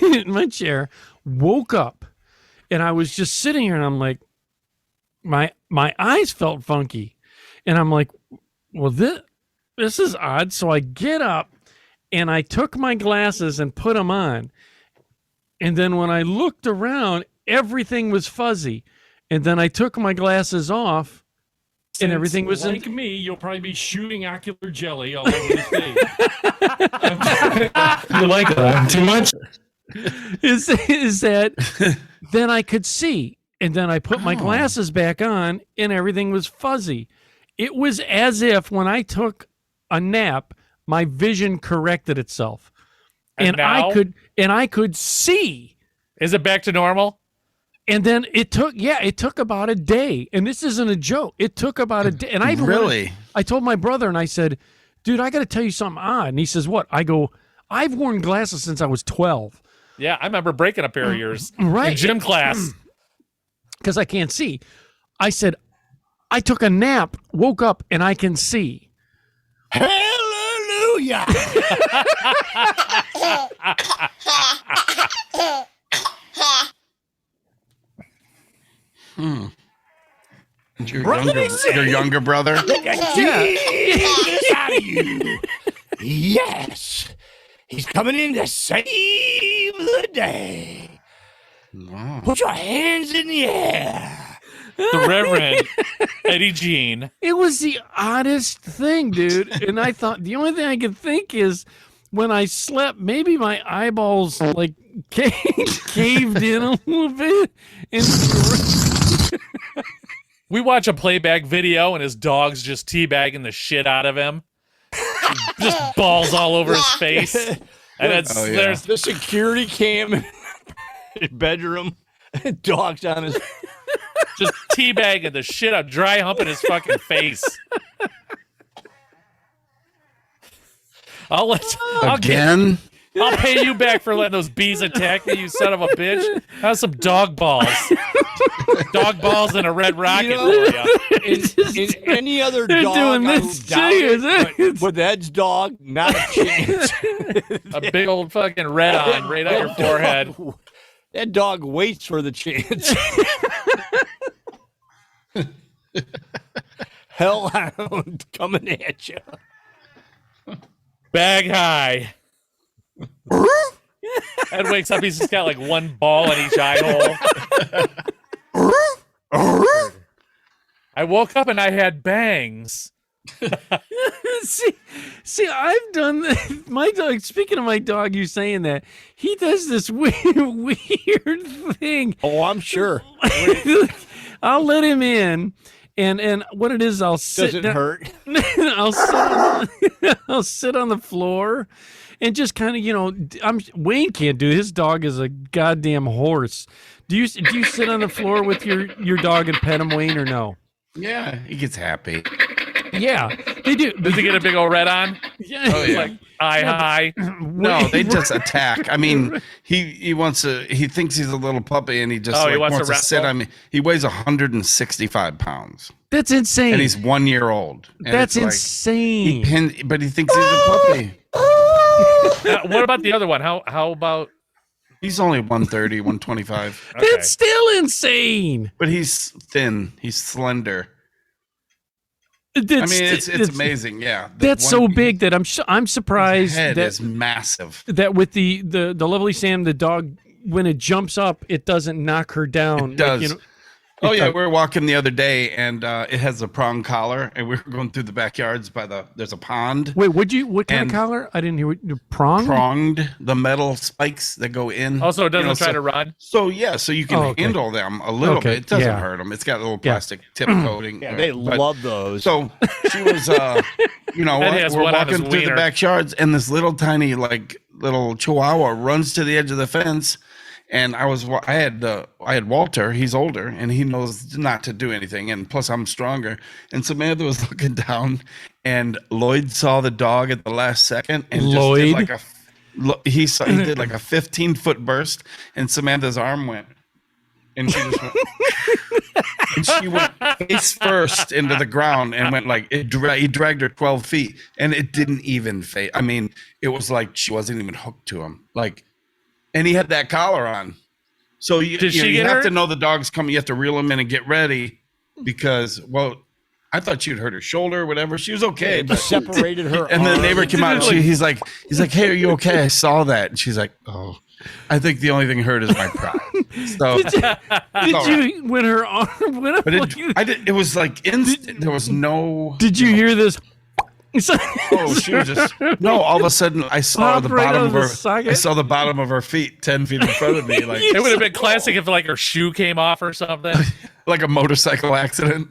Speaker 1: in my chair, woke up, and I was just sitting here, and I'm like, my eyes felt funky, and I'm like, well, this is odd. So I get up, and I took my glasses and put them on, and then when I looked around, everything was fuzzy, and then I took my glasses off. And everything was
Speaker 4: like me. You'll probably be shooting ocular jelly all over the face. You like that too much?
Speaker 1: is that then I could see, and then I put my glasses back on, and everything was fuzzy. It was as if when I took a nap, my vision corrected itself, and
Speaker 3: now?
Speaker 1: I could see.
Speaker 3: Is it back to normal?
Speaker 1: And then it took about a day, and this isn't a joke. It took about a day, and I
Speaker 7: Really?
Speaker 1: I told my brother, and I said, "Dude, I got to tell you something odd." And he says, "What?" I go, "I've worn glasses since I was 12,
Speaker 3: Yeah, I remember breaking a pair of yours
Speaker 1: right?
Speaker 3: in gym class.
Speaker 1: Because I can't see." I said, "I took a nap, woke up, and I can see."
Speaker 6: Hallelujah!
Speaker 7: Your younger brother?
Speaker 6: Jesus out of you. Yes. He's coming in to save the day.
Speaker 7: Wow.
Speaker 6: Put your hands in the air.
Speaker 3: The Reverend Eddie Jean.
Speaker 1: It was the oddest thing, dude. And I thought the only thing I could think is when I slept, maybe my eyeballs like caved in a little bit. And
Speaker 3: We watch a playback video and his dog's just teabagging the shit out of him. Just balls all over his face. And it's,
Speaker 7: Oh, yeah.
Speaker 3: there's
Speaker 6: The security cam in his bedroom. Dog's on his.
Speaker 3: just teabagging the shit out, dry humping his fucking face. I'll pay you back for letting those bees attack me, you son of a bitch. Have some dog balls. Dog balls and a red rocket for you.
Speaker 6: In any other
Speaker 1: They're
Speaker 6: dog,
Speaker 1: doing
Speaker 6: I
Speaker 1: this
Speaker 6: would doubt it,
Speaker 1: too.
Speaker 6: but with Ed's dog, not a chance.
Speaker 3: A big old fucking red on right on your forehead.
Speaker 6: That dog waits for the chance. Hellhound coming at you.
Speaker 3: Bag high. Ed wakes up, he's just got like one ball in each eye hole. I woke up and I had bangs.
Speaker 1: see, I've done my dog. Speaking of my dog, you saying that he does this weird thing.
Speaker 6: Oh, I'm sure.
Speaker 1: I'll let him in, and what it is, I'll sit.
Speaker 6: Doesn't
Speaker 1: down-
Speaker 6: hurt.
Speaker 1: I'll sit on the floor, and just kind of Wayne can't do it. His dog is a goddamn horse. Do you sit on the floor with your dog and pet him, Wayne, or no?
Speaker 7: Yeah, he gets happy.
Speaker 1: Yeah, they do.
Speaker 3: Does he get a big old red on?
Speaker 1: Yeah.
Speaker 7: Oh, yeah.
Speaker 3: Like, hi.
Speaker 7: No, they just attack. I mean, he wants to. He thinks he's a little puppy, and he just
Speaker 3: He wants to
Speaker 7: sit
Speaker 3: wrestle?
Speaker 7: on me. He weighs 165 pounds,
Speaker 1: That's insane.
Speaker 7: and he's 1 year old. And
Speaker 1: That's
Speaker 7: it's like,
Speaker 1: insane.
Speaker 7: but he thinks he's a puppy.
Speaker 3: What about the other one? How about?
Speaker 7: He's only 130, 125,
Speaker 3: Okay.
Speaker 1: That's still insane.
Speaker 7: but he's thin. He's slender.
Speaker 1: That's,
Speaker 7: It's amazing. Yeah,
Speaker 1: That's so big that I'm
Speaker 7: His
Speaker 1: surprised
Speaker 7: head
Speaker 1: that
Speaker 7: is massive.
Speaker 1: that with the lovely Sam, the dog, when it jumps up, it doesn't knock her down.
Speaker 7: It does.
Speaker 1: Like,
Speaker 7: Oh yeah, we were walking the other day, and it has a prong collar, and we were going through the backyards there's a pond.
Speaker 1: Wait, what kind of
Speaker 7: And-
Speaker 1: collar? I didn't hear what, prong.
Speaker 7: Pronged, the metal spikes that go in.
Speaker 3: Also, it doesn't
Speaker 7: You know,
Speaker 3: try to run.
Speaker 7: So yeah, so you can
Speaker 1: Oh, okay.
Speaker 7: handle them a little
Speaker 1: Okay,
Speaker 7: bit. It doesn't
Speaker 1: yeah.
Speaker 7: hurt them. It's got a little plastic tip coating.
Speaker 6: Yeah, they
Speaker 7: but-
Speaker 6: love those.
Speaker 7: So she was, you know,
Speaker 3: Ed has
Speaker 7: we're
Speaker 3: one on his
Speaker 7: walking through the
Speaker 3: wiener.
Speaker 7: backyards, and this little tiny little Chihuahua runs to the edge of the fence. And I had Walter. He's older, and he knows not to do anything. And plus, I'm stronger. And Samantha was looking down, and Lloyd saw the dog at the last second, and
Speaker 1: Lloyd?
Speaker 7: he did like a 15-foot burst, and Samantha's arm went, and she just went, and she went face first into the ground, and went like he dragged her 12 feet, and it didn't even fade. I mean, it was like she wasn't even hooked to him, like. And he had that collar on. So you have
Speaker 3: hurt?
Speaker 7: to know the dog's coming. You have to reel him in and get ready because, well, I thought she'd hurt her shoulder or whatever. She was okay. But
Speaker 6: separated her.
Speaker 7: and the
Speaker 6: arm.
Speaker 7: neighbor came out and he's like, hey, are you okay? I saw that. And she's like, oh, I think the only thing hurt is my pride. So
Speaker 1: Did you when her arm went up?
Speaker 7: but it was like instant. There was no.
Speaker 1: Did you hear this?
Speaker 7: Oh, she was just no. All of a sudden, I saw
Speaker 1: Pop
Speaker 7: the
Speaker 1: right
Speaker 7: bottom
Speaker 1: out
Speaker 7: of
Speaker 1: of
Speaker 7: her.
Speaker 1: the socket?
Speaker 7: I saw the bottom of her feet 10 feet in front of me, like
Speaker 3: It would have been classic if like her shoe came off or something.
Speaker 7: like a motorcycle accident.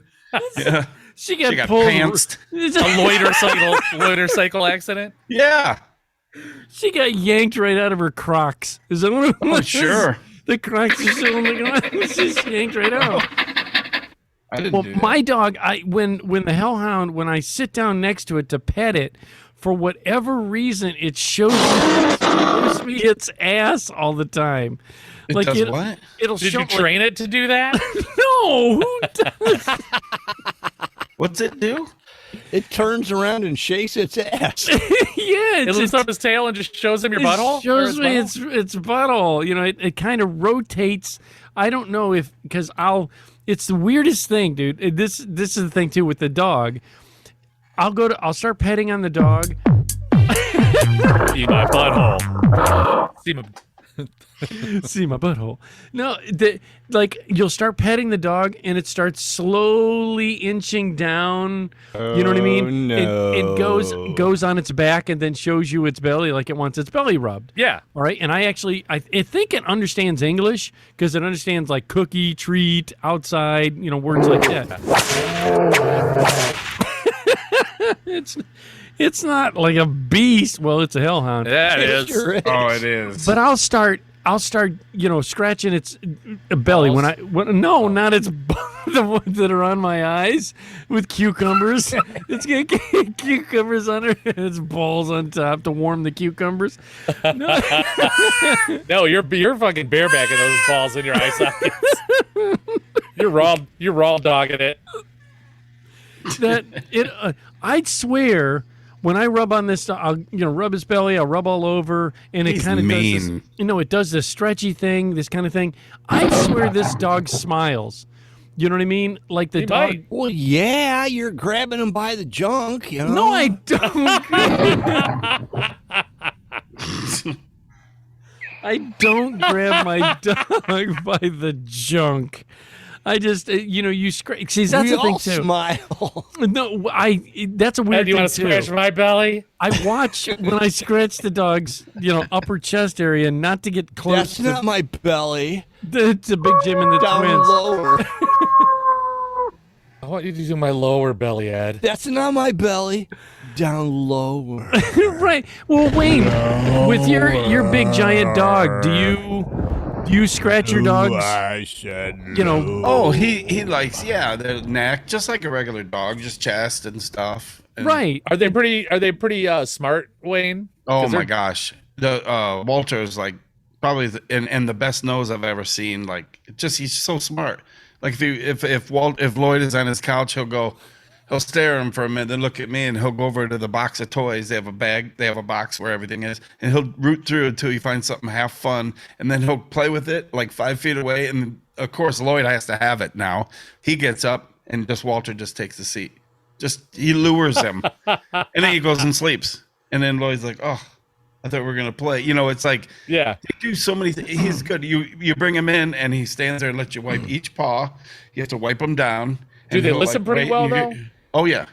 Speaker 7: Yeah,
Speaker 1: She got,
Speaker 7: she got
Speaker 1: pulled.
Speaker 7: pantsed.
Speaker 3: A motorcycle accident.
Speaker 7: Yeah,
Speaker 1: She got yanked right out of her Crocs. Is that what it was?
Speaker 7: sure.
Speaker 1: The Crocs are still on the ground. She's yanked right out.
Speaker 7: I didn't
Speaker 1: Well,
Speaker 7: do that.
Speaker 1: my dog, when the hellhound, when I sit down next to it to pet it, for whatever reason, it shows me its ass all the time.
Speaker 7: It does what?
Speaker 1: It'll
Speaker 3: Did
Speaker 1: show
Speaker 3: you train it to do that?
Speaker 1: No, who does?
Speaker 7: What's it do?
Speaker 6: It turns around and shakes its ass.
Speaker 1: Yeah,
Speaker 3: It
Speaker 1: it's
Speaker 3: lifts up his tail and just shows him your
Speaker 1: it
Speaker 3: butthole.
Speaker 1: shows
Speaker 3: Or
Speaker 1: me
Speaker 3: his butthole?
Speaker 1: its butthole. You know, it kind of rotates. I don't know if because it's the weirdest thing, dude. This is the thing too with the dog. I'll start petting on the dog.
Speaker 3: See my butthole. See my.
Speaker 1: See my butthole. No, like you'll start petting the dog and it starts slowly inching down. You know what I mean?
Speaker 6: no.
Speaker 1: It goes on its back and then shows you its belly like it wants its belly rubbed.
Speaker 3: Yeah.
Speaker 1: All right. And I think it understands English because it understands like cookie, treat, outside, words like that. It's not like a beast. Well, it's a hellhound.
Speaker 3: Yeah, it is.
Speaker 6: Sure is.
Speaker 7: Oh, it is.
Speaker 1: But I'll start, scratching its belly when not its the ones that are on my eyes with cucumbers. It's got cucumbers on its balls on top to warm the cucumbers. No.
Speaker 3: No, you're fucking barebacking those balls in your eye sockets. You're raw dogging it.
Speaker 1: I'd swear. When I rub on this, I'll rub his belly. I'll rub all over, and it
Speaker 7: He's
Speaker 1: kind of does this.
Speaker 7: mean.
Speaker 1: It does this stretchy thing, this kind of thing. I swear this dog smiles. You know what I mean? Like the
Speaker 3: He
Speaker 1: dog.
Speaker 3: might.
Speaker 6: Well, yeah, you're grabbing him by the junk.
Speaker 1: No, I don't. I don't grab my dog by the junk. I just, you scratch. See, that's
Speaker 6: we
Speaker 1: the thing
Speaker 6: all
Speaker 1: too.
Speaker 6: smile.
Speaker 1: No, that's a weird
Speaker 3: Ed, do you
Speaker 1: thing
Speaker 3: want to
Speaker 1: too.
Speaker 3: scratch my belly?
Speaker 1: I watch when I scratch the dog's, upper chest area, not to get close
Speaker 6: That's
Speaker 1: to
Speaker 6: not my belly.
Speaker 1: the Big Jim and the
Speaker 6: Down
Speaker 1: twins.
Speaker 6: lower.
Speaker 3: I want you to do my lower belly, Ed.
Speaker 6: That's not my belly. Down lower.
Speaker 1: Right. Well, Wayne, with your big giant dog, do Do you scratch your dogs?
Speaker 6: I said,
Speaker 1: You know.
Speaker 7: Oh, he likes the neck, just like a regular dog, just chest and stuff. And,
Speaker 1: Right.
Speaker 3: Are they pretty smart, Wayne?
Speaker 7: Oh
Speaker 3: 'Cause
Speaker 7: my
Speaker 3: they're-
Speaker 7: gosh, the Walter is like probably and the best nose I've ever seen. Like, he's so smart. Like if Lloyd is on his couch, he'll stare at him for a minute, then look at me, and he'll go over to the box of toys. They have a box where everything is, and he'll root through until he finds something half fun, and then he'll play with it like 5 feet away. And of course, Lloyd has to have it now. He gets up, and Walter just takes the seat. He lures him, and then he goes and sleeps. And then Lloyd's like, "Oh, I thought we were gonna play." It's like,
Speaker 3: Yeah.
Speaker 7: they do so many things. He's good. You bring him in, and he stands there and lets you wipe each paw. You have to wipe them down.
Speaker 3: Do
Speaker 7: and
Speaker 3: they
Speaker 7: he'll,
Speaker 3: listen pretty
Speaker 7: wait,
Speaker 3: well,
Speaker 7: and
Speaker 3: though?
Speaker 7: Oh yeah.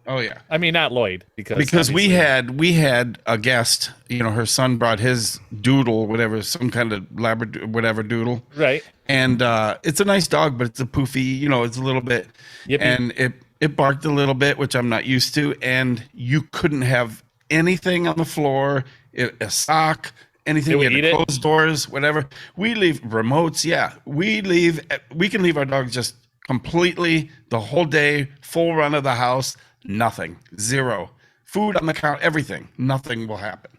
Speaker 7: Oh yeah.
Speaker 3: I mean, not Lloyd, because
Speaker 7: We
Speaker 3: obviously-
Speaker 7: had a guest. Her son brought his doodle, whatever, some kind of Labrador, whatever doodle.
Speaker 3: Right.
Speaker 7: And it's a nice dog, but it's a poofy. It's a little bit,
Speaker 3: Yippee.
Speaker 7: and it barked a little bit, which I'm not used to. And you couldn't have anything on the floor, a sock, anything.
Speaker 3: Did we
Speaker 7: You had
Speaker 3: eat
Speaker 7: to
Speaker 3: it?
Speaker 7: close doors, whatever. We leave remotes. Yeah, we can leave our dogs just completely the whole day, full run of the house. Nothing, zero food on the counter, everything. Nothing will happen.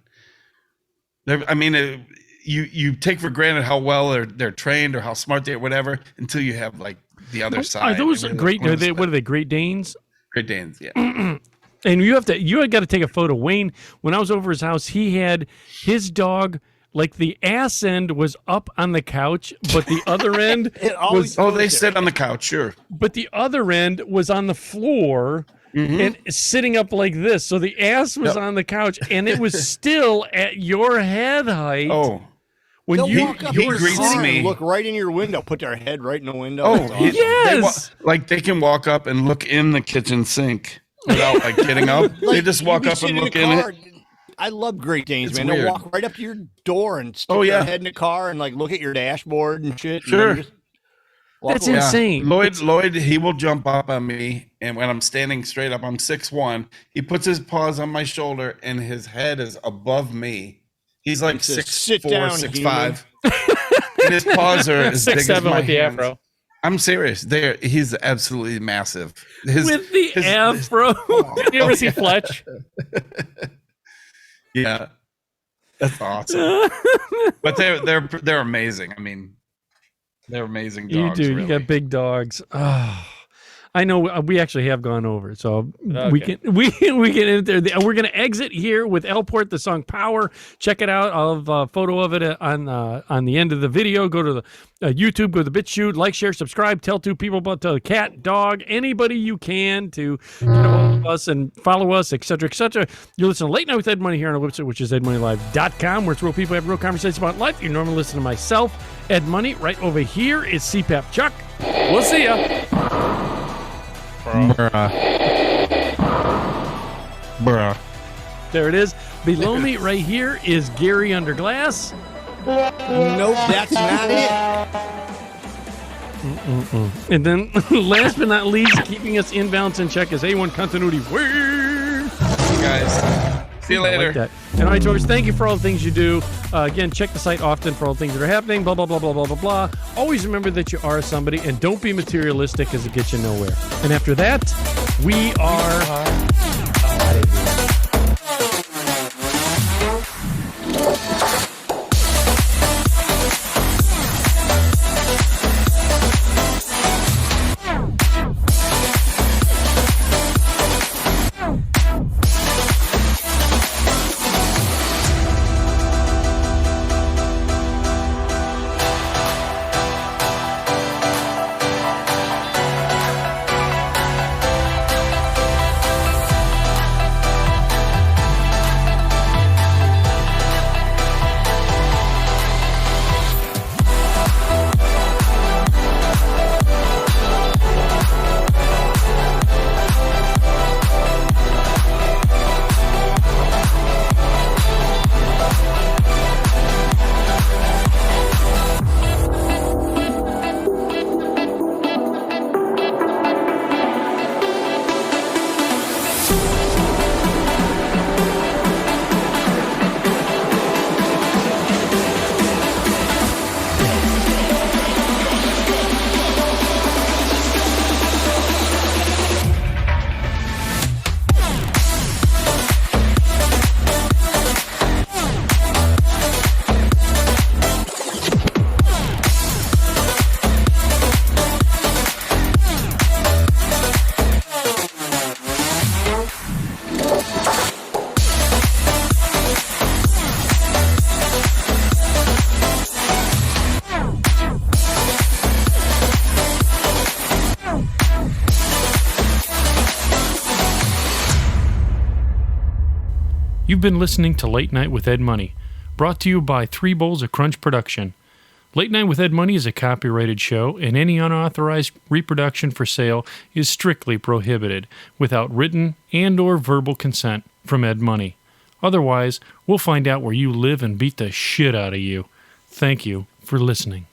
Speaker 7: You take for granted how well they're trained or how smart they are, whatever, until you have like the other side.
Speaker 1: Are those
Speaker 7: I mean,
Speaker 1: great?
Speaker 7: what
Speaker 1: Are they Great Danes?
Speaker 7: Great Danes, yeah.
Speaker 1: And you had got to take a photo. Wayne, when I was over his house, he had his dog. Like the ass end was up on the couch, but the other end was.
Speaker 7: Oh, they sit on the couch, sure.
Speaker 1: But the other end was on the floor and sitting up like this. So the ass was on the couch, and it was still at your head height.
Speaker 7: Oh,
Speaker 1: when
Speaker 6: They'll
Speaker 1: you
Speaker 6: walk up
Speaker 7: he
Speaker 6: to your
Speaker 7: greets
Speaker 6: car
Speaker 7: me.
Speaker 6: and look right in your window, put their head right in the window.
Speaker 7: oh,
Speaker 6: That's awesome.
Speaker 1: Yes!
Speaker 7: they can walk up and look in the kitchen sink without like getting up. They
Speaker 6: Like,
Speaker 7: just
Speaker 6: you
Speaker 7: walk
Speaker 6: be
Speaker 7: up and
Speaker 6: sitting
Speaker 7: look
Speaker 6: the
Speaker 7: in
Speaker 6: car.
Speaker 7: it.
Speaker 6: I love Great Danes,
Speaker 7: It's
Speaker 6: man.
Speaker 7: weird.
Speaker 6: They'll walk right up to your door and stick
Speaker 7: Oh, yeah.
Speaker 6: their head in the car and like look at your dashboard and shit. and
Speaker 7: Sure.
Speaker 6: then just walk
Speaker 1: That's
Speaker 6: away.
Speaker 1: insane.
Speaker 7: Lloyd, he will jump up on me, and when I'm standing straight up, I'm 6'1". He puts his paws on my shoulder, and his head is above me. He's like
Speaker 6: He says,
Speaker 7: 6'4",
Speaker 6: "Sit down,
Speaker 7: 6'5". And his paws are as big as
Speaker 3: 6'7"
Speaker 7: my
Speaker 3: with the
Speaker 7: hands.
Speaker 3: afro.
Speaker 7: I'm serious. He's absolutely massive.
Speaker 1: with the afro.
Speaker 3: Did you ever see Fletch?
Speaker 7: Yeah, that's awesome. But they're amazing. I mean, they're amazing
Speaker 1: You
Speaker 7: dogs.
Speaker 1: do.
Speaker 7: Really.
Speaker 1: You got big dogs. Oh, I know. We actually have gone over, so we
Speaker 3: Okay.
Speaker 1: can we can enter. We're going to exit here with Elport, the song "Power." Check it out. I'll have a photo of it on the end of the video. Go to the YouTube. Go to the BitChute. Like, share, subscribe. Tell 2 people about the cat, dog, anybody you can to get a hold of us and follow us, etc., etc. You're listening to Late Night with Ed Money here on our website, which is edmoneylive.com, where it's real people have real conversations about life. You normally listen to myself, Ed Money. Right over here is CPAP Chuck.
Speaker 3: We'll see ya.
Speaker 7: Bruh.
Speaker 1: There it is. Below me right here is Gary Underglass.
Speaker 6: Nope, that's not it.
Speaker 1: And then last but not least, keeping us in balance and check is A1 Continuity.
Speaker 7: You guys. See you later.
Speaker 1: Like that. And all right, George, thank you for all the things you do. Again, check the site often for all the things that are happening, blah, blah, blah, blah, blah, blah, blah. Always remember that you are somebody, and don't be materialistic because it gets you nowhere. And after that, we are...
Speaker 4: You've been listening to Late Night with Ed Money, brought to you by 3 Bowls of Crunch Production. Late Night with Ed Money is a copyrighted show, and any unauthorized reproduction for sale is strictly prohibited without written and or verbal consent from Ed Money. Otherwise, we'll find out where you live and beat the shit out of you. Thank you for listening.